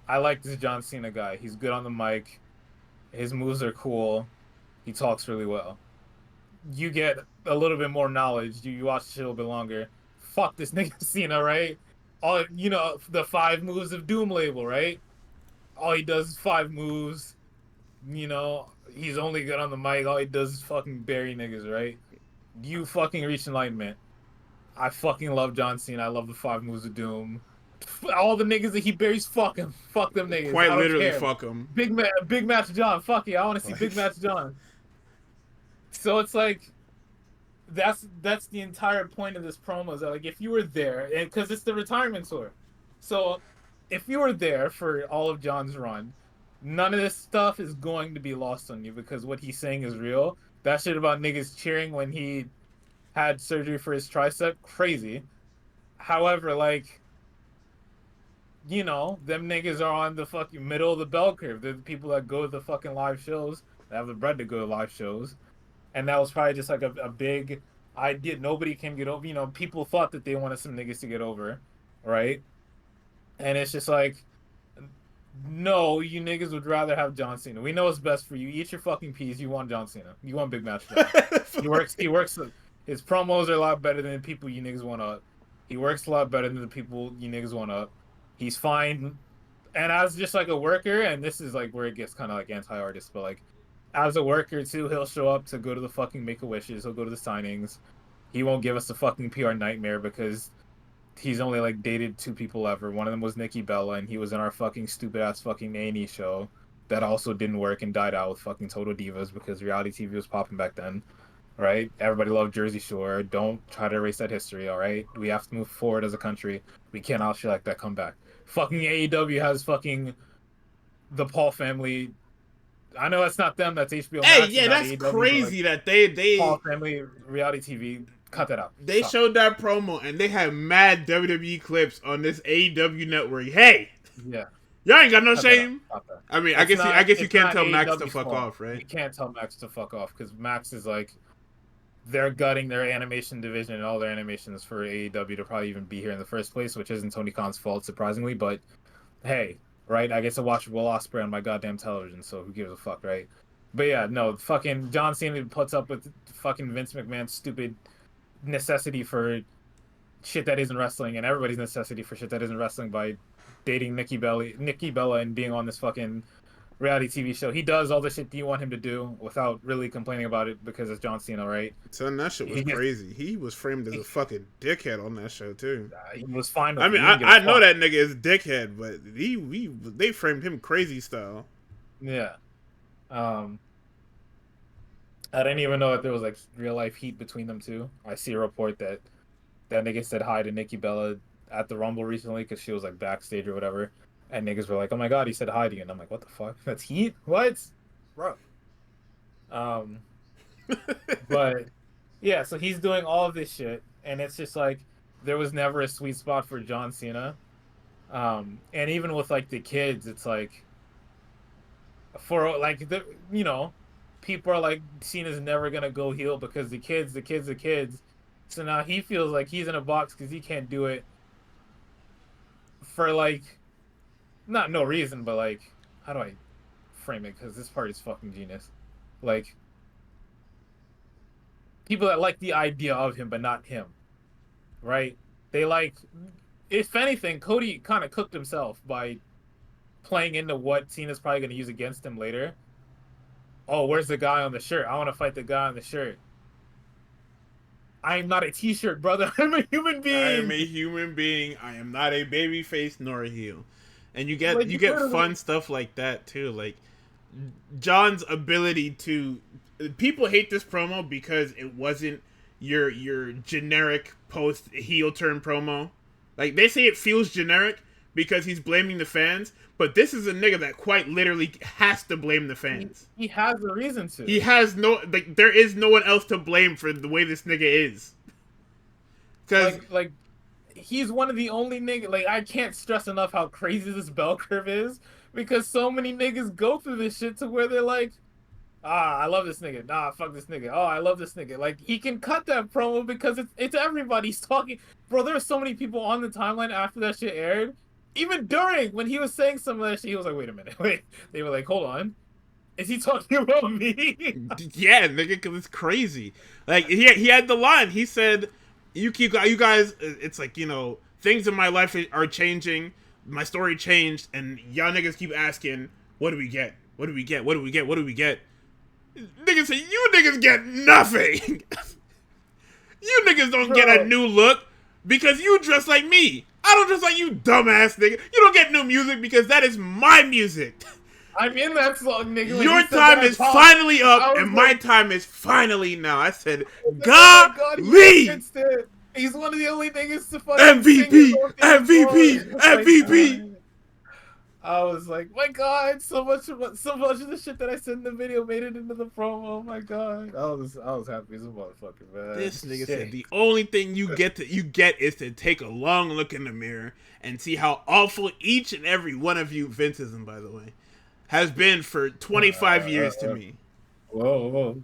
A: I like this John Cena guy. He's good on the mic. His moves are cool. He talks really well. You get a little bit more knowledge. You watch the shit a little bit longer. Fuck this nigga Cena, right? All the 5 moves of Doom label, right? All he does is 5 moves. He's only good on the mic. All he does is fucking bury niggas, right? You fucking reach enlightenment. I fucking love John Cena. I love the 5 moves of Doom. All the niggas that he buries, fuck him. Fuck them niggas.
B: quite
A: I don't
B: literally
A: care.
B: fuck him.
A: Big match John. Fuck it. I want to see Big
B: Like,
A: match John. So it's like that's the entire point of this promo is that like if you were there, and because it's the retirement tour, so if you were there for all of John's run, none of this stuff is going to be lost on you because what he's saying is real. That shit about niggas cheering when he had surgery for his tricep, crazy. However, like, them niggas are on the fucking middle of the bell curve. They're the people that go to the fucking live shows, that have the bread to go to live shows. And that was probably just like a big idea. Nobody can get over. People thought that they wanted some niggas to get over, right? And it's just like, no, you niggas would rather have John Cena. We know what's best for you. Eat your fucking peas. You want John Cena. You want Big Match John. He works. He works. His promos are a lot better than the people you niggas want up. He works a lot better than the people you niggas want up. He's fine. And as just like a worker, and this is like where it gets kind of like anti-artist, but like as a worker too, he'll show up to go to the fucking Make-A-Wishes. He'll go to the signings. He won't give us a fucking PR nightmare because he's only like dated 2 people ever. One of them was Nikki Bella, and he was in our fucking stupid ass fucking A&E show that also didn't work and died out with fucking Total Divas because reality TV was popping back then. Right? Everybody loved Jersey Shore. Don't try to erase that history, all right? We have to move forward as a country. We can't all shit like that come back. Fucking AEW has fucking the Paul family. I know that's not them. That's HBO
B: hey,
A: Max.
B: yeah,
A: Not
B: that's
A: AEW, but like
B: crazy that they
A: Paul family reality TV. Cut that out.
B: they
A: Stop.
B: showed that promo and they had mad WWE clips on this AEW network. Hey,
A: Yeah.
B: y'all ain't got no
A: Cut that out.
B: shame.
A: Stop that.
B: I mean,
A: It's
B: I guess you
A: it's
B: can't
A: not
B: tell Max to
A: AEW's
B: fuck
A: fault.
B: off, right?
A: You can't tell Max to fuck off because Max is like they're gutting their animation division and all their animations for AEW to probably even be here in the first place, which isn't Tony Khan's fault, surprisingly. But hey, right? I get to watch Will Ospreay on my goddamn television, so who gives a fuck, right? But yeah, no, fucking John Cena puts up with fucking Vince McMahon's stupid necessity for shit that isn't wrestling, and everybody's necessity for shit that isn't wrestling by dating Nikki Bella, and being on this fucking reality TV show. He does all the shit you want him to do without really complaining about it because it's John Cena, right?
B: Son, that shit was
A: He gets,
B: crazy. He was framed as a fucking dickhead on that show too.
A: he was fine with
B: I
A: it.
B: mean,
A: He didn't give a
B: I know
A: fuck.
B: that nigga is dickhead, but they framed him crazy style.
A: Yeah. I didn't even know that there was like real life heat between them two. I see a report that nigga said hi to Nikki Bella at the Rumble recently because she was like backstage or whatever, and niggas were like, "Oh my god, he said hi to you," and I'm like, "What the fuck? That's heat? What, bro?" Um, but yeah, so he's doing all of this shit, and it's just like there was never a sweet spot for John Cena. And even with like the kids, it's like for like the people are like, Cena's never gonna go heel because the kids. So now he feels like he's in a box because he can't do it for like not no reason, but like how do I frame it? Because this part is fucking genius. Like people that like the idea of him, but not him, right? They like, if anything, Cody kind of cooked himself by playing into what Cena's probably going to use against him later. Oh, where's the guy on the shirt? I want to fight the guy on the shirt. I am not a t-shirt, brother. I'm a human
B: I am
A: being.
B: a human being. I am not a baby face nor a heel. And
A: Like
B: you get
A: literally,
B: fun stuff like that too. Like John's ability to people hate this promo because it wasn't your generic post heel turn promo. Like they say it feels generic because he's blaming the fans, but this is a nigga that quite literally has to blame the fans.
A: he has a reason
B: He
A: to.
B: has no like there is no one else to blame for the way this nigga is. Cuz
A: Like he's one of the only niggas. Like I can't stress enough how crazy this bell curve is because so many niggas go through this shit to where they're like, ah, I love this nigga. Nah, fuck this nigga. Oh, I love this nigga. Like he can cut that promo because it's everybody's talking. Bro, there were so many people on the timeline after that shit aired. Even during when he was saying some of that shit, he was like, wait a minute, wait. They were like, hold on. Is he talking about me?
B: yeah, nigga, cause it's crazy. Like he had the line. He said, you guys. It's like things in my life are changing. My story changed, and y'all niggas keep asking, what do we get? What do we get? What do we get? What do we get? Niggas say you niggas get nothing. You niggas don't get a new look because you dress like me. I don't dress like you, dumbass nigga. You don't get new music because that is my music.
A: I'm in that song, nigga.
B: Your time is finally up, and my time is finally now. I said, golly!
A: He's one of the only niggas to fucking
B: MVP! MVP!
A: Like,
B: MVP!
A: I was like, my God, so much of the shit that I said in the video made it into the promo. Oh my God, I was happy as a motherfucker, man.
B: This nigga said the only thing you get is to take a long look in the mirror and see how awful each and every one of you, Vinceism by the way, has been for 25 years to me.
A: Whoa.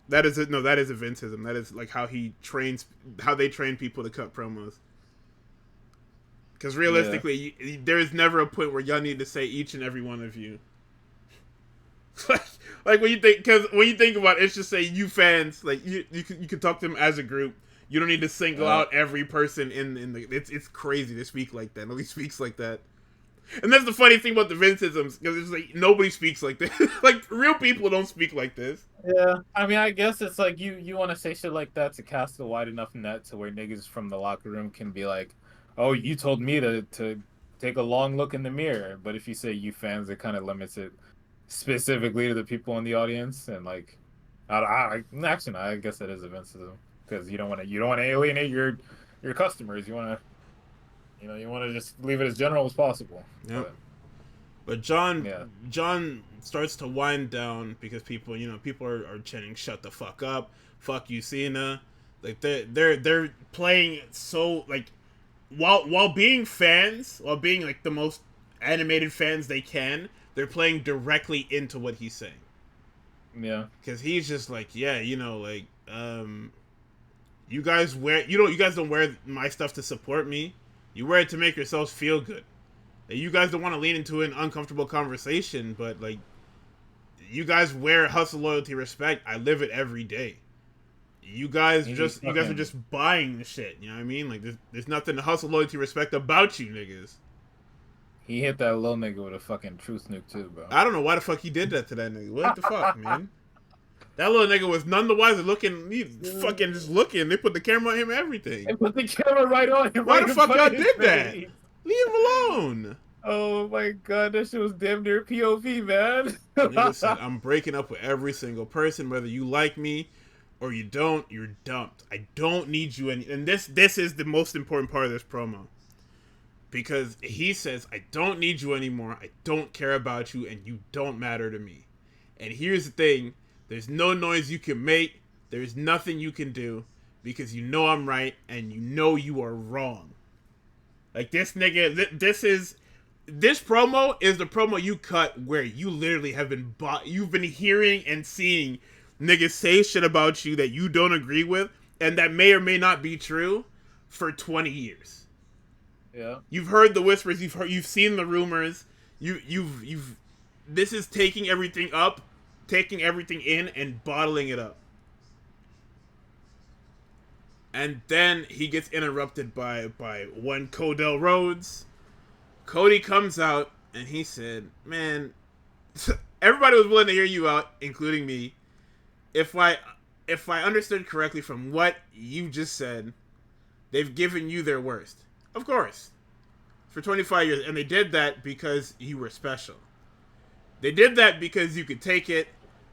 B: That is a Vinceism. That is like how they train people to cut promos. Because realistically, there is never a point where y'all need to say each and every one of you. like when you think about it, it's just say you fans. Like you can talk to them as a group. You don't need to single out every person in the. It's crazy to speak like that. Nobody speaks like that. And that's the funny thing about the Vinceisms, because it's like nobody speaks like this. Like real people don't speak like this.
A: Yeah, I mean, I guess it's like you want to say shit like that to cast a wide enough net to where niggas from the locker room can be like, oh, you told me to take a long look in the mirror. But if you say you fans, it kind of limits it specifically to the people in the audience. And like, actually, no, I guess that is offensive because you don't want to alienate your customers. You want to just leave it as general as possible.
B: Yep. But John starts to wind down because people are chanting, "Shut the fuck up, fuck you, CENA." Like they're playing so like. While being fans, while being like the most animated fans they can, they're playing directly into what he's saying.
A: Yeah,
B: because he's just like, you guys you guys don't wear my stuff to support me. You wear it to make yourselves feel good. Like, you guys don't want to lean into an uncomfortable conversation, but like, you guys wear hustle, loyalty, respect. I live it every day. You guys are just buying the shit. You know what I mean? Like there's nothing to hustle, loyalty, respect about you niggas.
A: He hit that little nigga with a fucking truth nuke too, bro.
B: I don't know why the fuck he did that to that nigga. What the fuck, man? That little nigga was none the wiser looking. He fucking just looking. They put the camera on him and everything.
A: They put the camera right on him.
B: Why the fuck y'all did that? Leave him alone.
A: Oh my God, that shit was damn near POV, man.
B: Nigga said, I'm breaking up with every single person, whether you like me or you don't, you're dumped. I don't need you any. And this is the most important part of this promo. Because he says, I don't need you anymore. I don't care about you, and you don't matter to me. And here's the thing. There's no noise you can make. There's nothing you can do. Because you know I'm right, and you know you are wrong. Like, this nigga, this is this promo is the promo you cut where you literally have been you've been hearing and seeing niggas say shit about you that you don't agree with and that may or may not be true for 20 years.
A: Yeah.
B: You've heard the whispers, you've seen the rumors, you've this is taking everything in and bottling it up. And then he gets interrupted by one Codell Rhodes. Cody comes out and he said, "Man, everybody was willing to hear you out, including me. If I understood correctly from what you just said, they've given you their worst. Of course. For 25 years. And they did that because you were special. They did that because you could take it.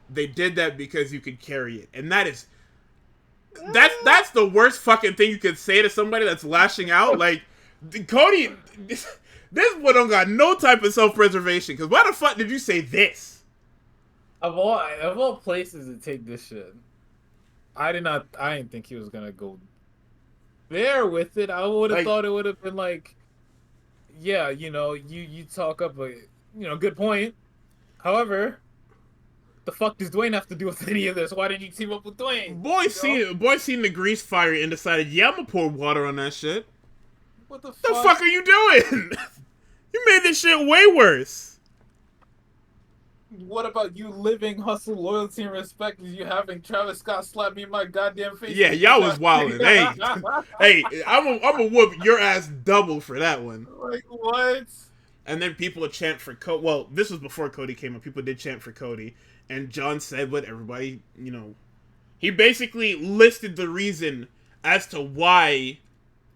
B: They did that because you could carry it. And that is... That's the worst fucking thing you could say to somebody that's lashing out. Like, Cody... This one don't got no type of self-preservation. Because why the fuck did you say this?
A: Of all places to take this shit, I didn't think he was gonna go there with it. I would have thought it would have been like, yeah, you talk up a, good point. However, the fuck does Dwayne have to do with any of this? Why did you team up with Dwayne?
B: Boy seen the grease fire and decided, yeah, I'm gonna pour water on that shit.
A: What the
B: fuck are you doing? You made this shit way worse.
A: What about you living hustle, loyalty, and respect as you having Travis Scott slap me in my goddamn face?
B: Yeah, y'all was wildin'. Hey, I'm gonna whoop your ass double for that one.
A: Like, what?
B: And then people would chant for Cody. Well, this was before Cody came up. People did chant for Cody. And John said what everybody, he basically listed the reason as to why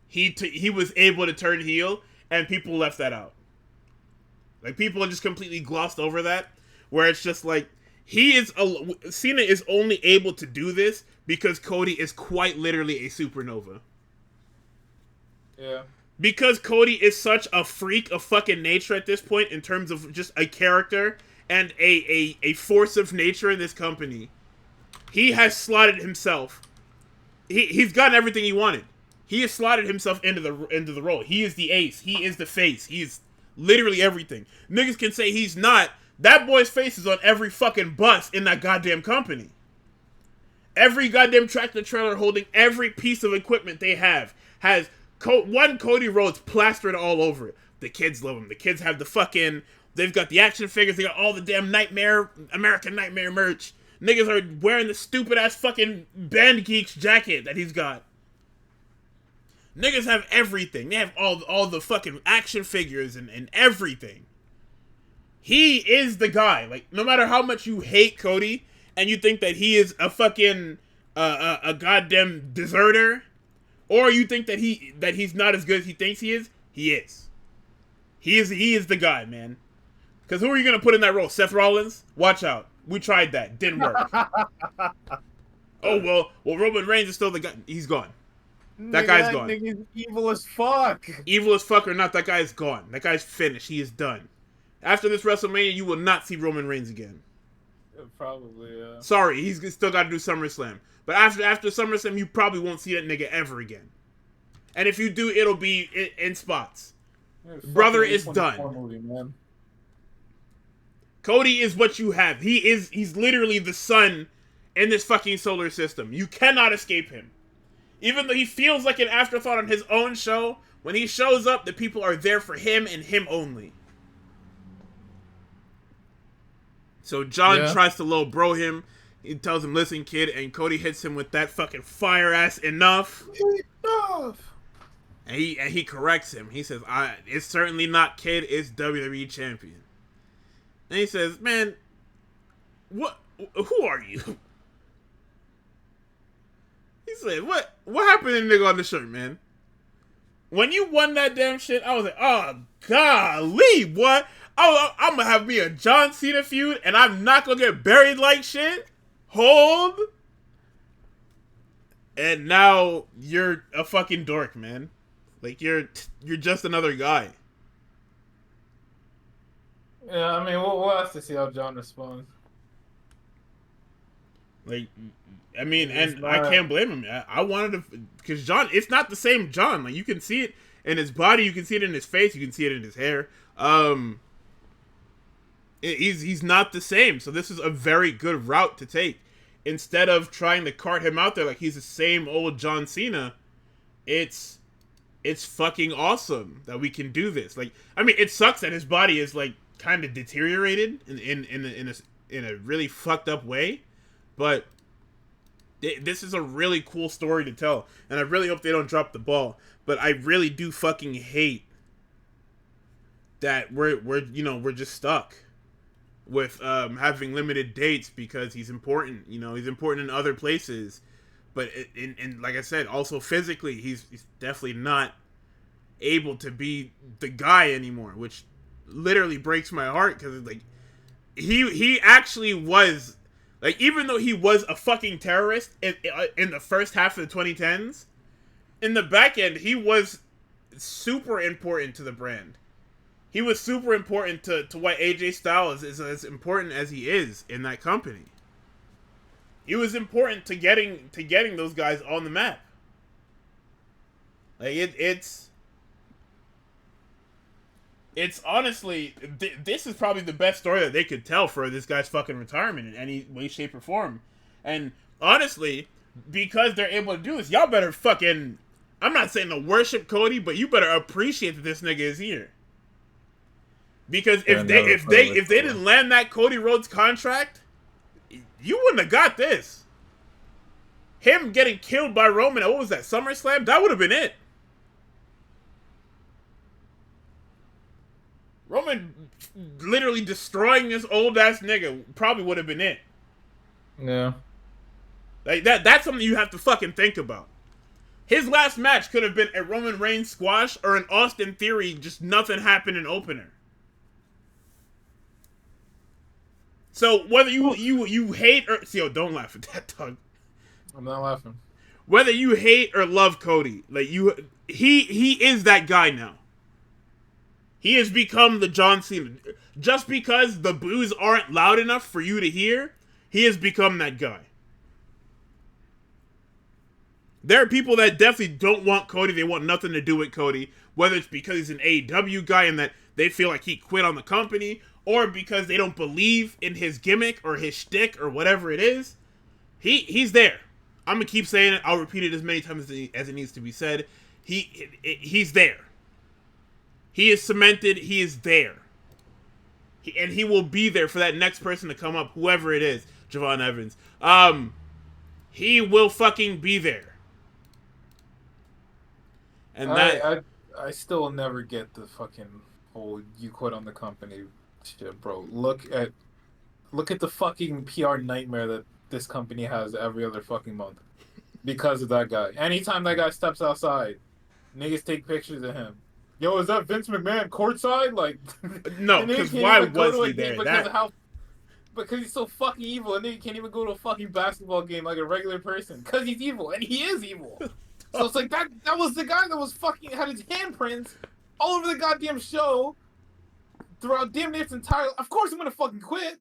B: he was able to turn heel, and people left that out. Like, people just completely glossed over that. Where it's just like, CENA is only able to do this because Cody is quite literally a supernova.
A: Yeah.
B: Because Cody is such a freak of fucking nature at this point in terms of just a character and a force of nature in this company. He has slotted himself. He's gotten everything he wanted. He has slotted himself into the role. He is the ace. He is the face. He is literally everything. Niggas can say he's not. That boy's face is on every fucking bus in that goddamn company. Every goddamn tractor trailer holding every piece of equipment they have has one Cody Rhodes plastered all over it. The kids love him. The kids have the fucking... They've got the action figures. They got all the damn American Nightmare merch. Niggas are wearing the stupid-ass fucking Band Geeks jacket that he's got. Niggas have everything. They have all the fucking action figures and everything. He is the guy. Like, no matter how much you hate Cody and you think that he is a fucking a goddamn deserter, or you think that he's not as good as he thinks he is, he is. He is the guy, man. Because who are you gonna put in that role? Seth Rollins? Watch out. We tried that. Didn't work. Oh well, Roman Reigns is still the guy. He's gone. That guy's gone.
A: Nigga's evil as fuck.
B: Evil as fuck or not, that guy is gone. That guy's finished. He is done. After this WrestleMania, you will not see Roman Reigns again.
A: Yeah, probably, yeah.
B: Sorry, he's still got to do SummerSlam. But after SummerSlam, you probably won't see that nigga ever again. And if you do, it'll be in spots. Yeah, brother is done.
A: Movie, man.
B: Cody is what you have. He's literally the sun in this fucking solar system. You cannot escape him. Even though he feels like an afterthought on his own show, when he shows up, the people are there for him and him only. So John tries to low bro him. He tells him, listen, kid, and Cody hits him with that fucking fire ass enough. And he corrects him. He says, it's certainly not kid, it's WWE champion. And he says, man, who are you? He said, what happened to the nigga on the shirt, man? When you won that damn shit, I was like, oh, golly, what? I'm gonna have me a John Cena feud, and I'm not gonna get buried like shit? Hold. And now you're a fucking dork, man. Like, you're just another guy.
A: Yeah, I mean, we'll have to see how John responds.
B: Like, I mean, and I can't blame him. I wanted to, because John, it's not the same John. Like, you can see it. in his body. You can see it in his face. You can see it in his hair. He's not the same. So this is a very good route to take. Instead of trying to cart him out there like he's the same old John Cena, it's fucking awesome that we can do this. Like, I mean, it sucks that his body is like kind of deteriorated in a really fucked up way, but this is a really cool story to tell, and I really hope they don't drop the ball. But I really do fucking hate that we're just stuck with having limited dates because he's important. He's important in other places, but in like I said, also physically, he's definitely not able to be the guy anymore, which literally breaks my heart because like he actually was, like, even though he was a fucking terrorist in the first half of the 2010s, in the back end he was super important to the brand. He was super important to why AJ Styles is as important as he is in that company. He was important to getting those guys on the map. Like it's honestly, this is probably the best story that they could tell for this guy's fucking retirement in any way, shape, or form. And honestly, because they're able to do this, y'all better fucking, I'm not saying to worship Cody, but you better appreciate that this nigga is here. Because if they didn't land that Cody Rhodes contract, you wouldn't have got this. Him getting killed by Roman, what was that, SummerSlam? That would have been it. Roman literally destroying this old ass nigga probably would have been it.
A: Yeah.
B: Like that's something you have to fucking think about. His last match could have been a Roman Reigns squash or an Austin Theory, just nothing happened in opener. So whether you hate or don't laugh at that, Doug.
A: I'm not laughing.
B: Whether you hate or love Cody, like he is that guy now. He has become the John Cena. Just because the boos aren't loud enough for you to hear, he has become that guy. There are people that definitely don't want Cody. They want nothing to do with Cody. Whether it's because he's an AEW guy and that they feel like he quit on the company, or because they don't believe in his gimmick or his shtick or whatever it is. He's there. I'm going to keep saying it. I'll repeat it as many times as it needs to be said. He's there. He is cemented. He is there. And he will be there for that next person to come up, whoever it is. Javon Evans. He will fucking be there. And
A: I still never get the fucking whole you quit on the company shit, bro. Look at the fucking PR nightmare that this company has every other fucking month because of that guy. Anytime that guy steps outside, niggas take pictures of him. Yo, is that Vince McMahon courtside? Like,
B: no, because why was he there?
A: Because he's so fucking evil, and then he can't even go to a fucking basketball game like a regular person because he's evil, and he is evil. So it's like that was the guy that was fucking had his handprints all over the goddamn show throughout damn near its entire. Of course, I'm gonna fucking quit.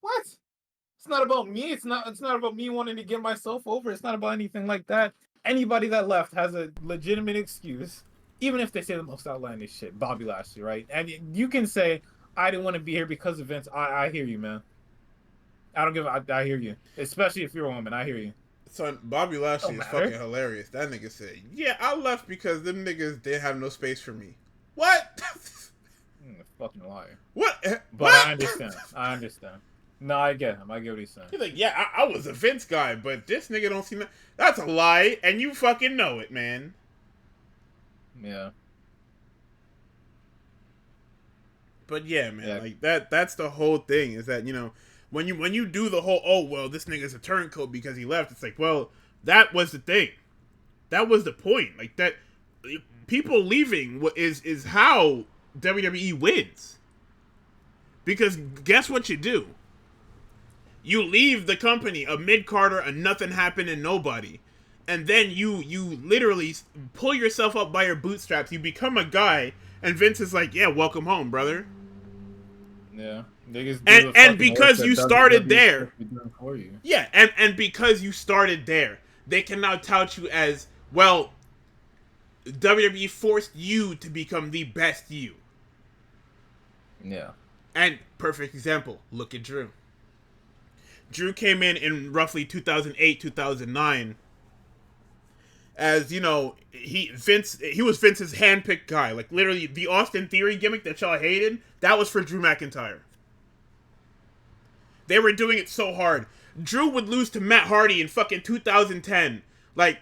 A: What? It's not about me. It's not about me wanting to get myself over. It's not about anything like that. Anybody that left has a legitimate excuse, even if they say the most outlandish shit. Bobby Lashley, right? And you can say I didn't want to be here because of Vince. I hear you, man. I hear you, especially if you're a woman. I hear you.
B: Son, Bobby Lashley is fucking hilarious. That nigga said, "Yeah, I left because them niggas didn't have no space for me." What?
A: Fucking liar.
B: What?
A: But
B: what?
A: I understand. No, I get him. I get what he's saying.
B: He's like, yeah, I was a Vince guy, but this nigga don't seem. That's a lie, and you fucking know it, man.
A: Yeah.
B: But yeah, man, like that's the whole thing, is that, when you do the whole, oh, well, this nigga's a turncoat because he left, it's like, well, that was the thing. That was the point. Like, that people leaving is how WWE wins. Because guess what you do? You leave the company, a mid-carder, a nothing happened and nobody. And then you literally pull yourself up by your bootstraps. You become a guy, and Vince is like, yeah, welcome home, brother.
A: Yeah.
B: And because you started there, yeah, and because you started there, they can now tout you as, well, WWE forced you to become the best you.
A: Yeah.
B: And perfect example, look at Drew. Drew came in roughly 2008, 2009 as, you know, he was Vince's handpicked guy. Like, literally, the Austin Theory gimmick that y'all hated, that was for Drew McIntyre. They were doing it so hard. Drew would lose to Matt Hardy in fucking 2010. Like,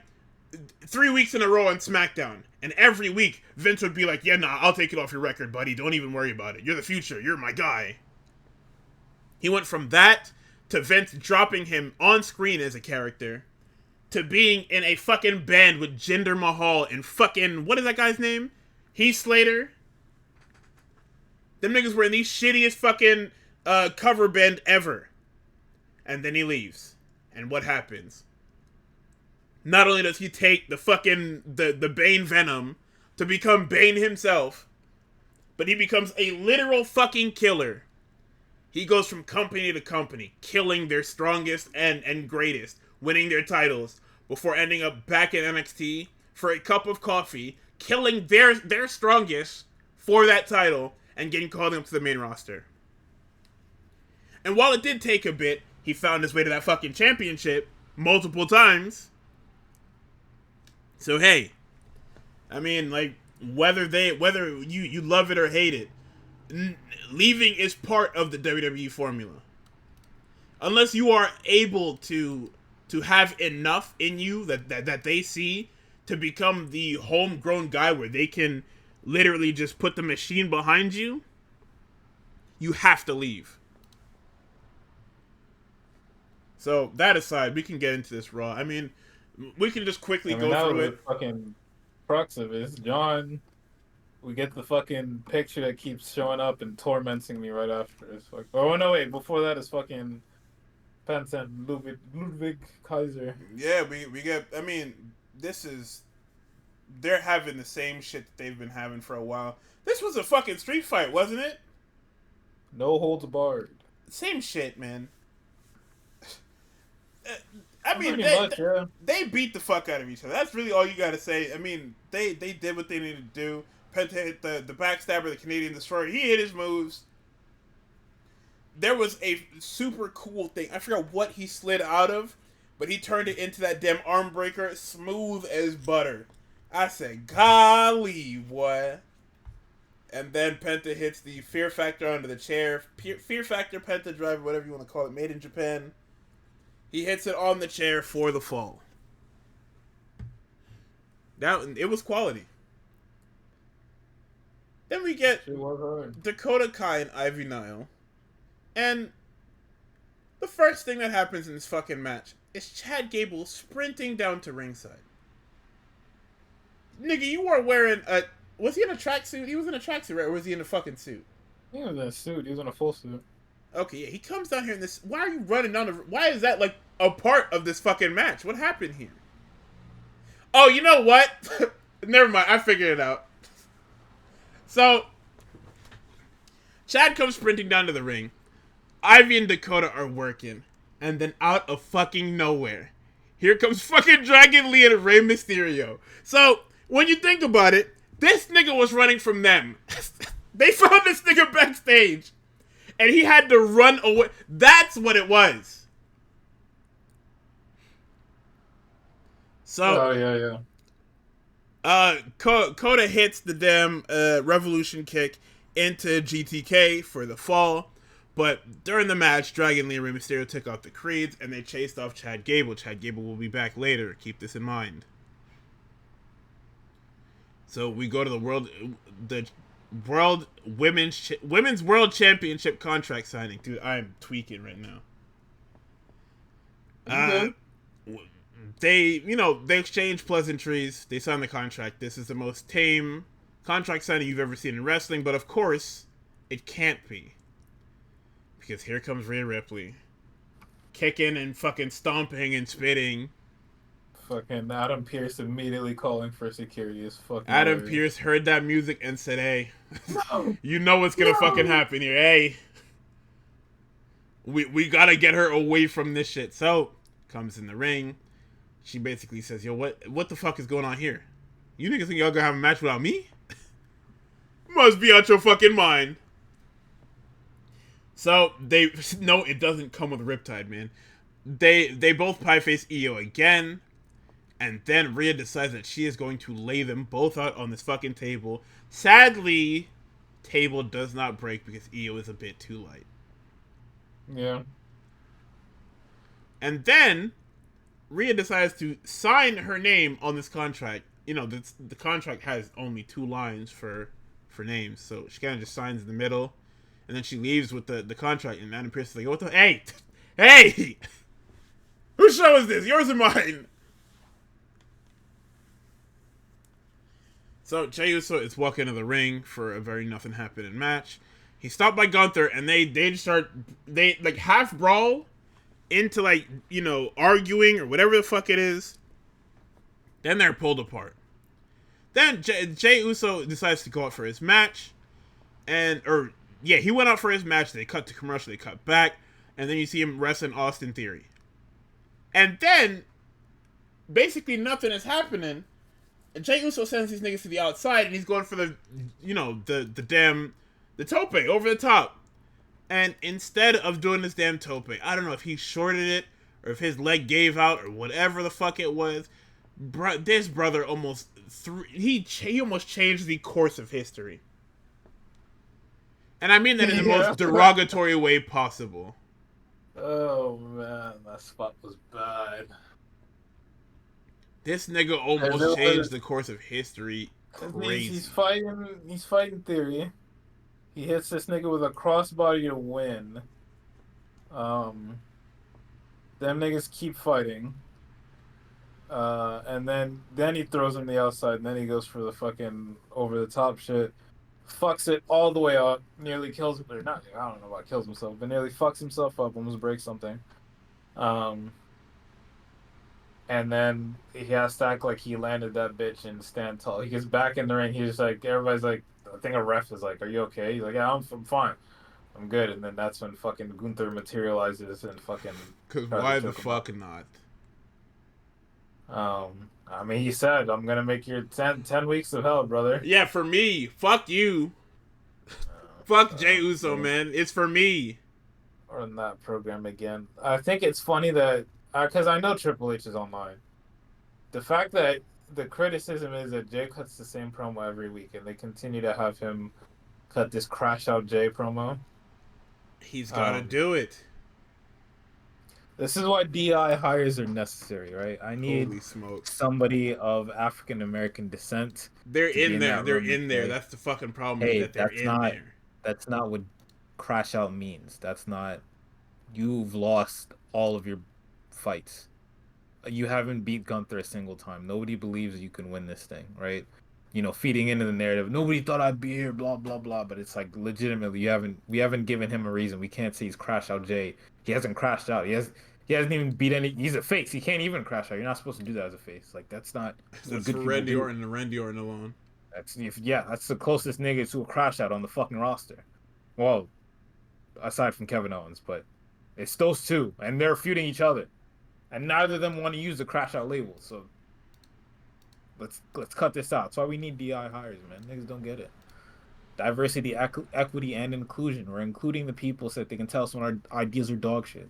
B: 3 weeks in a row on SmackDown. And every week, Vince would be like, yeah, nah, I'll take it off your record, buddy. Don't even worry about it. You're the future. You're my guy. He went from that to Vince dropping him on screen as a character to being in a fucking band with Jinder Mahal and fucking, what is that guy's name? Heath Slater. Them niggas were in the shittiest fucking cover band ever. And then he leaves. And what happens? Not only does he take the fucking, the Bane Venom to become Bane himself, but he becomes a literal fucking killer. He goes from company to company, killing their strongest and greatest, winning their titles, before ending up back in NXT for a cup of coffee, killing their strongest for that title, and getting called up to the main roster. And while it did take a bit, he found his way to that fucking championship multiple times. So hey, I mean, like, whether you love it or hate it, leaving is part of the WWE formula. Unless you are able to have enough in you that they see to become the homegrown guy where they can literally just put the machine behind you, you have to leave. So that aside, we can get into this Raw. I mean, we can just quickly go through it.
A: The fucking crux of it is John. We get the fucking picture that keeps showing up and tormenting me right after. It's like, oh no, wait, before that is fucking Pence and Ludwig Kaiser.
B: Yeah, we get. I mean, they're having the same shit that they've been having for a while. This was a fucking street fight, wasn't it?
A: No holds barred.
B: Same shit, man. They beat the fuck out of each other. That's really all you gotta say. I mean, they did what they needed to do. Penta hit the backstabber, the Canadian Destroyer. He hit his moves. There was a super cool thing. I forgot what he slid out of, but he turned it into that damn arm breaker, smooth as butter. I said, golly, boy. And then Penta hits the Fear Factor under the chair. Fear Factor Penta Driver, whatever you want to call it, made in Japan. He hits it on the chair for the fall. It was quality. Then we get Dakota Kai and Ivy Nile. And the first thing that happens in this fucking match is Chad Gable sprinting down to ringside. Nigga, you were wearing a... Was he in a tracksuit? He was in a tracksuit, right? Or was he in a fucking suit?
A: He was in a suit. He was in a full suit.
B: Okay, yeah. He comes down here in this... Why are you running down the... Why is that, like, a part of this fucking match? What happened here? Oh, you know what? Never mind. I figured it out. So, Chad comes sprinting down to the ring. Ivy and Dakota are working. And then out of fucking nowhere, here comes fucking Dragon Lee and Rey Mysterio. So, when you think about it, this nigga was running from them. They found this nigga backstage. And he had to run away. That's what it was. So,
A: oh, yeah.
B: Coda hits the damn Revolution kick into GTK for the fall. But during the match, Dragon Lee and Rey Mysterio took out the Creeds and they chased off Chad Gable. Chad Gable will be back later. Keep this in mind. So we go to the women's world championship contract signing. Dude, I'm tweaking right now. They exchange pleasantries. They sign the contract. This is the most tame contract signing you've ever seen in wrestling, but of course, it can't be. Because here comes Rhea Ripley. Kicking and fucking stomping and spitting.
A: Fucking Adam Pearce immediately calling for security is fucking
B: Adam
A: hilarious.
B: Pearce heard that music and said, hey, you know what's gonna fucking happen here. Hey, we gotta get her away from this shit. So, comes in the ring. She basically says, yo, what the fuck is going on here? You niggas think y'all gonna have a match without me? Must be out your fucking mind. So they no, it doesn't come with Riptide, man. They both pie face Io again, and then Rhea decides that she is going to lay them both out on this fucking table. Sadly, table does not break because Io is a bit too light.
A: Yeah.
B: And then Rhea decides to sign her name on this contract. You know, the contract has only 2 lines for names, so she kind of just signs in the middle, and then she leaves with the contract. And Adam Pearce is like, "What the hey, whose show is this? Yours or mine?" So Jey Uso is walking into the ring for a very nothing happening match. He's stopped by Gunther, and they like half brawl into like, you know, arguing or whatever the fuck it is. Then they're pulled apart. Then Jey Uso decides to go out for his match, he went out for his match. They cut to commercial. They cut back, and then you see him wrestling Austin Theory. And then, basically nothing is happening. And Jey Uso sends these niggas to the outside, and he's going for the tope over the top. And instead of doing this damn tope, I don't know if he shorted it or if his leg gave out or whatever the fuck it was. This brother almost he almost changed the course of history. And I mean that in the most derogatory way possible.
A: Oh man, that spot was bad.
B: This nigga almost changed the course of history. Crazy.
A: He's fighting Theory. He hits this nigga with a crossbody to win. Them niggas keep fighting. And then he throws him the outside, and then he goes for the fucking over the top shit. Fucks it all the way up, nearly kills him, or not, I don't know about kills himself, but nearly fucks himself up, almost breaks something. And then he has to act like he landed that bitch and stand tall. He gets back in the ring, he's just like, everybody's like, I think a ref is like, "Are you okay?" He's like, "Yeah, I'm fine. I'm good." And then that's when fucking Gunther materializes and fucking...
B: Cause why the fuck not?
A: I mean, he said, "I'm gonna make your 10 weeks of hell, brother."
B: Yeah, for me. Fuck you. Fuck Jey Uso, man. It's for me.
A: Or in that program again. I think it's funny that, because I know Triple H is online. The fact that the criticism is that Jey cuts the same promo every week, and they continue to have him cut this Crash Out Jey promo.
B: He's got to do it.
A: This is why DI hires are necessary, right? I need somebody of African American descent.
B: They're in there. They're in there. That's the fucking problem.
A: Hey,
B: that they're in there.
A: That's not what Crash Out means. That's not... You've lost all of your fights. You haven't beat Gunther a single time. Nobody believes you can win this thing, right? You know, feeding into the narrative. Nobody thought I'd be here, blah blah blah. But it's like, legitimately, we haven't given him a reason. We can't say he's Crash Out Jey. He hasn't crashed out. He hasn't even beat any. He's a face. He can't even crash out. You're not supposed to do that as a face. Like, that's not.
B: That's for Randy Orton and Randy Orton alone.
A: That's the closest nigga to a crash out on the fucking roster. Well, aside from Kevin Owens, but it's those two, and they're feuding each other, and neither of them want to use the Crash Out label. So let's cut this out. That's why we need DI hires, man. Niggas don't get it. Diversity, equity, and inclusion. We're including the people so that they can tell us when our ideas are dog shit.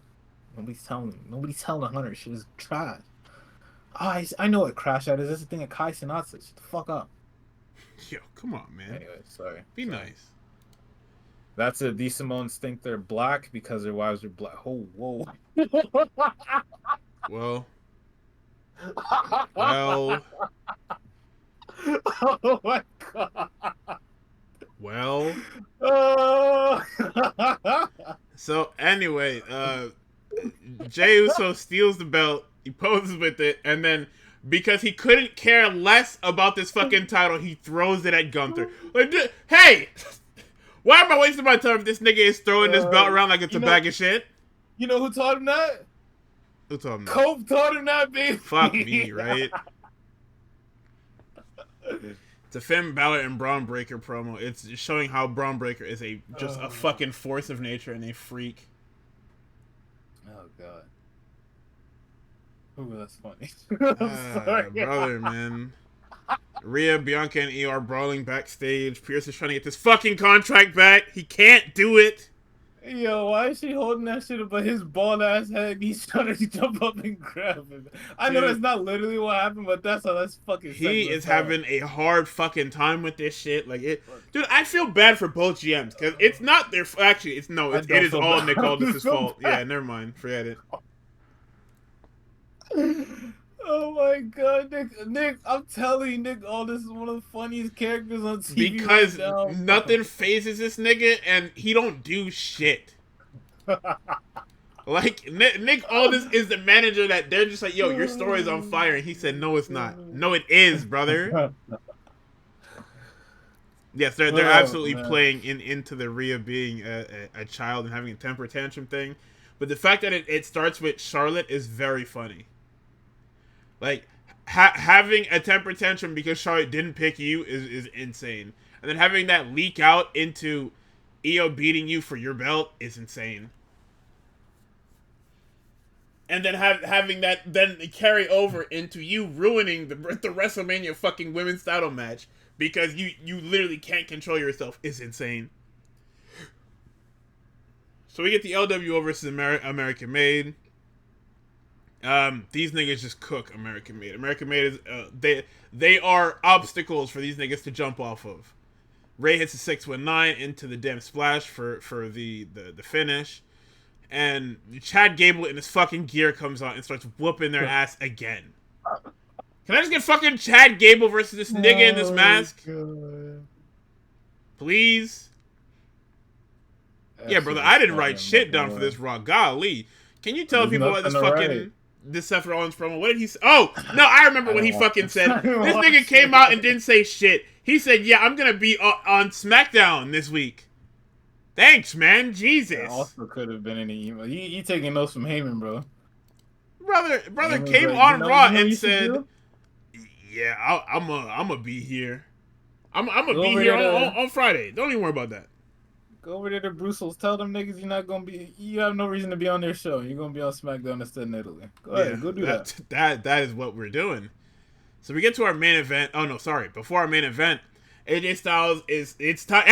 A: Nobody's telling them. Nobody's telling the hunter shit is trash. Oh, I know what Crash Out is. This is the thing that Kai Cenat said. Shut the fuck up.
B: Yo, come on, man.
A: Anyway, sorry.
B: Be nice.
A: That's it. These Simones think they're black because their wives are black. Oh, whoa.
B: Well.
A: Oh my god.
B: Well.
A: Oh.
B: So anyway, Jey Uso steals the belt. He poses with it, and then because he couldn't care less about this fucking title, he throws it at Gunther. Like, hey, why am I wasting my time if this nigga is throwing this belt around like it's a bag of shit?
A: You know who taught him that?
B: Who taught him that?
A: Cope taught him that, baby.
B: Fuck me, right? It's a Finn Balor and Braun Breaker promo. It's showing how Braun Breaker is just a fucking force of nature and a freak.
A: Oh god. Ooh, that's funny.
B: Brother, man. Rhea, Bianca, and ER brawling backstage. Pierce is trying to get this fucking contract back. He can't do it.
A: Yo, why is she holding that shit up at his bald ass head? He's trying to jump up and grab him. I know that's
B: Dude,
A: not literally what happened, but that's how that's fucking
B: he
A: segment
B: is
A: sound.
B: having a hard fucking time with this shit. Like it, dude. I feel bad for both GMs because it's not their. Actually, it's no.
A: I
B: It
A: don't
B: is
A: feel
B: all
A: bad.
B: Nick
A: I
B: Aldis's
A: just feel
B: fault. Yeah,
A: bad.
B: never mind. Forget it.
A: Oh my god, Nick, I'm telling you, Nick, oh, this is one of the funniest characters on TV right
B: Because
A: now, bro.
B: nothing phases this nigga, and he don't do shit. Like Nick Aldis is the manager that they're just like, yo, your story is on fire, and he said, no, it's not. No, it is, brother. Yes, they're
A: Oh
B: absolutely
A: man.
B: playing into the Rhea being a child and having a temper tantrum thing, but the fact that it starts with Charlotte is very funny. Like having a temper tantrum because Charlotte didn't pick you is insane, and then having that leak out into Io beating you for your belt is insane. And then having that then carry over into you ruining the WrestleMania fucking women's title match because you literally can't control yourself is insane. So we get the LWO versus American Made. These niggas just cook American Made. American Made is they are obstacles for these niggas to jump off of. Ray hits a 619 into the damn splash for the finish. And Chad Gable in his fucking gear comes out and starts whooping their ass again. Can I just get fucking Chad Gable versus this nigga in this mask?
A: God.
B: Please?
A: That
B: Yeah,
A: shit
B: brother,
A: is
B: I didn't
A: funny,
B: write shit down for
A: bro.
B: this Raw. Golly. Can you tell
A: There's
B: people about
A: nothing
B: this
A: to write.
B: fucking this Seth Rollins promo? What did he say? Oh, no, I remember
A: I
B: what he
A: didn't watch
B: fucking
A: this. I
B: said.
A: didn't
B: This
A: watch
B: nigga came out and
A: it.
B: didn't say shit. He said, yeah, I'm gonna be on SmackDown this week. Thanks, man.
A: That
B: Jesus.
A: also could have been in the email. He taking notes from Heyman, bro.
B: Brother
A: Heyman was
B: came
A: like,
B: on Raw
A: you know what
B: and
A: you should
B: said,
A: do?
B: yeah, I'm gonna be here. I'm gonna
A: Go
B: be
A: over
B: here
A: there to
B: on Friday. Don't even worry about that.
A: Go over there to Brussels. Tell them niggas you're not gonna be. You have no reason to be on their show. You're gonna be on SmackDown instead in Italy. Go
B: Yeah,
A: ahead, go do that.
B: that is what we're doing. So we get to our main event. Oh no, sorry. Before our main event, AJ Styles it's time.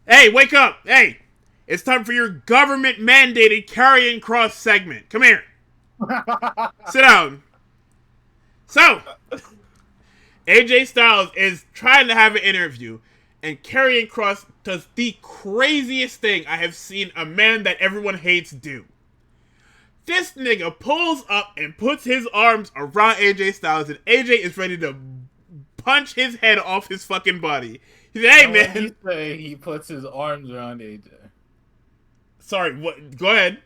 B: Hey, wake up. Hey, it's time for your government mandated carrying cross segment. Come here. Sit down. So AJ Styles is trying to have an interview, and Karrion Kross does the craziest thing I have seen a man that everyone hates do. This nigga pulls up and puts his arms around AJ Styles, and AJ is ready to punch his head off his fucking body. He's like, hey,
A: And when
B: man.
A: you say he puts his arms around AJ,
B: Sorry, what? Go ahead.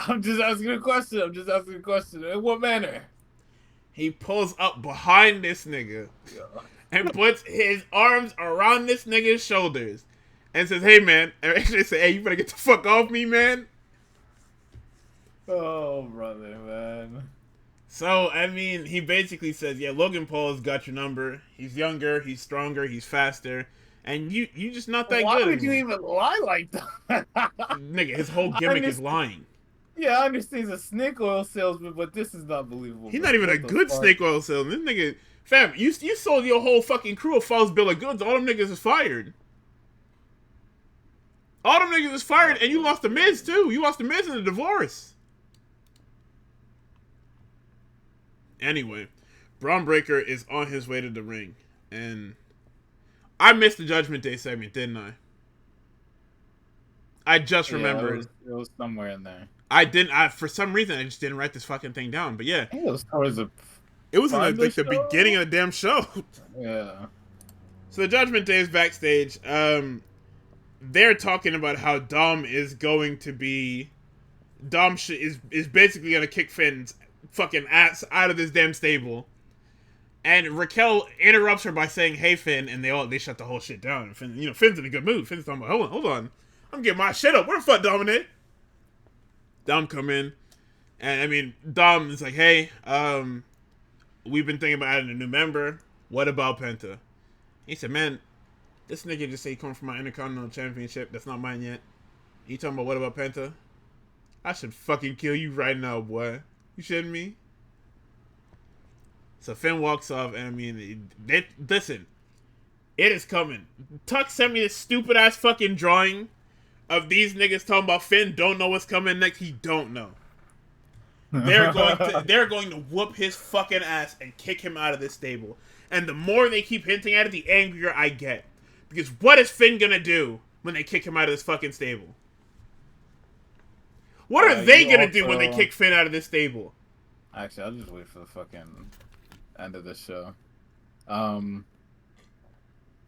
A: I'm just asking a question. I'm just asking a question. In what manner?
B: He pulls up behind this nigga
A: Yeah.
B: and puts his arms around this nigga's shoulders and says, hey, man. And AJ say, hey, you better get the fuck off me, man.
A: Oh, brother, man.
B: So, I mean, he basically says, yeah, Logan Paul's got your number. He's younger, he's stronger, he's faster. And you just not that
A: Why
B: good
A: would you
B: anymore.
A: even lie like that?
B: Nigga, his whole
A: I
B: gimmick is
A: understand.
B: lying.
A: Yeah, I understand he's a snake oil salesman, but this is not believable.
B: He's
A: Bro.
B: not even a
A: What the
B: good
A: fuck?
B: snake oil salesman. This nigga, fam, you sold your whole fucking crew a false bill of goods. All them niggas is fired. All them niggas is fired, and you lost the Miz, too. You lost the Miz in the divorce. Anyway, Braun Breaker is on his way to the ring, and I missed the Judgment Day segment, didn't I? I just remembered.
A: It was somewhere in there.
B: I didn't. For some reason, I just didn't write this fucking thing down. But yeah,
A: I think it was towards the
B: it was in
A: front of
B: like the
A: show?
B: beginning of the damn show.
A: Yeah.
B: So the Judgment Day is backstage. They're talking about how Dom is going to be. Dom is basically gonna kick Finn's fucking ass out of this damn stable. And Raquel interrupts her by saying, "Hey Finn," and they shut the whole shit down. And Finn, Finn's in a good mood. Finn's talking about, hold on, I'm getting my shit up. Where the fuck Dominic? Dom come in, and I mean Dom is like, "Hey, we've been thinking about adding a new member. What about Penta?" He said, "Man, this nigga just say he coming from my Intercontinental Championship. That's not mine yet. You talking about what about Penta? I should fucking kill you right now, boy. You shitting me?" So Finn walks off, and I mean, listen, it is coming. Tuck sent me this stupid ass fucking drawing of these niggas talking about Finn don't know what's coming next. He don't know. They're going to whoop his fucking ass and kick him out of this stable. And the more they keep hinting at it, the angrier I get. Because what is Finn gonna do when they kick him out of this fucking stable? What are they gonna do when they kick Finn out of this stable?
A: Actually, I'll just wait for the fucking end of the show.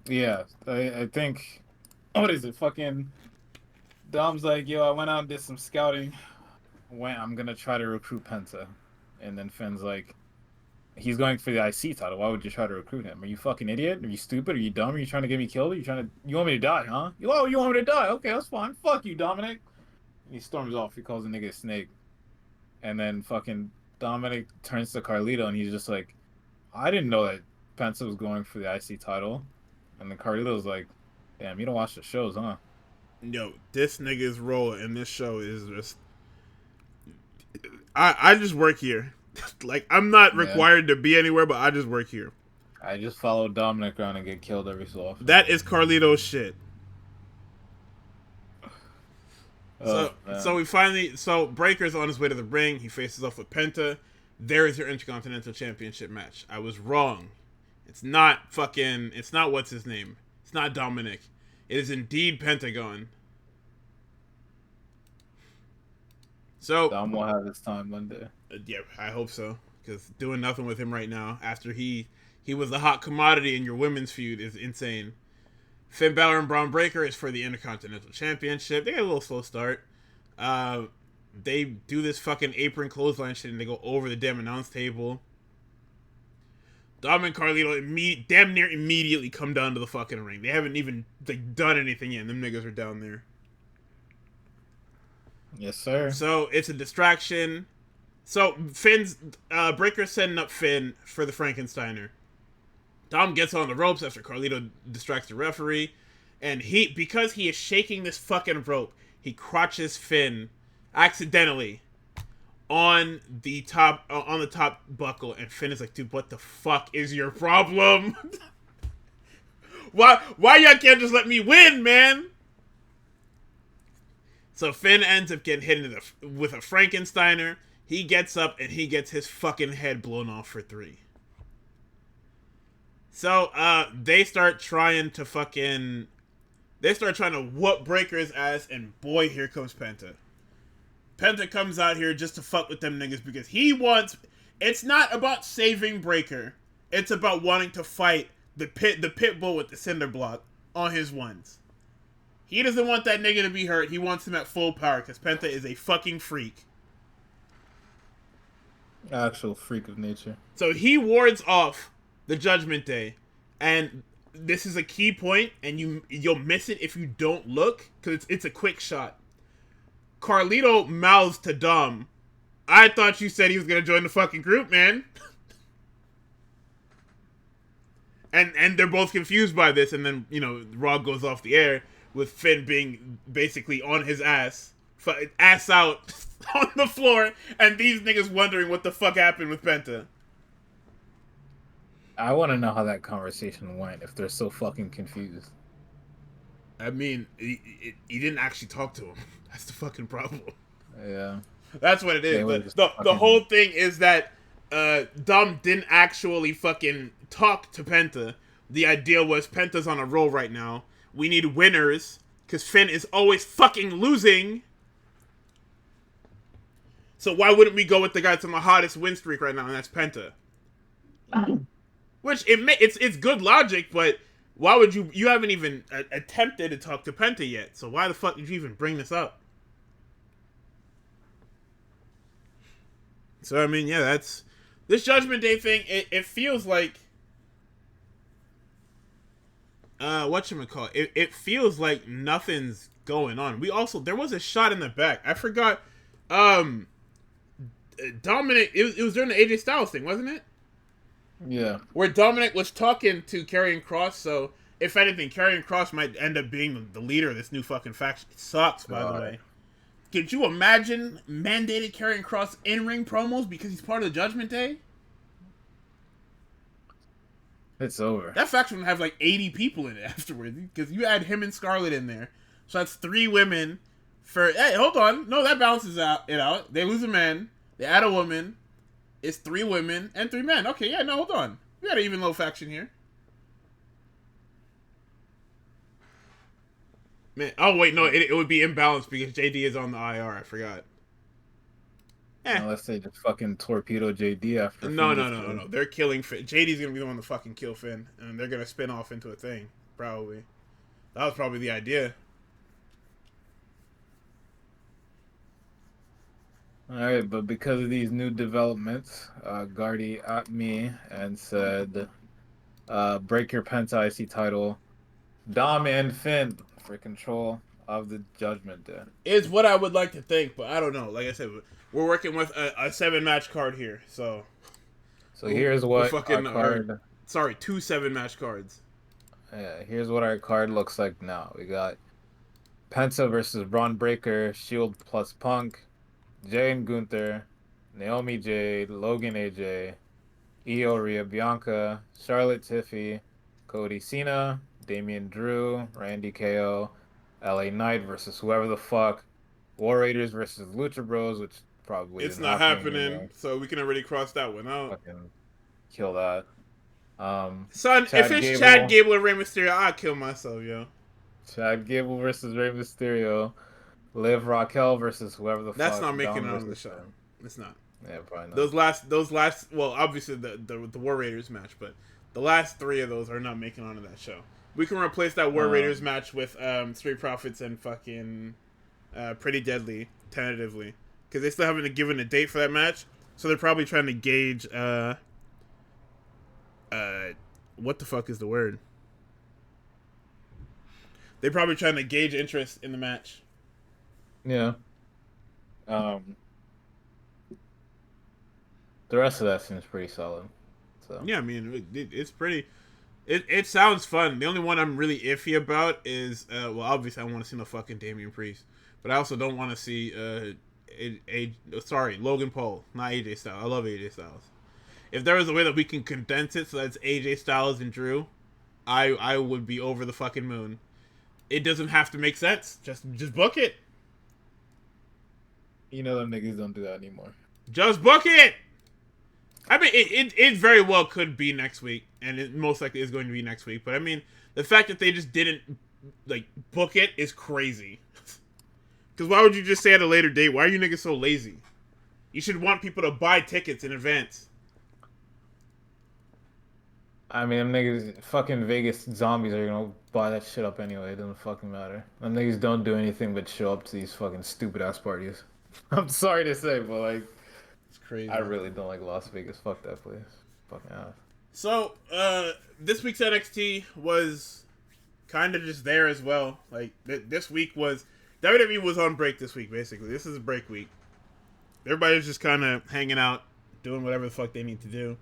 A: Yeah, I think, what is it? Fucking Dom's like, yo, I went out and did some scouting. I'm gonna try to recruit Penta, and then Finn's like, he's going for the IC title. Why would you try to recruit him? Are you fucking idiot? Are you stupid? Are you dumb? Are you trying to get me killed? You want me to die, huh? Oh, you want me to die? Okay, that's fine. Fuck you, Dominic. And he storms off. He calls the nigga a snake, and then fucking Dominic turns to Carlito, and he's just like, I didn't know that Penta was going for the IC title, and then Carlito's like, damn, you don't watch the shows, huh?
B: Yo, this nigga's role in this show is just. I just work here. Like, I'm not required to be anywhere, but I just work here.
A: I just follow Dominic around and get killed every so often.
B: That is Carlito's shit. So Breaker's on his way to the ring. He faces off with Penta. There is your Intercontinental Championship match. I was wrong. It's not what's his name. It's not Dominic. It is indeed Pentagon. So
A: Dom will have his time one day.
B: Yeah, I hope so. Because doing nothing with him right now, after he was the hot commodity in your women's feud, is insane. Finn Balor and Braun Breaker is for the Intercontinental Championship. They got a little slow start. They do this fucking apron clothesline shit, and they go over the damn announce table. Dom and Carlito damn near immediately come down to the fucking ring. They haven't even done anything yet, and them niggas are down there.
A: Yes, sir.
B: So it's a distraction. So Breaker's setting up Finn for the Frankensteiner. Dom gets on the ropes after Carlito distracts the referee, and because he is shaking this fucking rope, he crotches Finn accidentally on the top buckle, and Finn is like, dude, what the fuck is your problem? Why y'all can't just let me win, man? So Finn ends up getting hit with a Frankensteiner. He gets up and he gets his fucking head blown off for 3. So they start trying to whoop Breaker's ass, and boy, here comes Penta. Penta comes out here just to fuck with them niggas because it's not about saving Breaker. It's about wanting to fight the pit bull with the cinder block on his ones. He doesn't want that nigga to be hurt. He wants him at full power because Penta is a fucking freak.
A: Actual freak of nature.
B: So he wards off the Judgment Day, and this is a key point, and you'll miss it if you don't look because it's a quick shot. Carlito mouths to Dom, I thought you said he was gonna join the fucking group, man. and they're both confused by this, and then Raw goes off the air with Finn being basically on his ass out on the floor, and these niggas wondering what the fuck happened with Penta.
A: I want to know how that conversation went, if they're so fucking confused.
B: I mean, he didn't actually talk to him. That's the fucking problem.
A: Yeah.
B: That's what it is. The whole thing is that Dom didn't actually fucking talk to Penta. The idea was Penta's on a roll right now. We need winners, because Finn is always fucking losing. So why wouldn't we go with the guy that's on the hottest win streak right now, and that's Penta? Which, it's good logic, but why would you haven't even attempted to talk to Penta yet, so why the fuck did you even bring this up? So, I mean, yeah, that's... This Judgment Day thing, it feels like... whatchamacallit? It feels like nothing's going on. There was a shot in the back. I forgot, Dominic, it was during the AJ Styles thing, wasn't it?
A: Yeah.
B: Where Dominic was talking to Karrion Kross, so if anything, Karrion Kross might end up being the leader of this new fucking faction. It sucks, by the way. Could you imagine mandated Karrion Kross in-ring promos because he's part of the Judgment Day?
A: It's over.
B: That faction would have like 80 people in it afterwards because you add him and Scarlet in there, so that's 3 women. For hey, hold on, no, that balances out. They lose a man, they add a woman. It's 3 women and 3 men. Okay, yeah, no, hold on. We got an even low faction here. Man, oh wait, no, it would be imbalanced because JD is on the IR. I forgot.
A: Unless they just fucking torpedo JD after
B: No,
A: Finn
B: no,
A: gets
B: no, no,
A: killed.
B: no. They're killing Finn. JD's gonna be the one to fucking kill Finn, and they're gonna spin off into a thing. Probably. That was probably the idea.
A: All right, but because of these new developments, Guardy at me and said, break your Penta IC title, Dom and Finn for control of the Judgment Day.
B: Is what I would like to think, but I don't know. Like I said, we're working with a 7-match card here, so.
A: So here's
B: we're
A: what our
B: fucking
A: card.
B: Sorry, 2 7-match cards.
A: Yeah, here's what our card looks like now. We got Penta versus Braun Breaker, Shield plus Punk, Jay and Gunther, Naomi Jade, Logan AJ, Io Rhea Bianca, Charlotte Tiffy, Cody CENA, Damian Drew, Randy KO, LA Knight versus whoever the fuck, War Raiders versus Lucha Bros, which probably
B: It's
A: isn't
B: not
A: happening
B: happening,
A: anymore.
B: so we can already cross that one out.
A: Fucking kill that.
B: Son, if
A: Chad
B: it's Chad
A: Gable,
B: Gable and Rey Mysterio, I'd kill myself, yo.
A: Chad Gable versus Rey Mysterio, Liv Raquel versus whoever the
B: That's
A: fuck,
B: not making
A: Dom
B: it on the
A: versus
B: show.
A: Finn.
B: It's not.
A: Yeah, probably not.
B: Those last, well, obviously the War Raiders match, but the last 3 of those are not making it onto that show. We can replace that War Raiders match with Street Profits and fucking Pretty Deadly tentatively, because they still haven't given a date for that match, so they're probably trying to gauge what the fuck is the word? They're probably trying to gauge interest in the match.
A: Yeah. The rest of that seems pretty solid. So
B: Yeah, I mean, it's pretty. It sounds fun. The only one I'm really iffy about is, well, obviously I want to see no fucking Damian Priest, but I also don't want to see Logan Paul, not AJ Styles. I love AJ Styles. If there was a way that we can condense it so that's AJ Styles and Drew, I would be over the fucking moon. It doesn't have to make sense. Just book it.
A: you know them niggas don't do that anymore.
B: Just book it. I mean, it very well could be next week, and it most likely is going to be next week. But I mean, the fact that they just didn't like book it is crazy. Because why would you just say at a later date? Why are you niggas so lazy? You should want people to buy tickets in advance.
A: I mean, them niggas, fucking Vegas zombies are gonna buy that shit up anyway. It doesn't fucking matter. Them niggas don't do anything but show up to these fucking stupid ass parties. I'm sorry to say, but like,
B: It's crazy.
A: I really don't like Las Vegas. Fuck that place. Fucking ass.
B: So, this week's NXT was kind of just there as well. Like, this week was... WWE was on break this week, basically. This is a break week. Everybody's just kind of hanging out, doing whatever the fuck they need to do.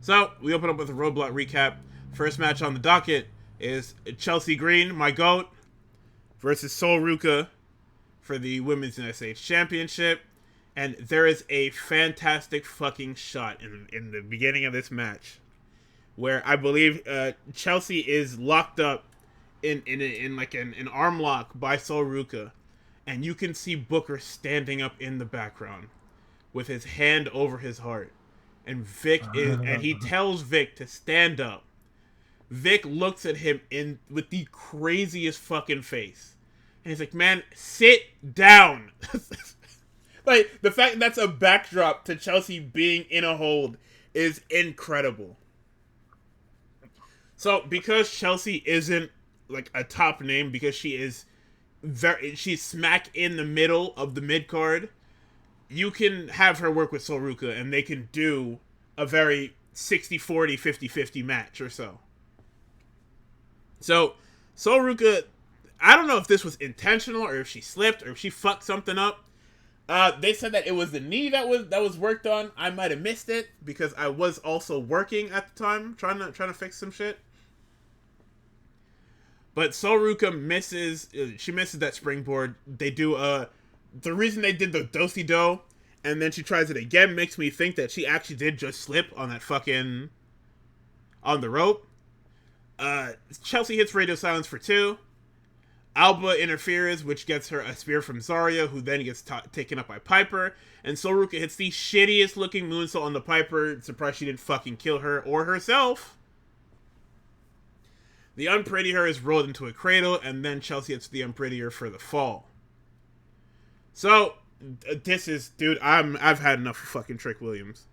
B: So, we open up with a Roadblock recap. First match on the docket is Chelsea Green, my GOAT, versus Sol Ruka for the Women's United States Championship. And there is a fantastic fucking shot in the beginning of this match where I believe Chelsea is locked up in like an arm lock by Sol Ruka, and you can see Booker standing up in the background with his hand over his heart, and he tells Vic to stand up. Vic looks at him with the craziest fucking face, and he's like, "Man, sit down." Like, the fact that's a backdrop to Chelsea being in a hold is incredible. So, because Chelsea isn't like a top name, because she's smack in the middle of the mid card, you can have her work with Sol Ruka and they can do a very 60-40, 50-50 match or so. So, Sol Ruka, I don't know if this was intentional or if she slipped or if she fucked something up. They said that it was the knee that was worked on. I might have missed it because I was also working at the time, trying to fix some shit. But Sol Ruka misses. She misses that springboard. They do the reason they did the do-si-do, and then she tries it again, makes me think that she actually did just slip on that fucking on the rope. Chelsea hits radio silence for 2. Alba interferes, which gets her a spear from Zarya, who then gets taken up by Piper. And Soruka hits the shittiest looking moonsault on the Piper. Surprised she didn't fucking kill her or herself. The Unprettier is rolled into a cradle, and then Chelsea hits the Unprettier for the fall. So, this is, dude, I've had enough of fucking Trick Williams.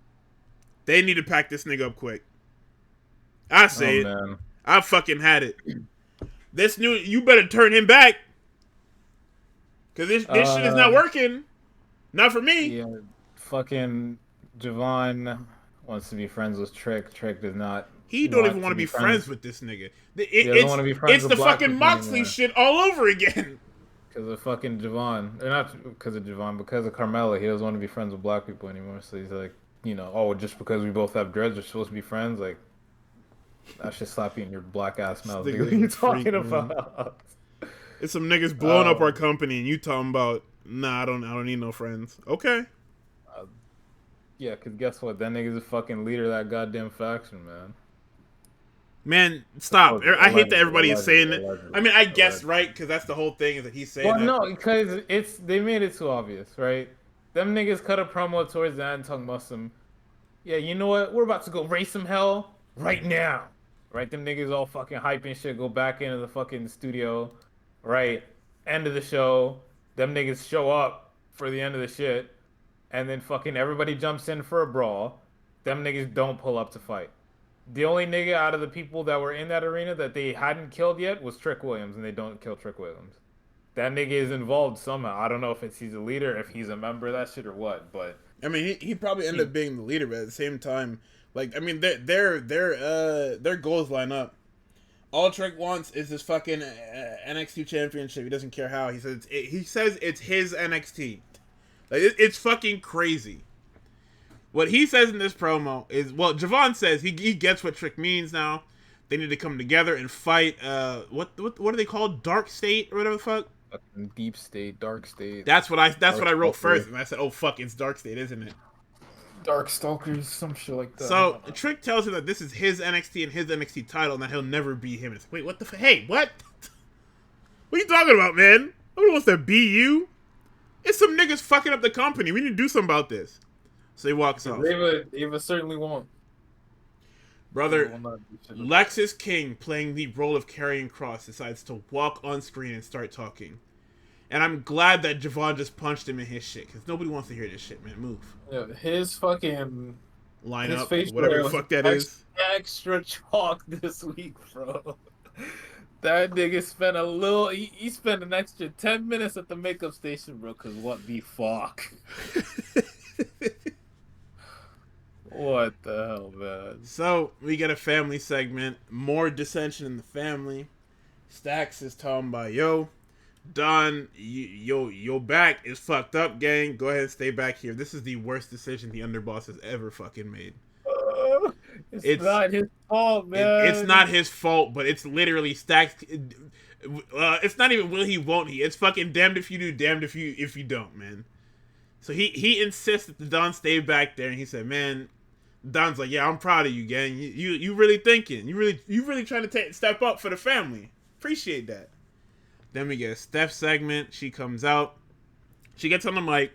B: They need to pack this nigga up quick. I say it.
A: Man.
B: I fucking had it. This new, you better turn him back. Cause this shit is not working. Not for me.
A: Yeah, fucking Javon wants to be friends with Trick. Trick does not.
B: He don't even want to be friends with this nigga.
A: He doesn't want to be friends
B: It's
A: with
B: the
A: black
B: fucking
A: people
B: Moxley
A: anymore.
B: shit all over again.
A: Because of fucking Javon. Or not because of Javon, because of Carmella. He doesn't want to be friends with black people anymore. So he's like, you know, oh, just because we both have dreads, we're supposed to be friends? Like, I should slap you in your black ass mouth. What are you talking about?
B: It's some niggas blowing up our company, and you talking about, nah, I don't need no friends. Okay.
A: Yeah, because guess what? That nigga's a fucking leader of that goddamn faction, man.
B: Man, stop. I hate that everybody is saying it.
A: Allegedly.
B: I mean, I guess, right? Because that's the whole thing, is that he's saying
A: Well,
B: that.
A: no, because they made it too obvious, right? Them niggas cut a promo towards the end talking about some, yeah, you know what? We're about to go raise some hell right now. Right? Them niggas all fucking hyping shit, go back into the fucking studio, right? End of the show. Them niggas show up for the end of the shit, and then fucking everybody jumps in for a brawl. Them niggas don't pull up to fight. The only nigga out of the people that were in that arena that they hadn't killed yet was Trick Williams, and they don't kill Trick Williams. That nigga is involved somehow. I don't know if he's a leader, if he's a member of that shit or what, but
B: I mean, he probably ended up being the leader, but at the same time, like, I mean, their goals line up. All Trick wants is this fucking NXT championship. He doesn't care how. He says it's his NXT. Like, it's fucking crazy. What he says in this promo is, well, Javon says he gets what Trick means now. They need to come together and fight. What are they called? Dark State or whatever the fuck.
A: Deep State, Dark State.
B: That's what I wrote first, and I said, oh fuck, it's Dark State, isn't it?
A: Dark Stalkers, some shit like that.
B: So Trick tells him that this is his NXT and his NXT title, and that he'll never be him. It's like, wait, what the? Hey, what? What are you talking about, man? Nobody wants to be you. It's some niggas fucking up the company. We need to do something about this. So he walks off.
A: Ava certainly won't.
B: Brother, Lexis King, playing the role of Karrion Kross, decides to walk on screen and start talking. And I'm glad that Javon just punched him in his shit, because nobody wants to hear this shit, man. Move.
A: Yeah, his fucking
B: line up, whatever the fuck that is.
A: Extra chalk this week, bro. That nigga spent he spent an extra 10 minutes at the makeup station, bro, because what the fuck? What the hell, man?
B: So, we get a family segment. More dissension in the family. Stacks is talking about, yo, Don, your back is fucked up, gang. Go ahead and stay back here. This is the worst decision the underboss has ever fucking made.
A: It's not his fault, man.
B: It's not his fault, but it's literally Stacks. It's not even will he, won't he. It's fucking damned if you do, damned if you don't, man. So he insists that the Don stay back there, and he said, man, Don's like, yeah, I'm proud of you, gang. You really thinking. You really trying to step up for the family. Appreciate that. Then we get a Steph segment. She comes out. She gets on the mic,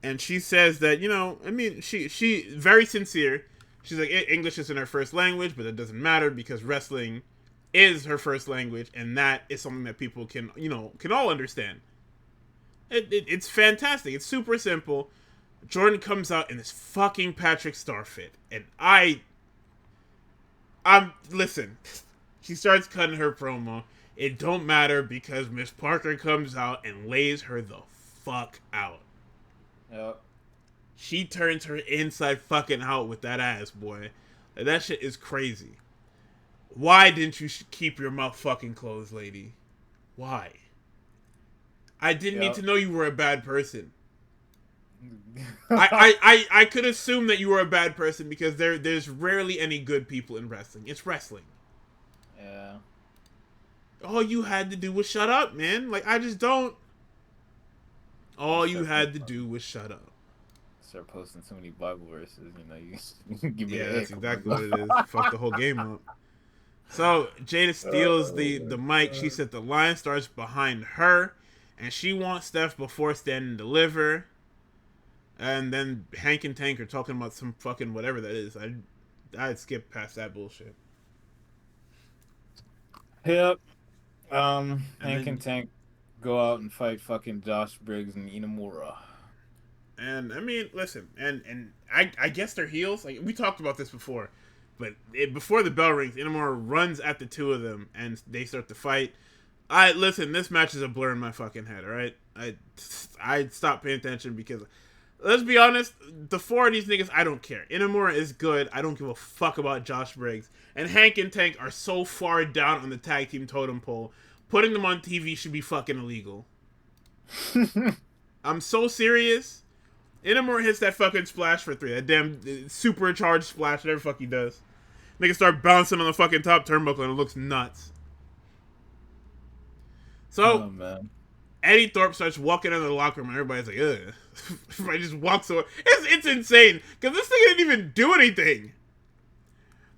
B: and she says that, you know, I mean, she very sincere. She's like, English isn't her first language, but it doesn't matter because wrestling is her first language, and that is something that people can all understand. It's fantastic. It's super simple. Jordan comes out in this fucking Patrick Star fit, and listen. She starts cutting her promo. It don't matter because Miss Parker comes out and lays her the fuck out.
A: Yep.
B: She turns her inside fucking out with that ass, boy. Like, that shit is crazy. Why didn't you keep your mouth fucking closed, lady? Why? I didn't need to know you were a bad person. I could assume that you were a bad person because there's rarely any good people in wrestling. It's wrestling.
A: Yeah.
B: All you had to do was shut up, man. Like, I just don't. All you had to do was shut up.
A: Start posting so many Bible verses, you know, you give me
B: that's exactly what it is. Fuck the whole game up. So Jada steals
A: Oh
B: the
A: my
B: mic. She
A: god.
B: said the line starts behind her, and she wants Steph before Stand and Deliver. And then Hank and Tank are talking about some fucking whatever that is. I'd skip past that bullshit.
A: Yep.
B: And
A: Hank
B: then
A: and Tank go out and fight fucking Josh Briggs and Inamura.
B: and I mean, listen, and I guess they're heels. Like we talked about this before, but before the bell rings, Inamura runs at the two of them, and they start to fight. I listen. This match is a blur in my fucking head. All right, I stopped paying attention because let's be honest, the four of these niggas, I don't care. Inamura is good. I don't give a fuck about Josh Briggs. And Hank and Tank are so far down on the tag team totem pole. Putting them on TV should be fucking illegal. I'm so serious. Inamura hits that fucking splash for three. That damn supercharged splash, whatever the fuck he does. Niggas start bouncing on the fucking top turnbuckle and it looks nuts. So,
A: Oh man.
B: Eddie Thorpe starts walking into the locker room and everybody's like, ugh. Everybody just walks away. It's insane. Because this thing didn't even do anything.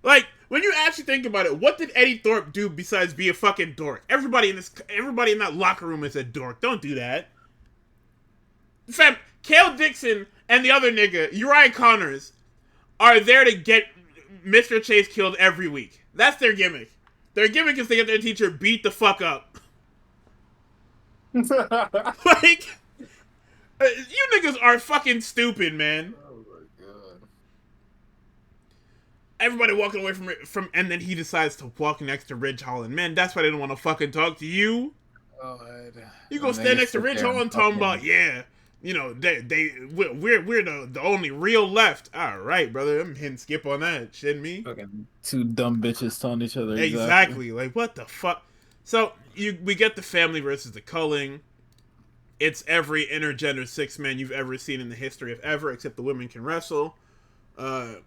B: Like, when you actually think about it, what did Eddie Thorpe do besides be a fucking dork? Everybody in that locker room is a dork. Don't do that. Fam, Kale Dixon and the other nigga, Uriah Connors, are there to get Mr. Chase killed every week. That's their gimmick. Their gimmick is to get their teacher beat the fuck up. Like, you niggas are fucking stupid, man.
A: Oh my god.
B: Everybody walking away from, and then he decides to walk next to Ridge Holland. Man, that's why I didn't want to fucking talk to you.
A: God.
B: You go
A: And
B: stand
A: they
B: next to
A: sit
B: Ridge
A: there and
B: Holland talking about,
A: fucking
B: yeah, you know, we're the only real left. All right, brother, I'm hitting skip on that. Shouldn't me?
A: fucking two dumb bitches telling each other
B: Exactly. Like what the fuck? So we get the family versus the culling. It's every intergender six-man you've ever seen in the history of ever, except the women can wrestle.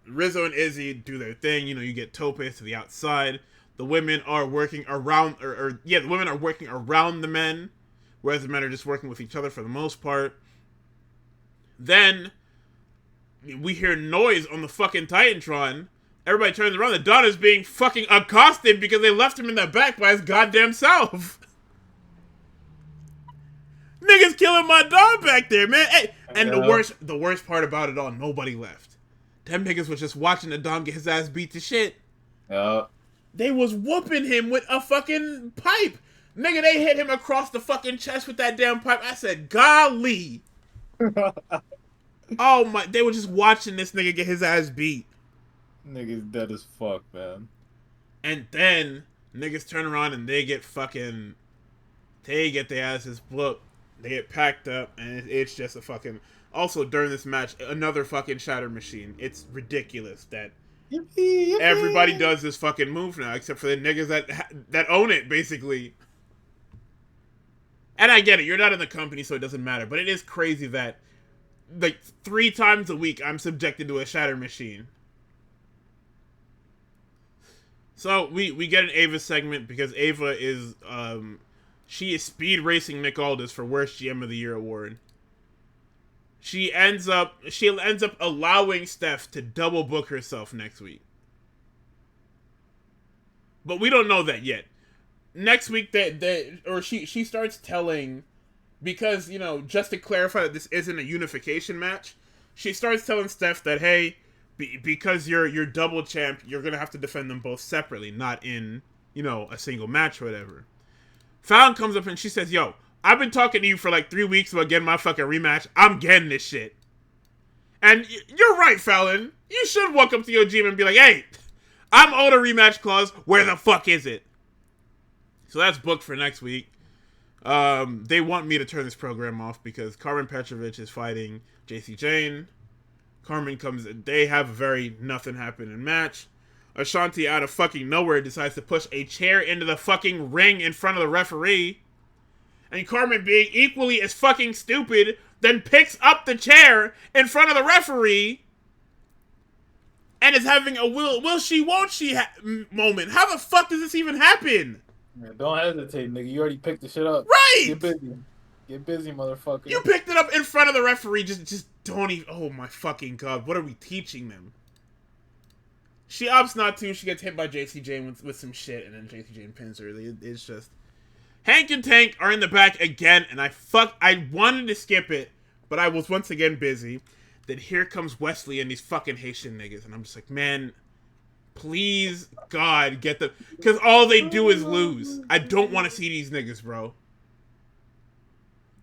B: Rizzo and Izzy do their thing. You know, you get Tope to the outside. The women are working around, the women are working around the men, whereas the men are just working with each other for the most part. Then we hear noise on the fucking Titantron. Everybody turns around. The Don is being fucking accosted because they left him in the back by his goddamn self. Niggas killing my dog back there, man. Hey, and
A: Yeah.
B: the worst part about it all, nobody left. Them niggas was just watching the Dom get his ass beat to shit.
A: Yeah.
B: They was whooping him with a fucking pipe. Nigga, they hit him across the fucking chest with that damn pipe. I said, golly. Oh my, they were just watching this nigga get his ass beat.
A: Niggas dead as fuck, man.
B: And then niggas turn around and they get their asses whooped. They get packed up, and it's just a fucking. Also, during this match, another fucking shatter machine. It's ridiculous that
A: Yippee, yippee.
B: everybody does this fucking move now, except for the niggas that own it, basically. And I get it, you're not in the company, so it doesn't matter. But it is crazy that, like, 3 times a week, I'm subjected to a shatter machine. So we get an Ava segment because Ava is she is speed racing Nick Aldis for worst GM of the Year award. She ends up allowing Steph to double book herself next week. But we don't know that yet. Next week she starts telling, because, you know, just to clarify that this isn't a unification match, she starts telling Steph that, hey, because you're double champ, you're gonna have to defend them both separately, not in, you know, a single match or whatever. Fallon comes up and she says, yo, I've been talking to you for like 3 weeks about getting my fucking rematch. I'm getting this shit. And you're right, Fallon. You should walk up to your GM and be like, hey, I'm owed a rematch clause. Where the fuck is it? So that's booked for next week. They want me to turn this program off because Carmen Petrovich is fighting JC Jane. Carmen comes in. They have a very nothing happening match. Ashanti, out of fucking nowhere, decides to push a chair into the fucking ring in front of the referee. And Carmen, being equally as fucking stupid, then picks up the chair in front of the referee and is having a will she, won't she moment. How the fuck does this even happen?
A: Yeah, don't hesitate, nigga. You already picked the shit up.
B: Right!
A: Get busy. Get busy, motherfucker.
B: You picked it up in front of the referee. Just don't even. Oh my fucking god. What are we teaching them? She opts not to. She gets hit by JC Jane with some shit, and then JC Jane pins her. It's just Hank and Tank are in the back again, and I wanted to skip it, but I was once again busy. Then here comes Wesley and these fucking Haitian niggas, and I'm just like, man, please, God, get them, because all they do is lose. I don't want to see these niggas, bro.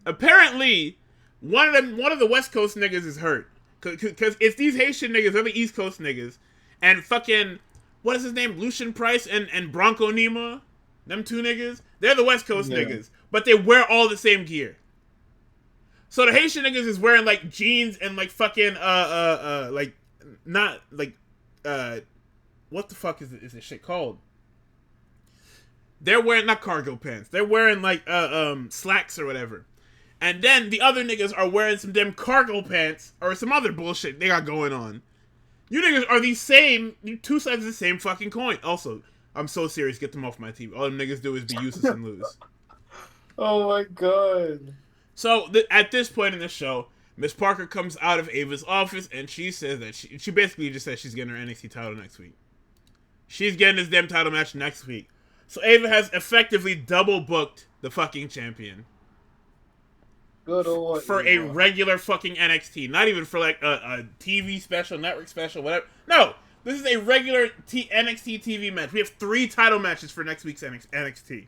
B: Apparently, one of the West Coast niggas is hurt, because it's these Haitian niggas, they're the East Coast niggas. And fucking, what is his name? Lucian Price and Bronco Nima? Them two niggas? They're the West Coast niggas. But they wear all the same gear. So the Haitian niggas is wearing, like, jeans and, like, fucking, like, not, like, what the fuck is this shit called? They're wearing, not cargo pants. They're wearing, like, slacks or whatever. And then the other niggas are wearing some damn cargo pants or some other bullshit they got going on. You niggas are the same, two sides of the same fucking coin. Also, I'm so serious, get them off my TV. All them niggas do is be useless and lose.
A: Oh my god.
B: So, at this point in the show, Miss Parker comes out of Ava's office, and she says that she basically just says she's getting her NXT title next week. She's getting this damn title match next week. So Ava has effectively double booked the fucking champion.
A: Good old
B: for a regular fucking NXT. Not even for like a TV special, network special, whatever. No! This is a regular NXT TV match. We have 3 title matches for next week's NXT.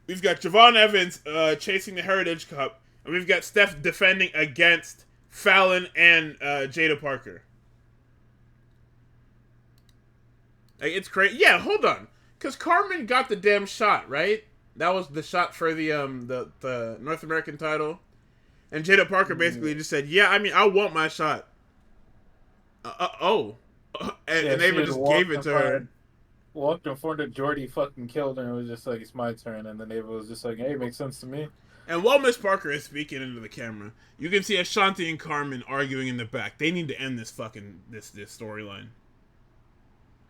B: We've got Javon Evans chasing the Heritage Cup. And we've got Steph defending against Fallon and Jada Parker. Like, it's crazy. Yeah, hold on. Because Carmen got the damn shot, right? That was the shot for the North American title. And Jada Parker basically just said, yeah, I mean, I want my shot. And Ava just gave it to her.
A: Walked in front of Jordy, fucking killed her, and was just like, it's my turn. And then Ava was just like, hey, it makes sense to me.
B: And while Miss Parker is speaking into the camera, you can see Ashanti and Carmen arguing in the back. They need to end this fucking, this storyline.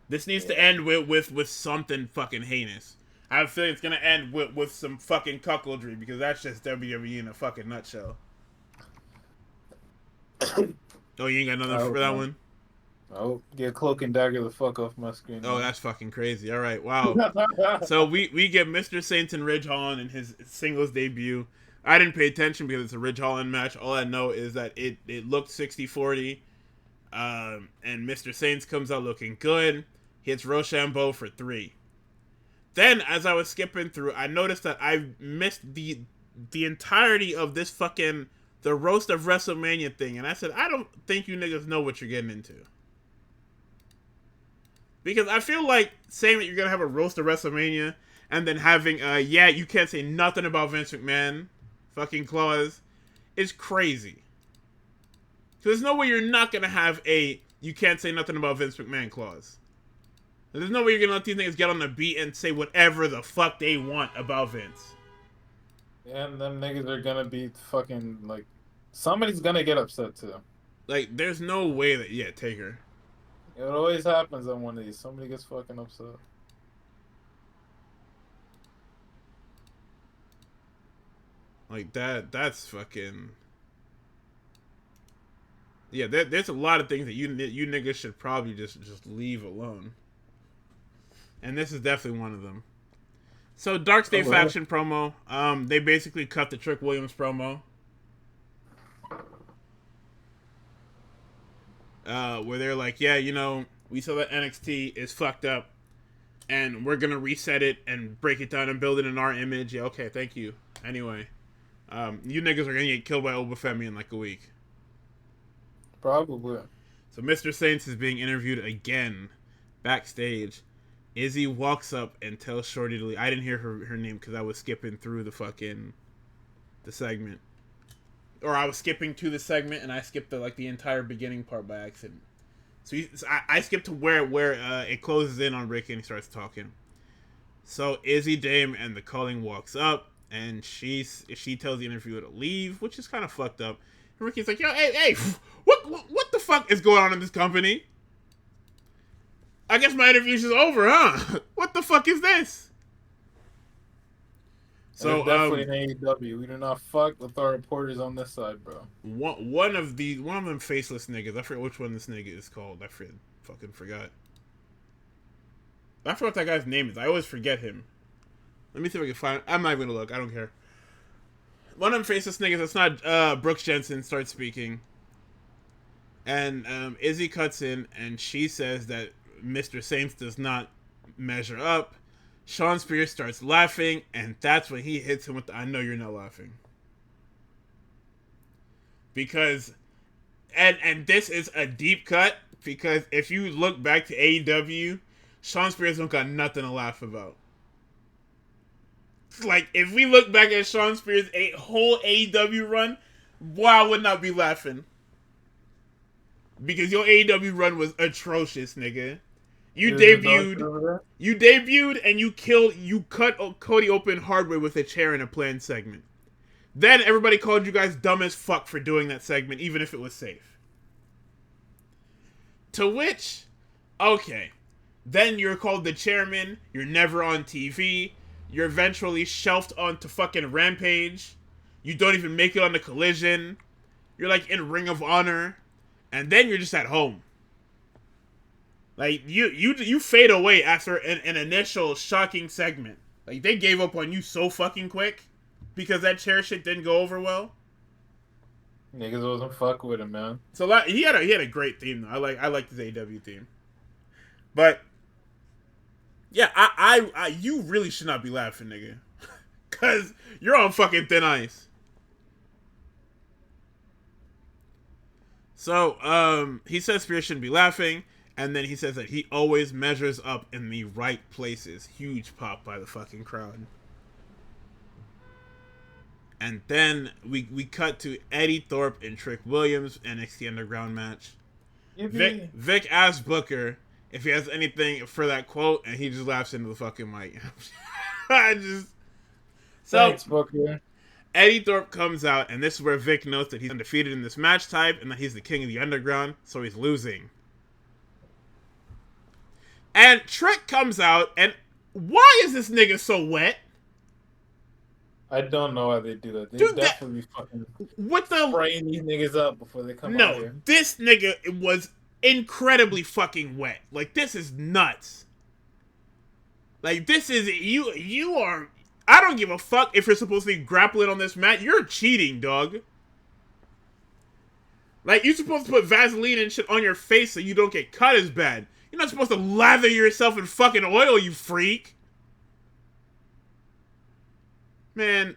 B: This needs to end with something fucking heinous. I have a feeling it's gonna end with some fucking cuckoldry, because that's just WWE in a fucking nutshell. Oh, you ain't got nothing for that one?
A: Oh, get Cloak and Dagger the fuck off my screen.
B: Oh, that's fucking crazy. All right, wow. So we get Mr. Saints and Ridge Holland in his singles debut. I didn't pay attention because it's a Ridge Holland match. All I know is that it looked 60-40. And Mr. Saints comes out looking good. Hits Rochambeau for 3. Then, as I was skipping through, I noticed that I missed the entirety of this fucking, the roast of WrestleMania thing. And I said, I don't think you niggas know what you're getting into. Because I feel like saying that you're going to have a roast of WrestleMania and then having, yeah, you can't say nothing about Vince McMahon fucking clause is crazy. Because there's no way you're not going to have a you can't say nothing about Vince McMahon clause. There's no way you're going to let these niggas get on the beat and say whatever the fuck they want about Vince.
A: Yeah, and them niggas are going to be fucking, like, somebody's going to get upset too.
B: Like, there's no way that, yeah, Taker.
A: It always happens on one of these. Somebody gets fucking upset.
B: Like, that's fucking... Yeah, there's a lot of things that you niggas should probably just leave alone. And this is definitely one of them. So, Dark State Faction promo. They basically cut the Trick Williams promo. Where they're like, yeah, you know, we saw that NXT is fucked up. And we're going to reset it and break it down and build it in our image. Yeah, okay, thank you. Anyway. You niggas are going to get killed by Obafemi in like a week.
A: Probably.
B: So Mr. Saints is being interviewed again backstage. Izzy walks up and tells Shorty to leave. I didn't hear her name because I was skipping through the segment. Or I was skipping to the segment and I skipped the entire beginning part by accident. So I skipped to where it closes in on Ricky and he starts talking. So Izzy Dame and the Culling walks up and she tells the interviewer to leave, which is kind of fucked up. And Ricky's like, yo, hey, what the fuck is going on in this company? I guess my interview's just over, huh? What the fuck is this?
A: And it's
B: So
A: definitely an AEW. We do not fuck with our reporters on this side, bro.
B: one of them faceless niggas. I forget which one this nigga is called. Fucking forgot. I forgot what that guy's name is. I always forget him. Let me see if I can find. I'm not even gonna look. I don't care. One of them faceless niggas. It's not Brooks Jensen. Starts speaking, and Izzy cuts in, and she says that Mr. Saints does not measure up. Sean Spears starts laughing, and that's when he hits him with the "I know you're not laughing." Because, and this is a deep cut, because if you look back to AEW, Sean Spears don't got nothing to laugh about. Like, if we look back at Sean Spears' whole AEW run, why would not be laughing? Because your AEW run was atrocious, nigga. You debuted, and you cut Cody open hard way with a chair in a planned segment. Then everybody called you guys dumb as fuck for doing that segment, even if it was safe. To which, okay, then you're called the chairman, you're never on TV, you're eventually shelved onto fucking Rampage, you don't even make it on the Collision, you're like in Ring of Honor, and then you're just at home. Like, you fade away after an initial shocking segment. Like, they gave up on you so fucking quick because that chair shit didn't go over well.
A: Niggas wasn't fuck with him, man.
B: So he had a great theme though. I like his AW theme. But yeah, I you really should not be laughing, nigga. Cause you're on fucking thin ice. So he says Spears shouldn't be laughing. And then he says that he always measures up in the right places. Huge pop by the fucking crowd. And then we cut to Eddie Thorpe and Trick Williams NXT Underground match. Vic asks Booker if he has anything for that quote, and he just laughs into the fucking mic.
A: Thanks, Booker.
B: Eddie Thorpe comes out, and this is where Vic knows that he's undefeated in this match type, and that he's the king of the underground, so he's losing. And Trick comes out, and why is this nigga so wet?
A: I don't know why they do that. They definitely fucking spraying these niggas up before they come out here.
B: No, this nigga was incredibly fucking wet. Like, this is nuts. Like, this is... You are... I don't give a fuck if you're supposed to be grappling on this mat. You're cheating, dog. Like, you're supposed to put Vaseline and shit on your face so you don't get cut as bad. You're not supposed to lather yourself in fucking oil, you freak. Man,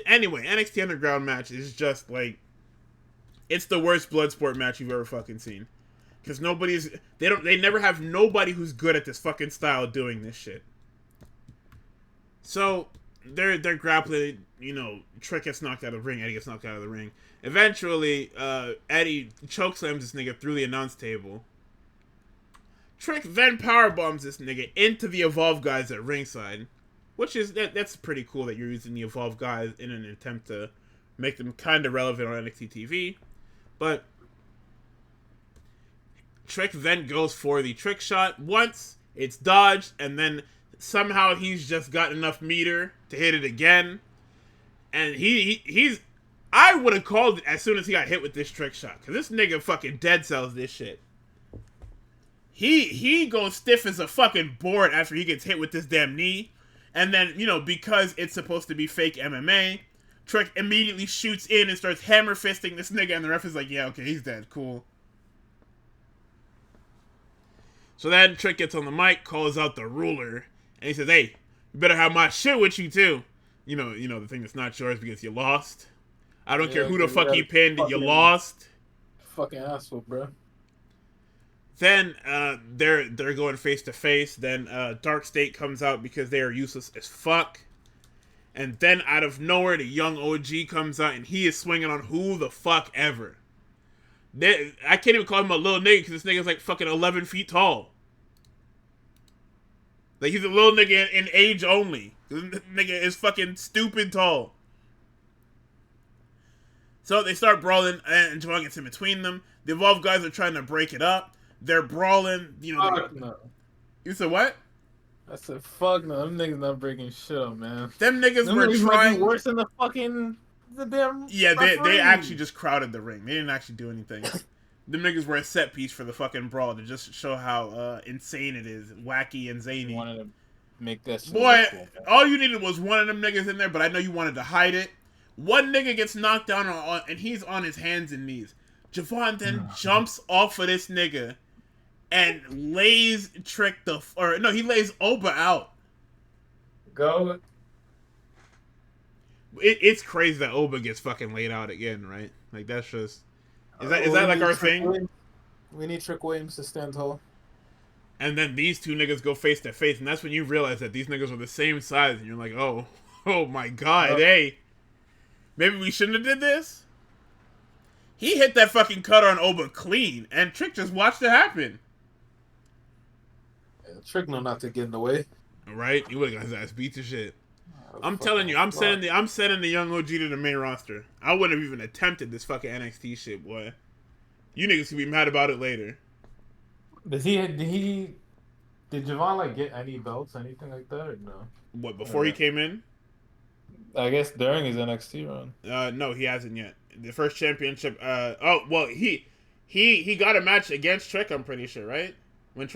B: anyway, NXT Underground match is just like, it's the worst Bloodsport match you've ever fucking seen. Because they never have nobody who's good at this fucking style doing this shit. So, they're grappling, Trick gets knocked out of the ring, Eddie gets knocked out of the ring. Eventually, Eddie chokeslams this nigga through the announce table. Trick then powerbombs this nigga into the Evolve guys at ringside. Which is, that's pretty cool that you're using the Evolve guys in an attempt to make them kind of relevant on NXT TV. But Trick then goes for the trick shot. Once, it's dodged, and then somehow he's just got enough meter to hit it again. And he's... I would have called it as soon as he got hit with this trick shot. Because this nigga fucking dead sells this shit. He goes stiff as a fucking board after he gets hit with this damn knee. And then, because it's supposed to be fake MMA, Trick immediately shoots in and starts hammer fisting this nigga, and the ref is like, yeah, okay, he's dead, cool. So then Trick gets on the mic, calls out the ruler, and he says, hey, you better have my shit with you too. The thing that's not yours because you lost. I don't care who the fuck you pinned, you lost.
A: Fucking asshole, bro.
B: Then they're going face to face. Then Dark State comes out because they are useless as fuck. And then out of nowhere, the young OG comes out and he is swinging on who the fuck ever. I can't even call him a little nigga because this nigga's like fucking 11 feet tall. Like, he's a little nigga in age only. This nigga is fucking stupid tall. So they start brawling and Jamal gets in between them. The Evolve guys are trying to break it up. They're brawling,
A: No.
B: You said what?
A: I said, fuck no, them niggas not breaking shit up, man.
B: Them niggas
A: Them
B: were
A: niggas might be
B: trying.
A: worse than the damn
B: Yeah, they actually
A: referee.
B: just crowded the ring. They didn't actually do anything. The niggas were a set piece for the fucking brawl to just show how insane it is, wacky and
A: You
B: zany.
A: wanted to make that shit look
B: Boy,
A: cool, man.
B: all you needed was one of them niggas in there, but I know you wanted to hide it. One nigga gets knocked down and he's on his hands and knees. Javon then jumps off of this nigga and lays he lays Oba out.
A: Go.
B: It's crazy that Oba gets fucking laid out again, right? Like that's just is that
A: We
B: like
A: need
B: our
A: Trick
B: thing?
A: Williams. We need Trick Williams to stand tall.
B: And then these two niggas go face to face, and that's when you realize that these niggas are the same size, and you're like, oh, oh my god, hey, maybe we shouldn't have did this. He hit that fucking cutter on Oba clean, and Trick just watched it happen.
A: Yeah, Trick know not to get in the way.
B: Right? He would have got his ass beat to shit.
A: Oh,
B: I'm
A: fucking
B: telling you, I'm
A: fuck.
B: sending the young OG to the main roster. I wouldn't have even attempted this fucking NXT shit, boy. You niggas can be mad about it later.
A: Did Javon like get any belts, anything like that, or no?
B: What, before he
A: Or,
B: came in?
A: I guess during his NXT run.
B: No, he hasn't yet. The first championship. He got a match against Trick. I'm pretty sure, right? When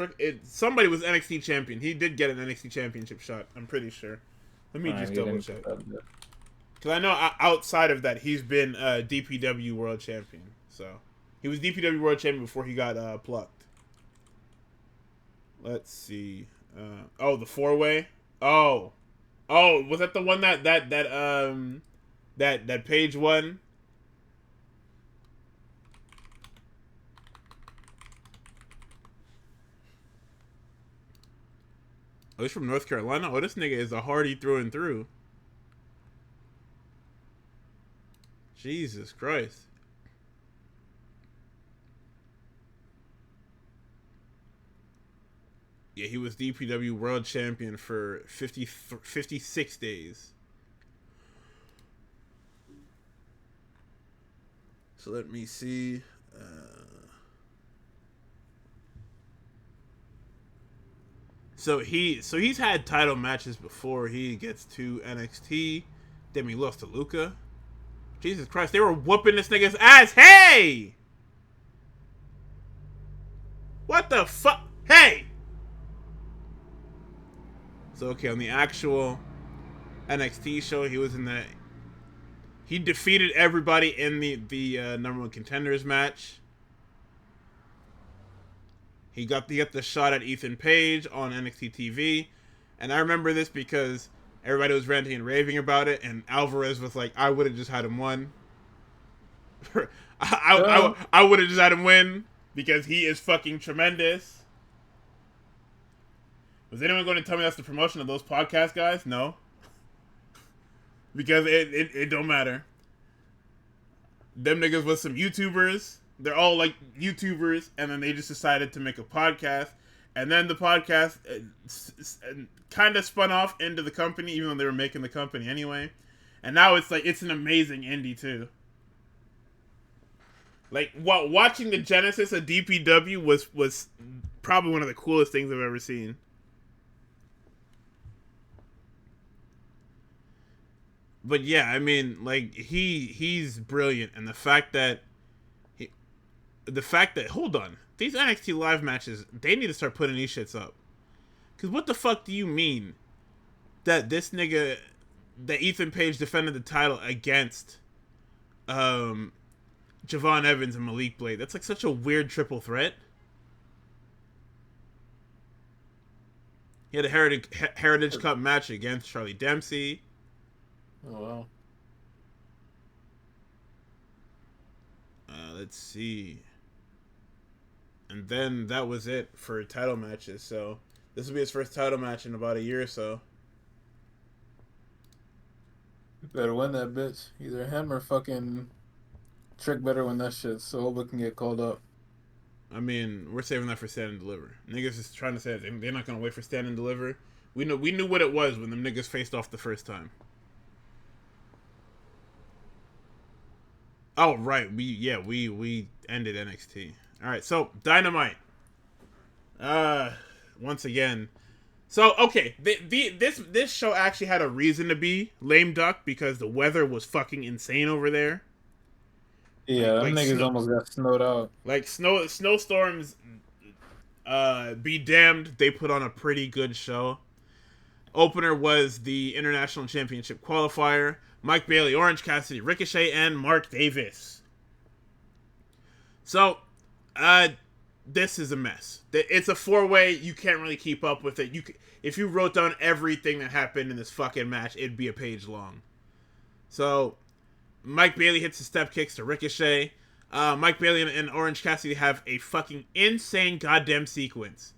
B: somebody was NXT champion, he did get an NXT championship shot. I'm pretty sure. Let me just double check. Because I know outside of that, he's been DPW world champion. So he was DPW world champion before he got plucked. Let's see. The 4-way. Oh, was that the one that Page won? Oh, he's from North Carolina. Oh, this nigga is a hardy through and through. Jesus Christ. Yeah, he was DPW world champion for 56 days. So let me see. So he's had title matches before he gets to NXT. Then he lost to Luca. Jesus Christ, they were whooping this nigga's ass. Hey! What the fuck? Hey! So okay, on the actual NXT show, he was in the. He defeated everybody in the number one contenders match. He got the shot at Ethan Page on NXT TV, and I remember this because everybody was ranting and raving about it, and Alvarez was like, "I would have just had him win. I would have just had him win because he is fucking tremendous." Was anyone going to tell me that's the promotion of those podcast guys? No. Because it don't matter. Them niggas was some YouTubers. They're all like YouTubers, and then they just decided to make a podcast. And then the podcast kind of spun off into the company, even though they were making the company anyway. And now it's like, it's an amazing indie too. Like, watching the genesis of DPW was probably one of the coolest things I've ever seen. But yeah, I mean, like he's brilliant, and the fact that hold on, these NXT live matches, they need to start putting these shits up. Cause what the fuck do you mean that this nigga, that Ethan Page defended the title against Javon Evans and Malik Blade? That's like such a weird triple threat. He had a Heritage Cup match against Charlie Dempsey.
A: Oh wow.
B: Let's see. And then that was it for title matches. So this will be his first title match in about a year or so.
A: You better win that bitch. Either him or fucking Trick better win that shit so Oba can get called up.
B: I mean, we're saving that for Stand and Deliver. Niggas is trying to say that they're not gonna wait for Stand and Deliver. We knew what it was when them niggas faced off the first time. Oh right, we ended NXT. All right, so Dynamite. Once again, So okay, this show actually had a reason to be lame duck because the weather was fucking insane over there.
A: Yeah,
B: Like
A: them
B: like
A: niggas
B: snow
A: almost got snowed out.
B: like snowstorms. Be damned, they put on a pretty good show. Opener was the International Championship qualifier. Mike Bailey, Orange Cassidy, Ricochet, and Mark Davis. So, uh, this is a mess. It's a four-way. You can't really keep up with it. If you wrote down everything that happened in this fucking match, it'd be a page long. So, Mike Bailey hits the step kicks to Ricochet. Mike Bailey and Orange Cassidy have a fucking insane goddamn sequence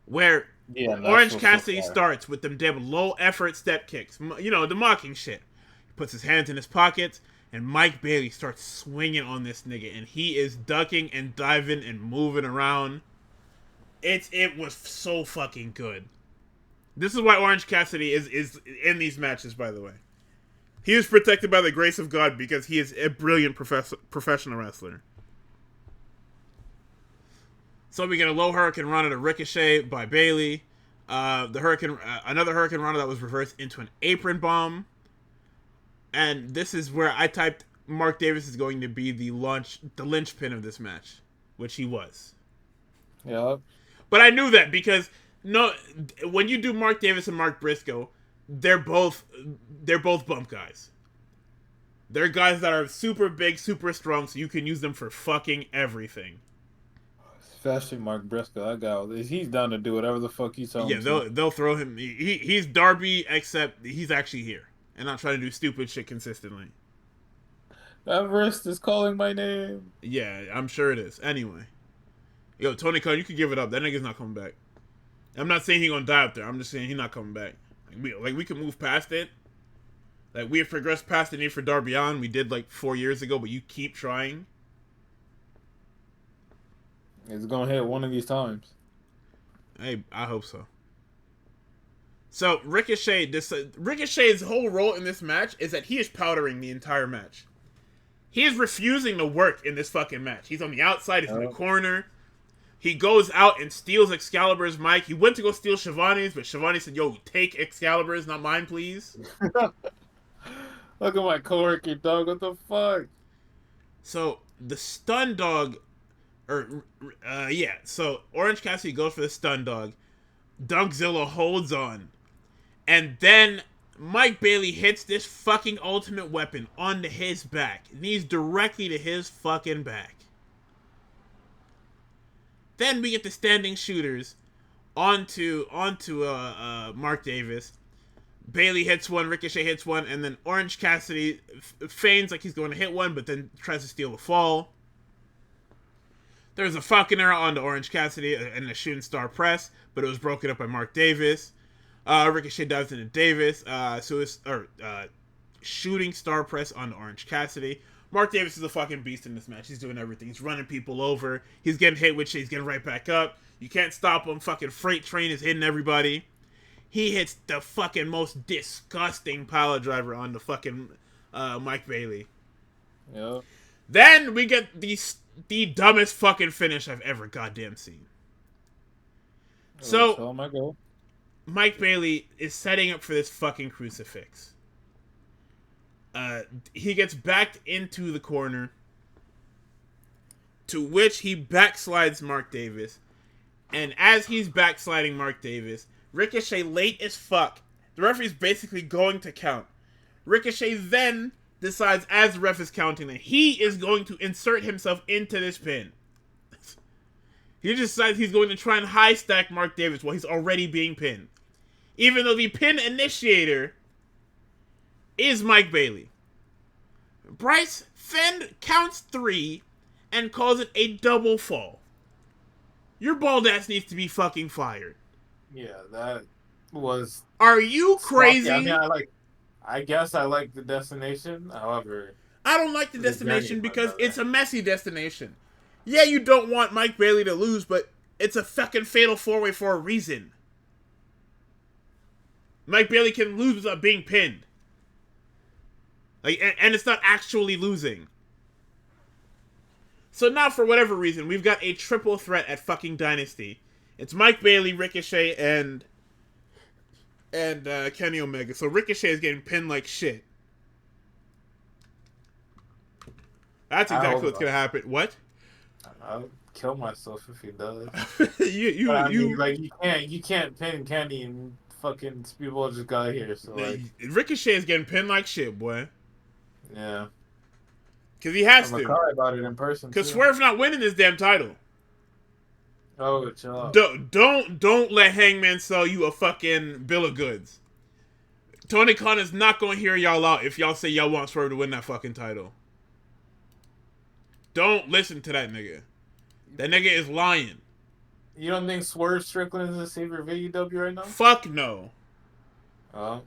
B: where
A: Yeah, and that's
B: Orange
A: what's so
B: Cassidy
A: far.
B: starts with them damn low effort step kicks. You know, the mocking shit. He puts his hands in his pockets, and Mike Bailey starts swinging on this nigga, and he is ducking and diving and moving around. It was so fucking good. This is why Orange Cassidy is in these matches, by the way. He is protected by the grace of God because he is a brilliant professional wrestler. So we get a low Hurricane Rana to Ricochet by Bailey. Another Hurricane Rana that was reversed into an apron bomb. And this is where I typed Mark Davis is going to be the linchpin of this match, which he was.
A: Yeah.
B: But I knew that because when you do Mark Davis and Mark Briscoe, they're both bump guys. They're guys that are super big, super strong, so you can use them for fucking everything.
A: Especially Mark Briscoe. That guy, he's down to do whatever the fuck you tell him
B: Yeah,
A: to.
B: they'll throw him. He's Darby, except he's actually here and not trying to do stupid shit consistently.
A: That wrist is calling my name.
B: Yeah, I'm sure it is. Anyway, yo, Tony Khan, you can give it up. That nigga's not coming back. I'm not saying he's gonna die up there. I'm just saying he's not coming back. We can move past it. Like, we have progressed past the need for Darby Allin. We did like 4 years ago, but you keep trying.
A: It's gonna hit one of these times.
B: Hey, I hope so. So Ricochet's whole role in this match is that he is powdering the entire match. He is refusing to work in this fucking match. He's on the outside. He's in the corner. He goes out and steals Excalibur's mic. He went to go steal Shivani's, but Shivani said, "Yo, take Excalibur's, not mine, please."
A: Look at my coworker, dog. What the fuck?
B: So the stun dog, So Orange Cassidy goes for the stun dog. Dunkzilla holds on, and then Mike Bailey hits this fucking ultimate weapon onto his back, knees directly to his fucking back. Then we get the standing shooters onto Mark Davis. Bailey hits one, Ricochet hits one, and then Orange Cassidy feigns like he's going to hit one, but then tries to steal the fall. There's a Falcon Arrow onto Orange Cassidy and a shooting star press, but it was broken up by Mark Davis. Ricochet dives into Davis. Shooting star press onto Orange Cassidy. Mark Davis is a fucking beast in this match. He's doing everything. He's running people over. He's getting hit with shit. He's getting right back up. You can't stop him. Fucking freight train is hitting everybody. He hits the fucking most disgusting pile driver on the fucking Mike Bailey.
A: Yeah.
B: Then we get the dumbest fucking finish I've ever goddamn seen. So,
A: Oh my god.
B: Mike Bailey is setting up for this fucking crucifix. He gets backed into the corner, to which he backslides Mark Davis. And as he's backsliding Mark Davis, Ricochet late as fuck. The referee's basically going to count. Ricochet then decides, as the ref is counting, that he is going to insert himself into this pin. He decides he's going to try and high stack Mark Davis while he's already being pinned. Even though the pin initiator is Mike Bailey. Bryce Finn counts 3 and calls it a double fall. Your bald ass needs to be fucking fired.
A: Yeah, that was.
B: Are you crazy?
A: I mean, I guess I like the destination. However,
B: I don't like the destination because it's a messy destination. Yeah, you don't want Mike Bailey to lose, but it's a fucking fatal 4-way for a reason. Mike Bailey can lose without being pinned. And it's not actually losing. So now, for whatever reason, we've got a triple threat at fucking Dynasty. It's Mike Bailey, Ricochet, and and Kenny Omega. So Ricochet is getting pinned like shit. That's
A: I
B: exactly
A: hope
B: what's gonna
A: not.
B: happen. What?
A: I'll kill myself if he does.
B: you
A: But I mean,
B: you
A: like, you can't pin Kenny and fucking people just got here. So like,
B: Ricochet is getting pinned like shit, boy.
A: yeah,
B: Cause he has
A: I'm gonna
B: to.
A: cry about it in person
B: Cause
A: too.
B: Swerve's not winning this damn title.
A: Oh, chill out.
B: Don't let Hangman sell you a fucking bill of goods. Tony Khan is not gonna hear y'all out if y'all say y'all want Swerve to win that fucking title. Don't listen to that nigga. That nigga is lying.
A: You don't think Swerve Strickland is the savior of AEW right now?
B: Fuck no.
A: Oh,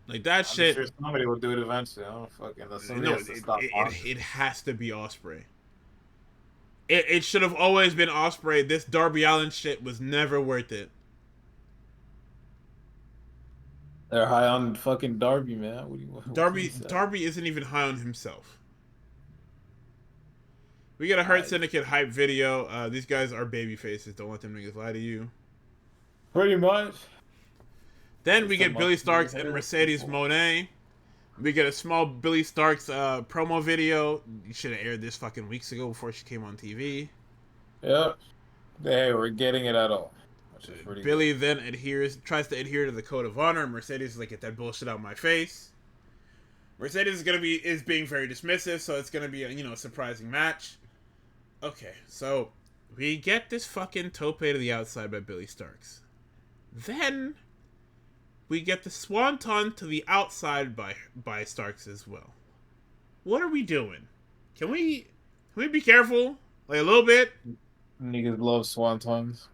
B: Like that
A: I'm
B: shit.
A: sure somebody will do it eventually. I don't fucking. Somebody
B: No,
A: has to stop Oscar.
B: it has to be Osprey. It should have always been Osprey. This Darby Allin shit was never worth it.
A: They're high on fucking Darby, man. What can you say?
B: Darby isn't even high on himself. We got a Hurt
A: I
B: Syndicate hype video. These guys are baby faces. Don't let them niggas lie to you.
A: pretty much.
B: Then we
A: Just a
B: get Billy
A: monkey with
B: Starks
A: a head
B: and
A: of
B: Mercedes
A: people.
B: Moné. We get a small Billy Starks promo video. You should have aired this fucking weeks ago before she came on TV.
A: Yeah. Hey, we're getting it at all, which is pretty good.
B: Billy then tries to adhere to the code of honor. Mercedes is like, get that bullshit out of my face. Mercedes is being very dismissive, so it's gonna be a surprising match. Okay, so we get this fucking tope to the outside by Billy Starks. Then we get the swanton to the outside by Starks as well. What are we doing? Can we be careful? Like a little bit?
A: Niggas love swantons.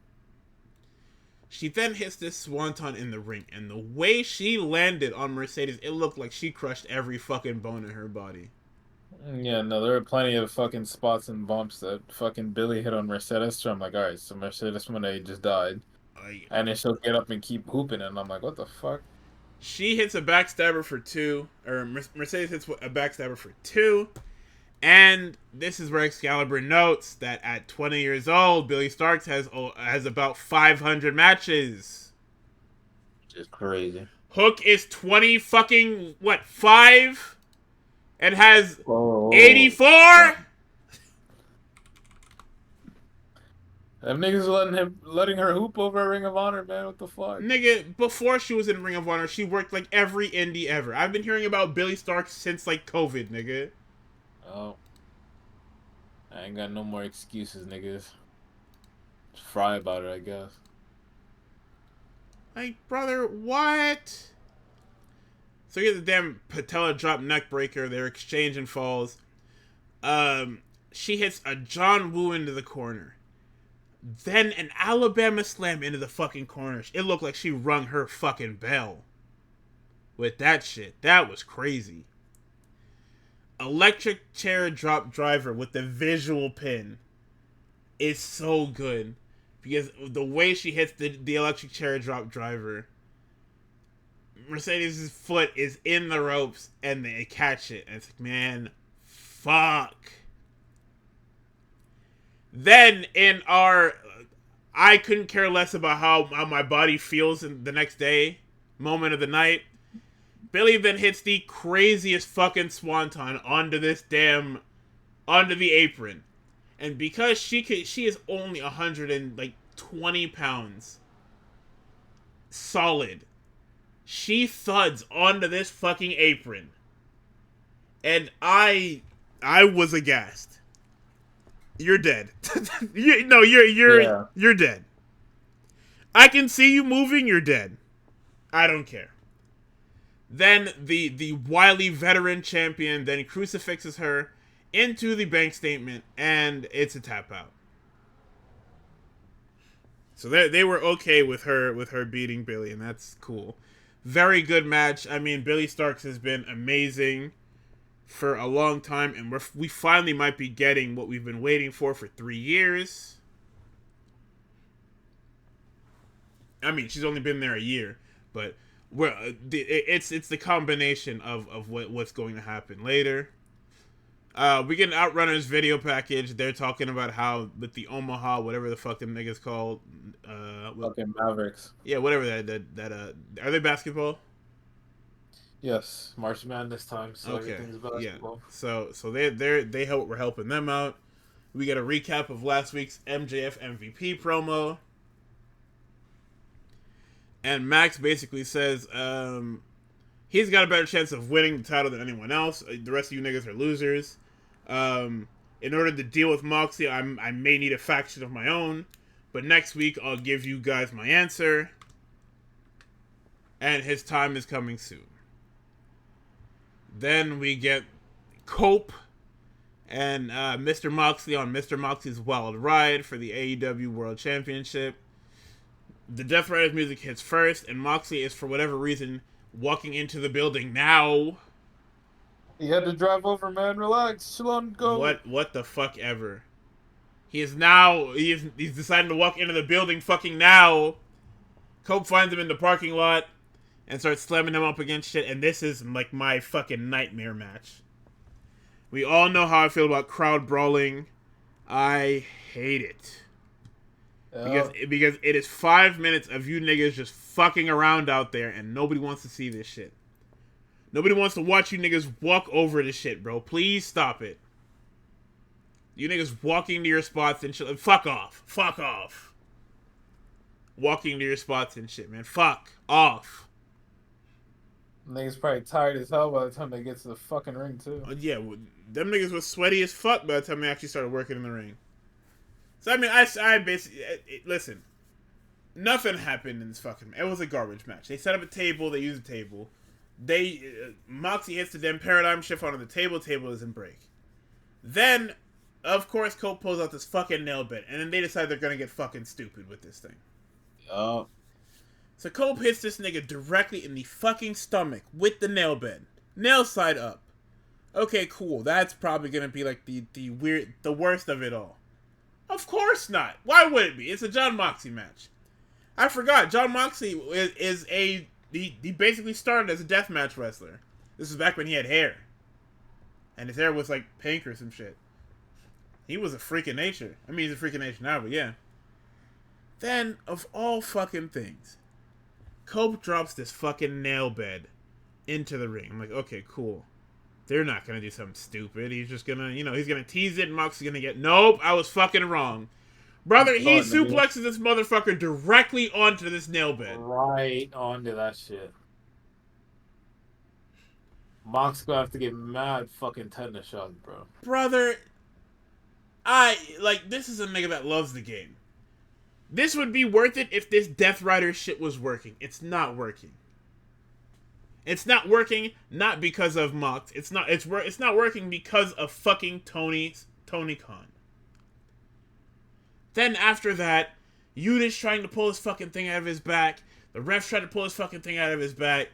B: She then hits this swanton in the ring, and the way she landed on Mercedes, it looked like she crushed every fucking bone in her body.
A: Yeah, no, there are plenty of fucking spots and bumps that fucking Billy hit on Mercedes. So I'm like, all right, so Mercedes Moné just died,
B: I,
A: and then she'll get up and keep hooping, and I'm like, what the fuck?
B: she hits a backstabber for two, or Mercedes hits a backstabber for two, and this is where Excalibur notes that at 20 years old, Billy Starks has about 500 matches.
A: Just crazy.
B: Hook is 20 fucking, what, 5? And has
A: Oh,
B: 84?
A: them niggas letting her hoop over a Ring of Honor, man. What the fuck?
B: Nigga, before she was in Ring of Honor, she worked like every indie ever. I've been hearing about Billy Starks since like COVID, nigga.
A: Oh, I ain't got no more excuses, niggas. Just fry about it, I guess.
B: Like, brother, what? So you get the damn patella drop neck breaker. They're exchanging falls. She hits a John Woo into the corner. Then an Alabama slam into the fucking corner. It looked like she rung her fucking bell. With that shit. That was crazy. Electric chair drop driver with the visual pin is so good. Because the way she hits the electric chair drop driver, Mercedes' foot is in the ropes and they catch it. And it's like, man, fuck. Then in our I couldn't care less about how my body feels in the next day moment of the night, Billy then hits the craziest fucking swanton onto the apron. And because she is only 120 pounds solid, she thuds onto this fucking apron. And I was aghast. You're dead.
A: Yeah.
B: You're dead. I can see you moving, you're dead. I don't care. Then the wily veteran champion then crucifixes her into the bank statement, and it's a tap out. So they were okay with her beating Billy, and that's cool. Very good match. I mean, Billy Starks has been amazing for a long time, and we finally might be getting what we've been waiting for 3 years. I mean, she's only been there a year, but it's the combination of what's going to happen later. We get an Outrunners video package. They're talking about how with the Omaha, whatever the fuck them niggas called,
A: Fucking Mavericks.
B: yeah, whatever are they basketball?
A: Yes, March Madness time, so
B: Okay,
A: everything's
B: yeah.
A: basketball.
B: So we're helping them out. We get a recap of last week's MJF MVP promo, and Max basically says he's got a better chance of winning the title than anyone else. The rest of you niggas are losers. In order to deal with Moxley, I may need a faction of my own, but next week I'll give you guys my answer, and his time is coming soon. Then we get Cope and Mr. Moxley on Mr. Moxley's wild ride for the AEW World Championship. The Death Riders music hits first, and Moxley is, for whatever reason, walking into the building now.
A: He had to drive over, man. Relax. Chill on, go.
B: What the fuck ever. He's deciding to walk into the building fucking now. Cope finds him in the parking lot and starts slamming him up against shit, and this is like my fucking nightmare match. We all know how I feel about crowd brawling. I hate it. Because it is 5 minutes of you niggas just fucking around out there, and nobody wants to see this shit. Nobody wants to watch you niggas walk over this shit, bro. Please stop it. You niggas walking to your spots and shit. Fuck off. Fuck off. Walking to your spots and shit, man. Fuck off.
A: Niggas probably tired as hell by the time they get to the fucking ring, too.
B: Yeah, them niggas was sweaty as fuck by the time they actually started working in the ring. So, I mean, I basically... listen. Nothing happened in this fucking... It was a garbage match. They set up a table. They used a table. Moxie hits the damn paradigm shift onto the table. Table doesn't break. Then, of course, Cope pulls out this fucking nail bed. And then they decide they're gonna get fucking stupid with this thing.
A: Oh.
B: So Cope hits this nigga directly in the fucking stomach with the nail bed. Nail side up. Okay, cool. That's probably gonna be like the worst of it all. Of course not. Why would it be? It's a Jon Moxley match. I forgot. Jon Moxley he basically started as a deathmatch wrestler. This is back when he had hair. And his hair was like pink or some shit. He was a freak of nature. I mean, he's a freak of nature now, but yeah. Then, of all fucking things, Cope drops this fucking nail bed into the ring. I'm like, okay, cool. They're not gonna do something stupid. He's just gonna, he's gonna tease it and Mox's gonna get... Nope, I was fucking wrong. Brother, he suplexes this motherfucker directly onto this nail bed.
A: Right onto that shit. Mox gonna have to get mad fucking tetanus shots, bro.
B: Brother, this is a nigga that loves the game. This would be worth it if this Death Rider shit was working. It's not working. It's not working not because of Mox. It's not working because of fucking Tony Khan. Then after that, Yuda's trying to pull his fucking thing out of his back. The ref's trying to pull his fucking thing out of his back.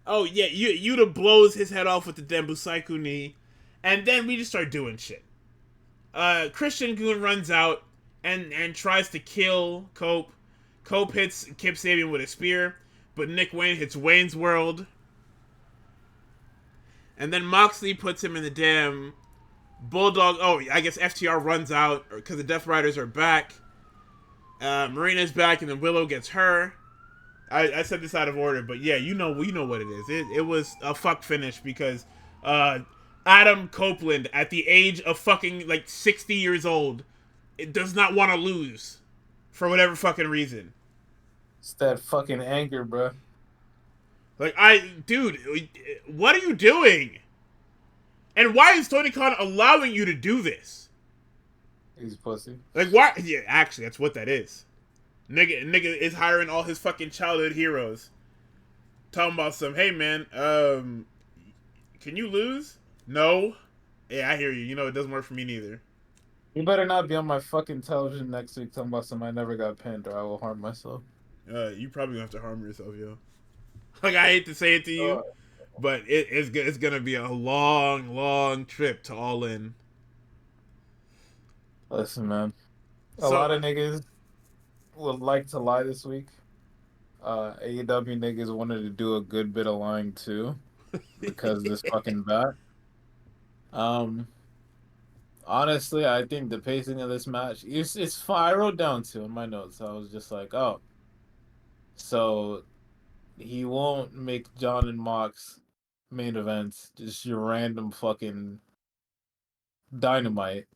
B: Oh yeah, Yuta blows his head off with the Dembusaiku knee. And then we just start doing shit. Christian Goon runs out and tries to kill Cope. Cope hits Kip Sabian with a spear, but Nick Wayne hits Wayne's World. And then Moxley puts him in the damn Bulldog. Oh, I guess FTR runs out because the Death Riders are back. Marina's back, and then Willow gets her. I said this out of order, but yeah, you know what it is. It was a fuck finish because Adam Copeland, at the age of fucking 60 years old, it does not want to lose for whatever fucking reason.
A: It's that fucking anger, bro.
B: Dude, what are you doing? And why is Tony Khan allowing you to do this?
A: He's a pussy.
B: Why? Yeah, actually, that's what that is. Nigga is hiring all his fucking childhood heroes. Talking about some, hey man, can you lose? No. Yeah, I hear you. It doesn't work for me neither.
A: You better not be on my fucking television next week talking about something I never got pinned or I will harm myself.
B: You probably gonna have to harm yourself, yo. I hate to say it to you, but it's gonna be a long, long trip to All In.
A: Listen, man. A lot of niggas would like to lie this week. AEW niggas wanted to do a good bit of lying too. because this fucking back. Um, Honestly, I think the pacing of this match it's fine. I wrote down two in my notes. I was just like, oh, so he won't make John and Mox main events, just your random fucking dynamite.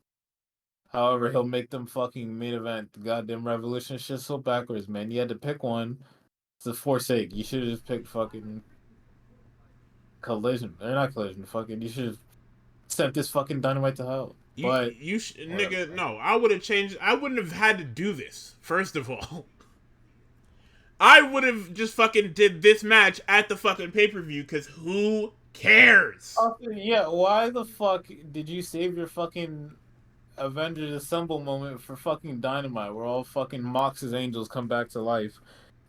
A: However, he'll make them fucking main event the goddamn Revolution. Shit so backwards, man. You had to pick one. It's a forsake. You should have just picked fucking Collision. Or not Collision, fucking you should have sent this fucking dynamite to hell. But whatever.
B: Nigga, no, I would have changed. I wouldn't have had to do this. First of all, I would have just fucking did this match at the fucking pay per view because who cares?
A: Yeah, why the fuck did you save your fucking Avengers Assemble moment for fucking Dynamite, where all fucking Mox's angels come back to life?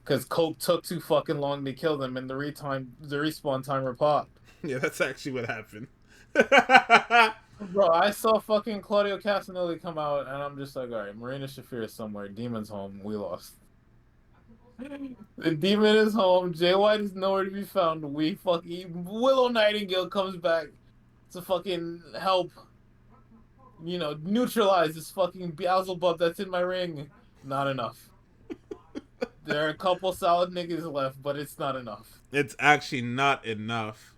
A: Because Cope took too fucking long to kill them, and the respawn timer popped.
B: Yeah, that's actually what happened.
A: Bro, I saw fucking Claudio Castagnoli come out, and I'm just like, all right, Marina Shafir is somewhere. Demon's home. We lost. The Demon is home. Jay White is nowhere to be found. We fucking Willow Nightingale comes back to fucking help. Neutralize this fucking Beelzebub that's in my ring. Not enough. There are a couple solid niggas left, but it's not enough.
B: It's actually not enough.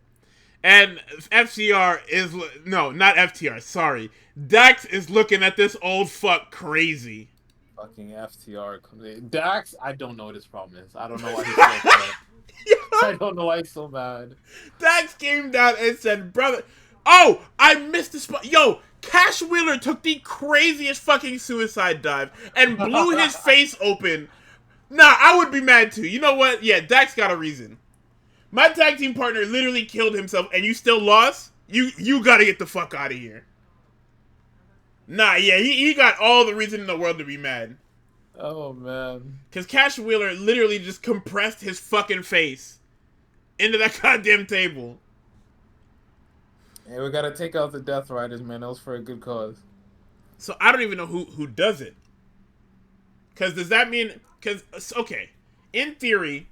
B: And FTR is no, not FTR. Sorry, Dax is looking at this old fuck crazy.
A: Fucking FTR comes in. Dax, I don't know what his problem is. I don't know why he's so upset. I don't know why he's so mad.
B: Dax came down and said, "Brother, oh, I missed the spot. Yo, Cash Wheeler took the craziest fucking suicide dive and blew his face open. Nah, I would be mad too. You know what? Yeah, Dax got a reason. My tag team partner literally killed himself and you still lost? You gotta get the fuck out of here." Nah, yeah, he got all the reason in the world to be mad.
A: Oh, man.
B: Because Cash Wheeler literally just compressed his fucking face into that goddamn table.
A: Hey, we gotta take out the Death Riders, man. That was for a good cause.
B: So I don't even know who does it. Because does that mean... Because, okay, in theory,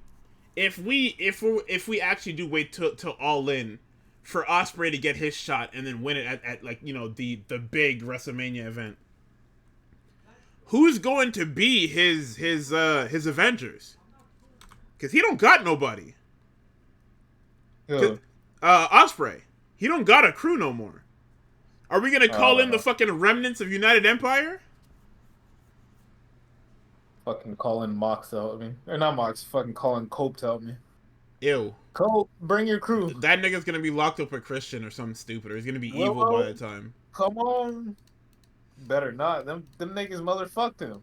B: if we actually do wait till All In for Ospreay to get his shot and then win it at like, you know, the big WrestleMania event, who's going to be his Avengers? Because he don't got nobody. Ospreay. He don't got a crew no more. Are we gonna call in the fucking remnants of United Empire?
A: Fucking calling Mox to help me. Or not Mox, fucking calling Cope to help me.
B: Ew.
A: Cope, bring your crew.
B: That nigga's gonna be locked up with Christian or something stupid, or he's gonna be evil by the time.
A: Come on. Better not. Them niggas motherfucked him.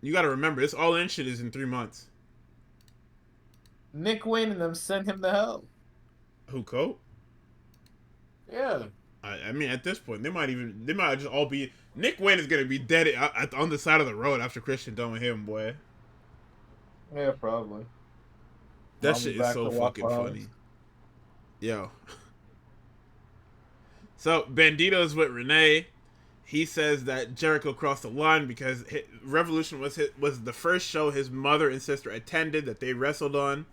B: You gotta remember, this All In shit is in 3 months.
A: Nick Wayne and them sent him to hell.
B: Who, Cope?
A: Yeah.
B: I mean, at this point, they might just all be... Nick Wayne is gonna be dead on the side of the road after Christian done with him, boy.
A: Yeah, probably.
B: That shit is so fucking funny. Yo. So, Bandito's with Renee. He says that Jericho crossed the line because Revolution was the first show his mother and sister attended that they wrestled on.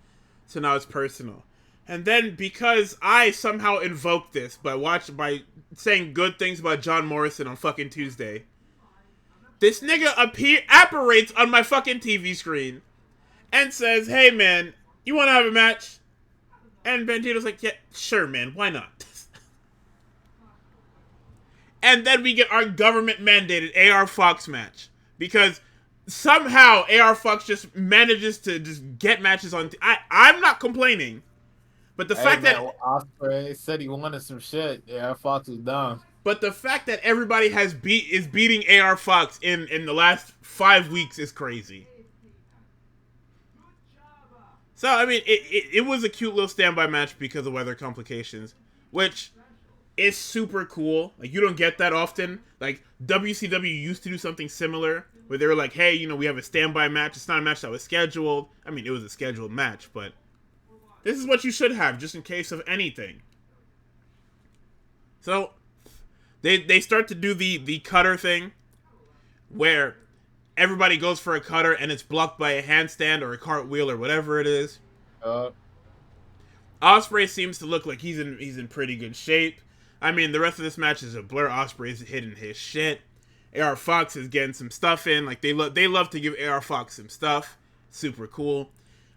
B: So now it's personal. And then because I somehow invoked this by saying good things about John Morrison on fucking Tuesday, this nigga apparates on my fucking TV screen and says, "Hey man, you want to have a match?" And Bandito's like, "Yeah, sure man, why not?" And then we get our government mandated AR Fox match because somehow AR Fox just manages to just get matches on. I'm not complaining. But the fact that
A: Ospreay said he wanted some shit, AR Fox was down.
B: But the fact that everybody is beating AR Fox in the last 5 weeks is crazy. So I mean, it was a cute little standby match because of weather complications, which is super cool. Like you don't get that often. Like WCW used to do something similar where they were like, "Hey, you know, we have a standby match. It's not a match that was scheduled. I mean, it was a scheduled match, but." This is what you should have, just in case of anything. So, they start to do the cutter thing, where everybody goes for a cutter and it's blocked by a handstand or a cartwheel or whatever it is. Ospreay seems to look like he's in pretty good shape. I mean, the rest of this match is a blur. Ospreay's hitting his shit. AR Fox is getting some stuff in. Like, they love to give AR Fox some stuff. Super cool.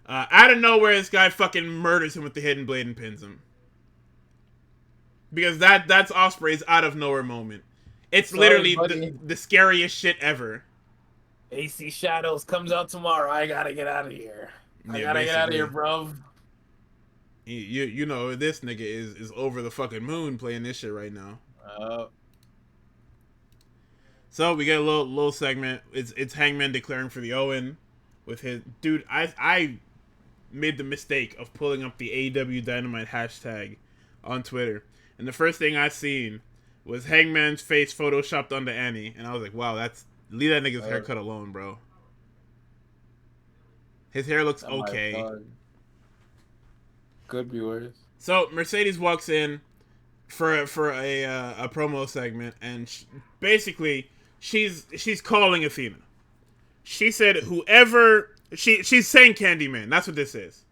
B: Out of nowhere, this guy fucking murders him with the hidden blade and pins him. Because that's Ospreay's out of nowhere moment. It's
A: Sorry,
B: literally the scariest shit ever.
A: AC Shadows comes out tomorrow. I gotta get out of here. I gotta get out of here, bro.
B: You know this nigga is over the fucking moon playing this shit right now. So we get a little segment. It's Hangman declaring for the Owen with his dude. I made the mistake of pulling up the AEW Dynamite hashtag on Twitter, and the first thing I seen was Hangman's face photoshopped onto Annie, and I was like, wow, leave that nigga's haircut alone, bro. His hair looks okay.
A: Could be worse.
B: So Mercedes walks in for a promo segment, and basically she's calling Athena. She said whoever she's saying Candyman. That's what this is.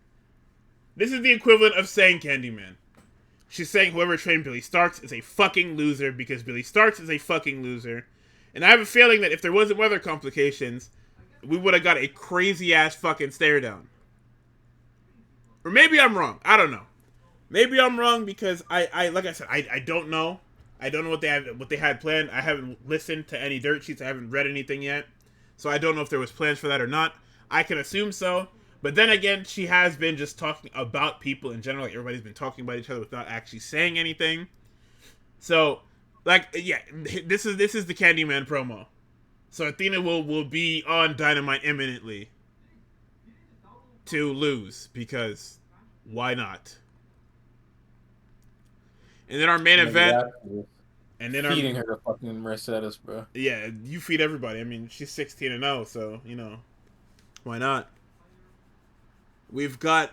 B: This is the equivalent of saying Candyman. She's saying whoever trained Billy Starks is a fucking loser because Billy Starks is a fucking loser. And I have a feeling that if there wasn't weather complications, we would have got a crazy ass fucking stare down. Or maybe I'm wrong. I don't know. Maybe I'm wrong because I like I said, I don't know. I don't know what they had planned. I haven't listened to any dirt sheets. I haven't read anything yet. So I don't know if there was plans for that or not. I can assume so. But then again, she has been just talking about people in general. Like everybody's been talking about each other without actually saying anything. So, like, yeah, this is the Candyman promo. So Athena will be on Dynamite imminently to lose because why not? And then our main event, and then
A: feeding her to fucking Mercedes, bro.
B: Yeah, you feed everybody. I mean, she's 16-0, so you know, why not? We've got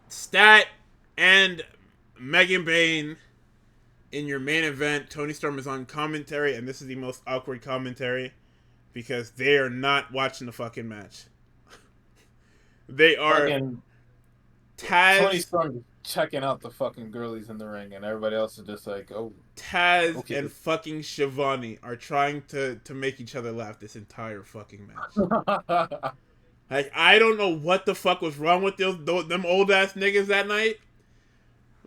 B: Stat and Megan Bayne in your main event. Toni Storm is on commentary, and this is the most awkward commentary because they are not watching the fucking match. They are
A: fucking
B: Taz.
A: Toni Storm checking out the fucking girlies in the ring, and everybody else is just like, oh.
B: Taz and fucking Shivani are trying to make each other laugh this entire fucking match. Like, I don't know what the fuck was wrong with them old ass niggas that night,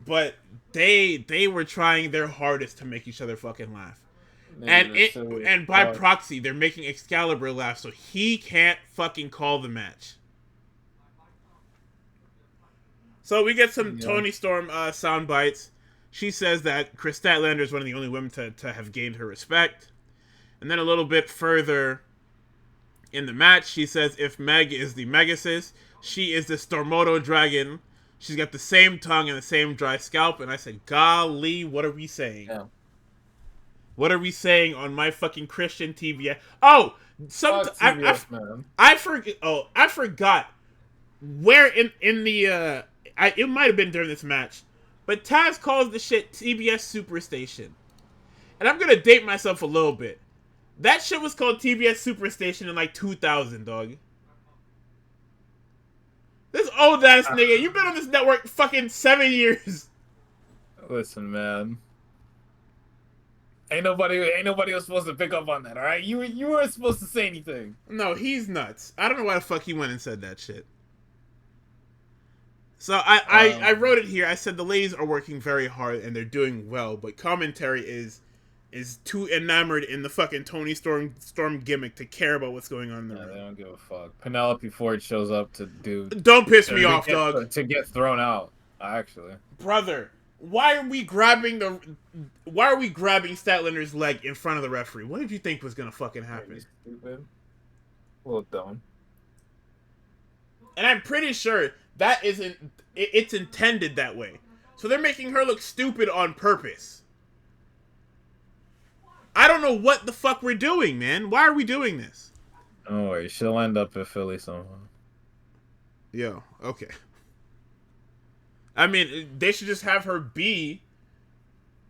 B: but they were trying their hardest to make each other fucking laugh. And by proxy, they're making Excalibur laugh, so he can't fucking call the match. So we get some Toni Storm sound bites. She says that Chris Statlander is one of the only women to have gained her respect. And then a little bit further in the match, she says if Meg is the Megasis, she is the Stormoto Dragon. She's got the same tongue and the same dry scalp. And I said, golly, what are we saying? Yeah. What are we saying on my fucking Christian TV? Oh, I forgot where in the it might have been during this match, but Taz calls the shit TBS Superstation, and I'm gonna date myself a little bit. That shit was called TBS Superstation in like 2000, dog. This old ass nigga, you've been on this network fucking 7 years.
A: Listen, man. Ain't nobody was supposed to pick up on that, all right? You weren't supposed to say anything.
B: No, he's nuts. I don't know why the fuck he went and said that shit. So I wrote it here. I said the ladies are working very hard and they're doing well, but commentary is too enamored in the fucking Toni Storm gimmick to care about what's going on in the ring.
A: They don't give a fuck. Penelope Ford shows up to do.
B: Don't piss me off, dog.
A: To get thrown out, actually.
B: Brother, why are we grabbing Statlander's leg in front of the referee? What did you think was gonna fucking happen?
A: Stupid. Well done.
B: And I'm pretty sure that it's intended that way. So they're making her look stupid on purpose. I don't know what the fuck we're doing, man. Why are we doing this?
A: Don't worry, she'll end up in Philly somehow.
B: Yo, okay. I mean, they should just have her be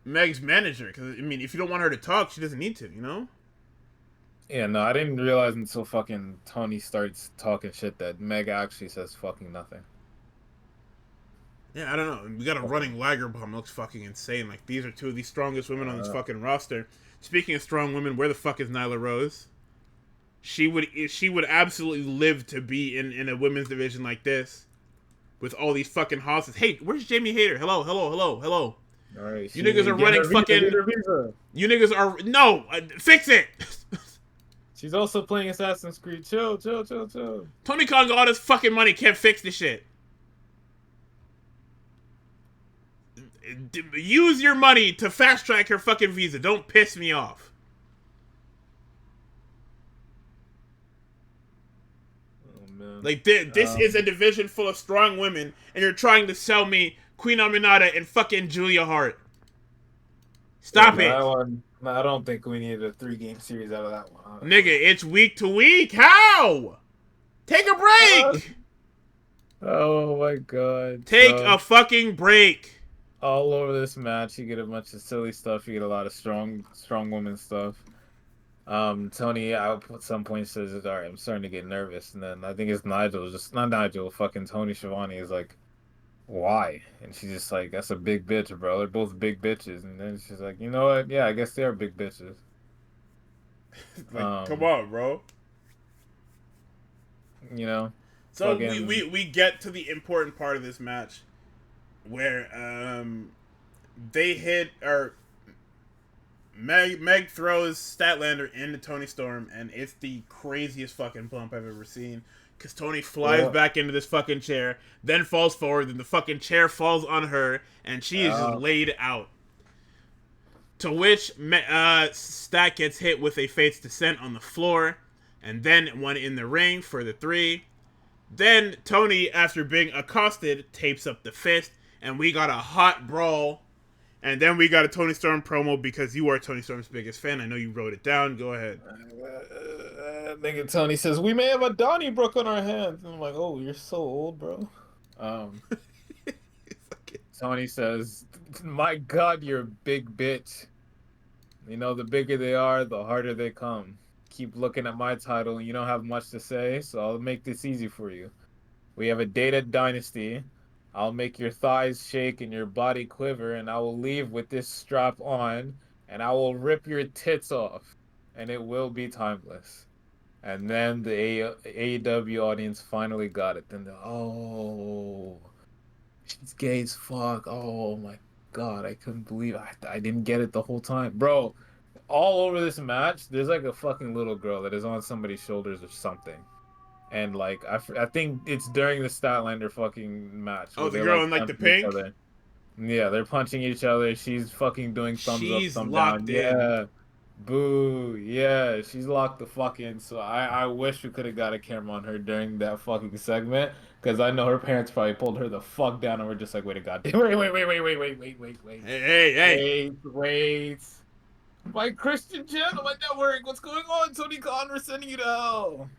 B: Meg's manager. Because, I mean, if you don't want her to talk, she doesn't need to, you know?
A: Yeah, no, I didn't realize until fucking Tony starts talking shit that Meg actually says fucking nothing.
B: Yeah, I don't know. We got a running Liger bomb. It looks fucking insane. Like, these are two of the strongest women on this
A: Uh,
B: fucking roster. Speaking of strong women, where the fuck is Nyla Rose? She would absolutely live to be in a women's division like this with all these fucking hosses. Hey, where's Jamie Hayter? Hello, hello, hello, hello.
A: all right,
B: You
A: she
B: niggas are
A: get
B: running
A: her visa. Get
B: fucking.
A: her visa.
B: You niggas are no. Fix it.
A: She's also playing Assassin's Creed. Chill, chill, chill, chill.
B: Tony Khan got all this fucking money, can't fix this shit. Use your money to fast track her fucking visa. Don't piss me off.
A: Oh man.
B: Like, this is a division full of strong women, and you're trying to sell me Queen Aminata and fucking Julia Hart.
A: Yeah,
B: Stop it.
A: that one. No, I don't think we needed a 3-game series out of that one. Honestly.
B: Nigga, it's week to week. How? Take a break.
A: Oh my god.
B: Take a fucking break.
A: All over this match, you get a bunch of silly stuff. You get a lot of strong women stuff. Tony at some point says, "All right, I'm starting to get nervous," and then I think it's Nigel, just not Nigel, fucking Tony Schiavone is like, "Why?" And she's just like, "That's a big bitch, bro. They're both big bitches." And then she's like, "You know what? Yeah, I guess they are big bitches."
B: Like, come on, bro.
A: You know,
B: So
A: fucking,
B: we get to the important part of this match where they hit or Meg throws Statlander into Tony Storm, and it's the craziest fucking bump I've ever seen. Because Tony flies back into this fucking chair, then falls forward, and the fucking chair falls on her, and she is just laid out. To which Stat gets hit with a Fate's Descent on the floor, and then one in the ring for the 3. Then Tony, after being accosted, tapes up the fist, and we got a hot brawl. And then we got a Tony Storm promo because you are Tony Storm's biggest fan. I know you wrote it down. Go ahead.
A: nigga Tony says, "We may have a Donnybrook on our hands," and I'm like, "Oh, you're so old, bro." Tony says, "My God, you're a big bitch. You know, the bigger they are, the harder they come. Keep looking at my title, and you don't have much to say, so I'll make this easy for you. We have a dated dynasty. I'll make your thighs shake and your body quiver, and I will leave with this strap on, and I will rip your tits off, and it will be timeless." And then the AEW audience finally got it. Then oh, she's gay as fuck. Oh my god, I couldn't believe I didn't get it the whole time, bro. All over this match, there's like a fucking little girl that is on somebody's shoulders or something. And like I think it's during the Statlander fucking match
B: Oh,
A: where
B: the
A: they're
B: girl
A: like
B: in like the
A: punching each
B: pink?
A: other. Yeah, they're punching each other. She's fucking doing thumbs up,
B: She's
A: thumb down.
B: locked in.
A: Yeah. Boo. Yeah, she's locked the fuck in. So I wish we could have got a camera on her during that fucking segment. Because I know her parents probably pulled her the fuck down and were just like, wait a goddamn wait.
B: Hey, hey, hey.
A: Wait. My Christian channel, my network, what's going on? Tony Khan, we're sending you to hell.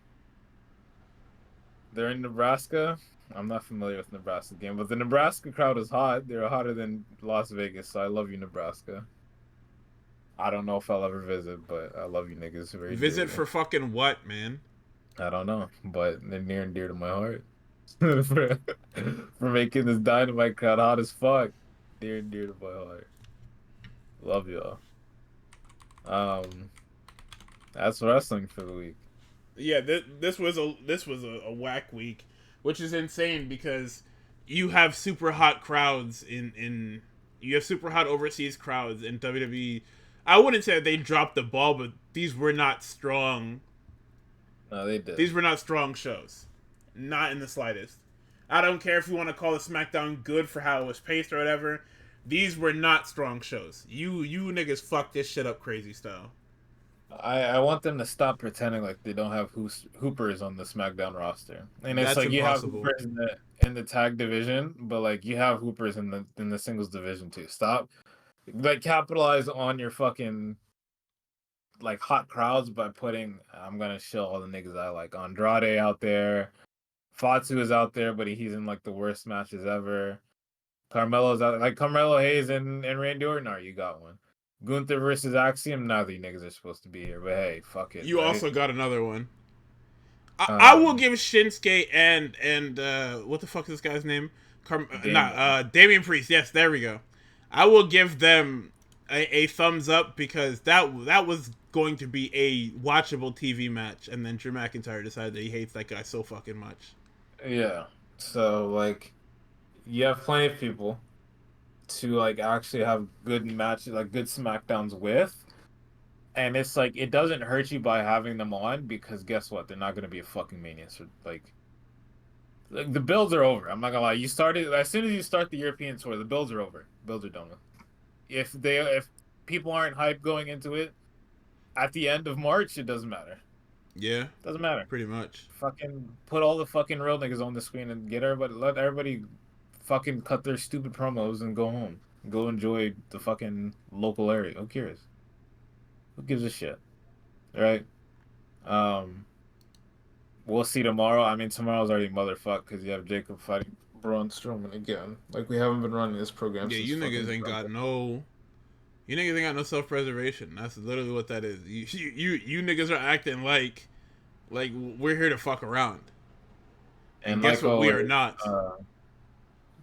A: They're in Nebraska. I'm not familiar with Nebraska game, but the Nebraska crowd is hot. They're hotter than Las Vegas, so I love you, Nebraska. I don't know if I'll ever visit, but I love you niggas very
B: Visit
A: dearly.
B: for fucking what, man?
A: I don't know, but they're near and dear to my heart. for, for making this dynamite crowd hot as fuck. Near and dear to my heart. Love y'all. That's wrestling for the week.
B: Yeah, this was a whack week, which is insane because you have super hot crowds in you have super hot overseas crowds in WWE. I wouldn't say that they dropped the ball, but these were not strong.
A: No, they did.
B: These were not strong shows, not in the slightest. I don't care if you want to call the SmackDown good for how it was paced or whatever. These were not strong shows. You niggas fucked this shit up crazy style.
A: I want them to stop pretending like they don't have hoopers on the SmackDown roster. And it's
B: That's
A: like you have
B: impossible.
A: hoopers in the tag division, but like you have hoopers in the singles division too. Stop, like capitalize on your fucking like hot crowds by putting. I'm gonna show all the niggas I like. Andrade out there, Fatu is out there, but he's in like the worst matches ever. Carmelo's out like Carmelo Hayes and Randy Orton. Are you got one? Gunther versus Axiom. Neither you niggas are supposed to be here, but hey, fuck it,
B: You
A: right?
B: also got another one. I will
A: Um,
B: give Shinsuke and what the fuck is this guy's name?
A: Damien.
B: Damian Priest. Yes, there we go. I will give them a thumbs up because that was going to be a watchable TV match, and then Drew McIntyre decided that he hates that guy so fucking much.
A: Yeah. So like, you have plenty of people to like actually have good matches, like good SmackDowns with. And it's like it doesn't hurt you by having them on because guess what? They're not gonna be a fucking mania. So like the builds are over. I'm not gonna lie. You started as soon as you start the European tour, the builds are over. Builds are done with. If people aren't hyped going into it at the end of March, it doesn't matter.
B: Yeah,
A: Doesn't matter.
B: pretty much.
A: Fucking put all the fucking real niggas on the screen and get everybody let everybody fucking cut their stupid promos and go home. Go enjoy the fucking local area. Who cares? Who gives a shit? Right? Um we'll see tomorrow. I mean tomorrow's already motherfucked because you have Jacob fighting Braun Strowman again. Like we haven't been running this program
B: Yeah,
A: since
B: you niggas
A: fucking
B: ain't got
A: November.
B: no. You niggas ain't got no self preservation. That's literally what that is. You niggas are acting like we're here to fuck around, and
A: And
B: guess
A: like
B: what? We are
A: always,
B: not.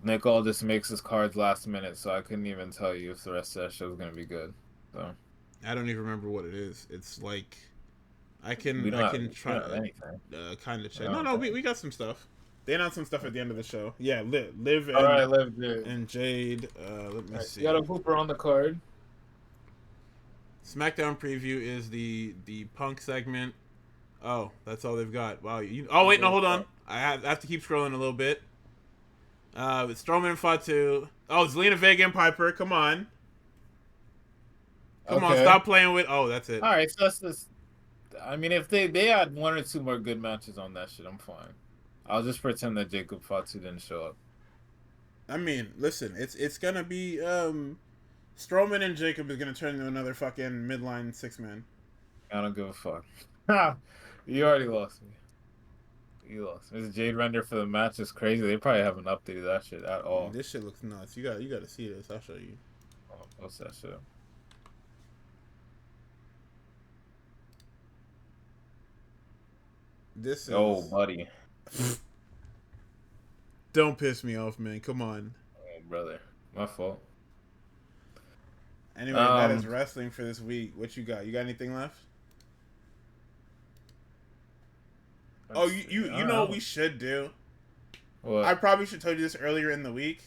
A: Nick all just makes his cards last minute, so I couldn't even tell you if the rest of that show is gonna be good. So
B: I don't even remember what it is. It's like I
A: we
B: can
A: don't
B: I
A: have
B: can
A: we
B: try
A: don't have anything.
B: kind of
A: I
B: check. No,
A: don't
B: no,
A: think.
B: we got some stuff. They announced some stuff at the end of the show. Yeah, Liv
A: All right, let's do it.
B: and Jade. Let me
A: All right, so you
B: see.
A: got a Hooper on the card.
B: SmackDown preview is the Punk segment. Oh, that's all they've got. Wow. Oh wait, no, hold on. I have to keep scrolling a little bit. It's Strowman and Fatu. Oh, Zelina Vega and Piper. Come on. Come on,
A: Okay.
B: stop playing with. Oh, that's it.
A: All right, so that's just. I mean, if they had one or two more good matches on that shit, I'm fine. I'll just pretend that Jacob Fatu didn't show up.
B: I mean, listen, it's gonna be Strowman and Jacob is gonna turn into another fucking midline 6-man.
A: I don't give a fuck. You already lost me. You lost. This Jade render for the match is crazy. They probably haven't updated that shit at all.
B: This shit looks nuts. You gotta see this. I'll show you.
A: Oh, what's that shit?
B: This
A: Oh,
B: is.
A: buddy.
B: Don't piss me off, man. Come on.
A: Oh, brother. My fault.
B: Anyway, that is
A: Um,
B: wrestling for this week. What you got? You got anything left? Oh,
A: let's see.
B: you know what we should do? I
A: What?
B: probably should tell you this earlier in the week,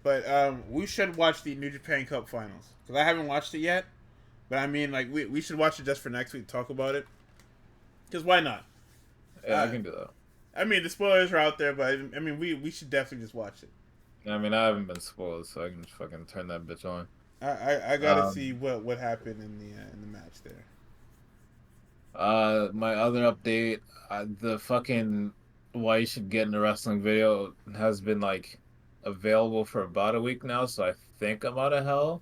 B: but we should watch the New Japan Cup Finals because I haven't watched it yet. But I mean, like we should watch it just for next week. Talk about it. Because why not?
A: Yeah, I can do that.
B: I mean, the spoilers are out there, but I mean, we should definitely just watch it.
A: I mean, I haven't been spoiled, so I can just fucking turn that bitch on.
B: I gotta see what happened in the match there.
A: My other update, the fucking why you should get in a wrestling video has been like available for about a week now, so I think I'm out of hell.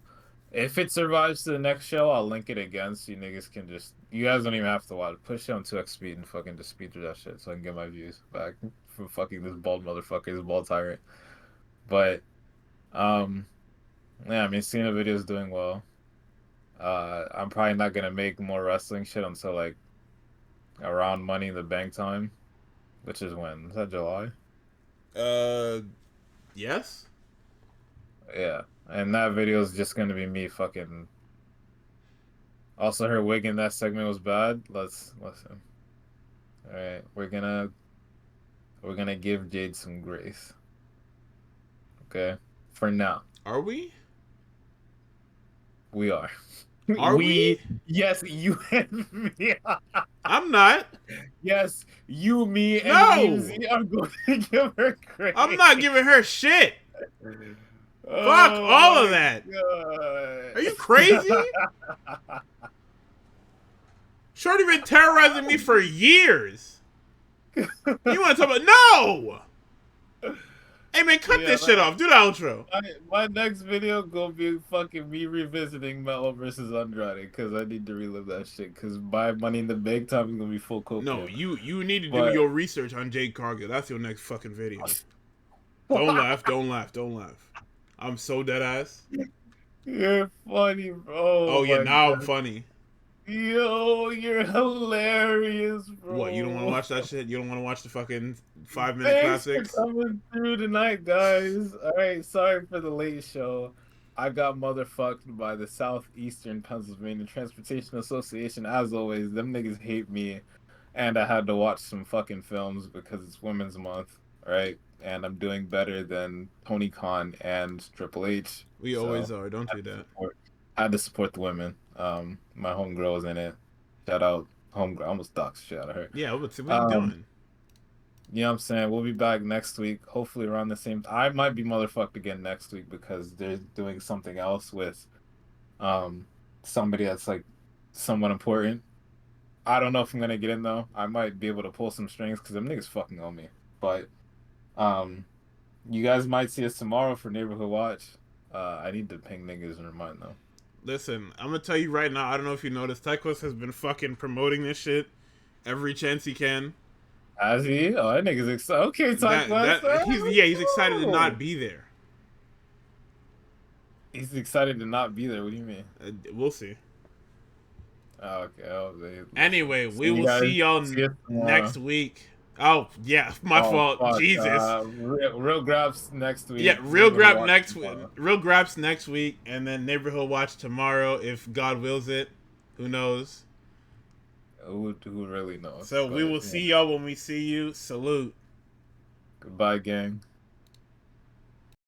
A: If it survives to the next show, I'll link it again so you niggas can just you guys don't even have to watch. Push it on 2x speed and fucking just speed through that shit so I can get my views back from fucking this bald motherfucker, this bald tyrant. But um yeah, I mean CENA video is doing well. I'm probably not gonna make more wrestling shit until like around Money in the Bank time, which is when? Is that July?
B: Uh, yes.
A: Yeah. And that video is just gonna be me fucking. Also, her wig in that segment was bad. Let's listen. All right, we're gonna give Jade some grace. Okay, for now
B: Are we?
A: we are.
B: Are we?
A: Yes, you and me.
B: I'm not.
A: Yes, you, me, and
B: No.
A: Mimsy are going to give her grace.
B: I'm not giving her shit. Fuck
A: Oh
B: all of
A: my
B: that.
A: God.
B: Are you crazy? Shorty been terrorizing me for years. You want to talk about no? Hey man, cut
A: Yeah,
B: this shit off. Do the outro.
A: my next video gonna be fucking me revisiting Melo versus Andrade because I need to relive that shit. Because by Money in the Bank time is gonna be full coke.
B: No, you need to do
A: But
B: your research on Jade Cargill. That's your next fucking video. Don't laugh, don't laugh, don't laugh. I'm so dead ass.
A: you're funny, bro.
B: Oh
A: Oh
B: yeah,
A: my
B: now I'm
A: God.
B: funny.
A: Yo, you're hilarious,
B: What, you don't want to
A: bro.
B: watch that shit? You don't want to watch the fucking 5 minute
A: Thanks for
B: classics?
A: coming through tonight, guys. All right, sorry for the late show. I got motherfucked by the Southeastern Pennsylvania Transportation Association. As always, them niggas hate me, and I had to watch some fucking films because it's Women's Month, right? And I'm doing better than Tony Khan and Triple H,
B: We always
A: so
B: are. Don't
A: I
B: do
A: had to
B: that.
A: support. I had to support the women. My homegirl was in it. Shout out homegirl. I almost doxed shit out of her.
B: Yeah, what are you
A: Um,
B: doing?
A: you know what I'm saying? We'll be back next week, hopefully around the same I might be motherfucked again next week because they're doing something else with um somebody that's like somewhat important. I don't know if I'm gonna get in though. I might be able to pull some strings because them niggas fucking owe me. But um you guys might see us tomorrow for Neighborhood Watch. I need to ping niggas and remind them.
B: Listen, I'm gonna tell you right now. I don't know if you noticed, Tyquus has been fucking promoting this shit every chance he can.
A: As he? Oh, that nigga's excited. Okay, Tyke West.
B: He's excited to not be there.
A: He's excited to not be there. What do you mean?
B: We'll see.
A: Oh, okay. Oh,
B: Anyway,
A: see
B: we
A: you
B: will see
A: guys.
B: y'all
A: See you
B: next
A: tomorrow.
B: week. Oh yeah, my
A: Oh
B: fault.
A: fuck.
B: Jesus.
A: Real Graps next
B: Yeah,
A: week. Neighborhood Watch tomorrow.
B: Real Graps next week, and then Neighborhood Watch tomorrow if God wills it. Who knows?
A: Who really knows?
B: So we
A: But
B: will
A: yeah.
B: see y'all when we see you. Salute.
A: Goodbye, gang.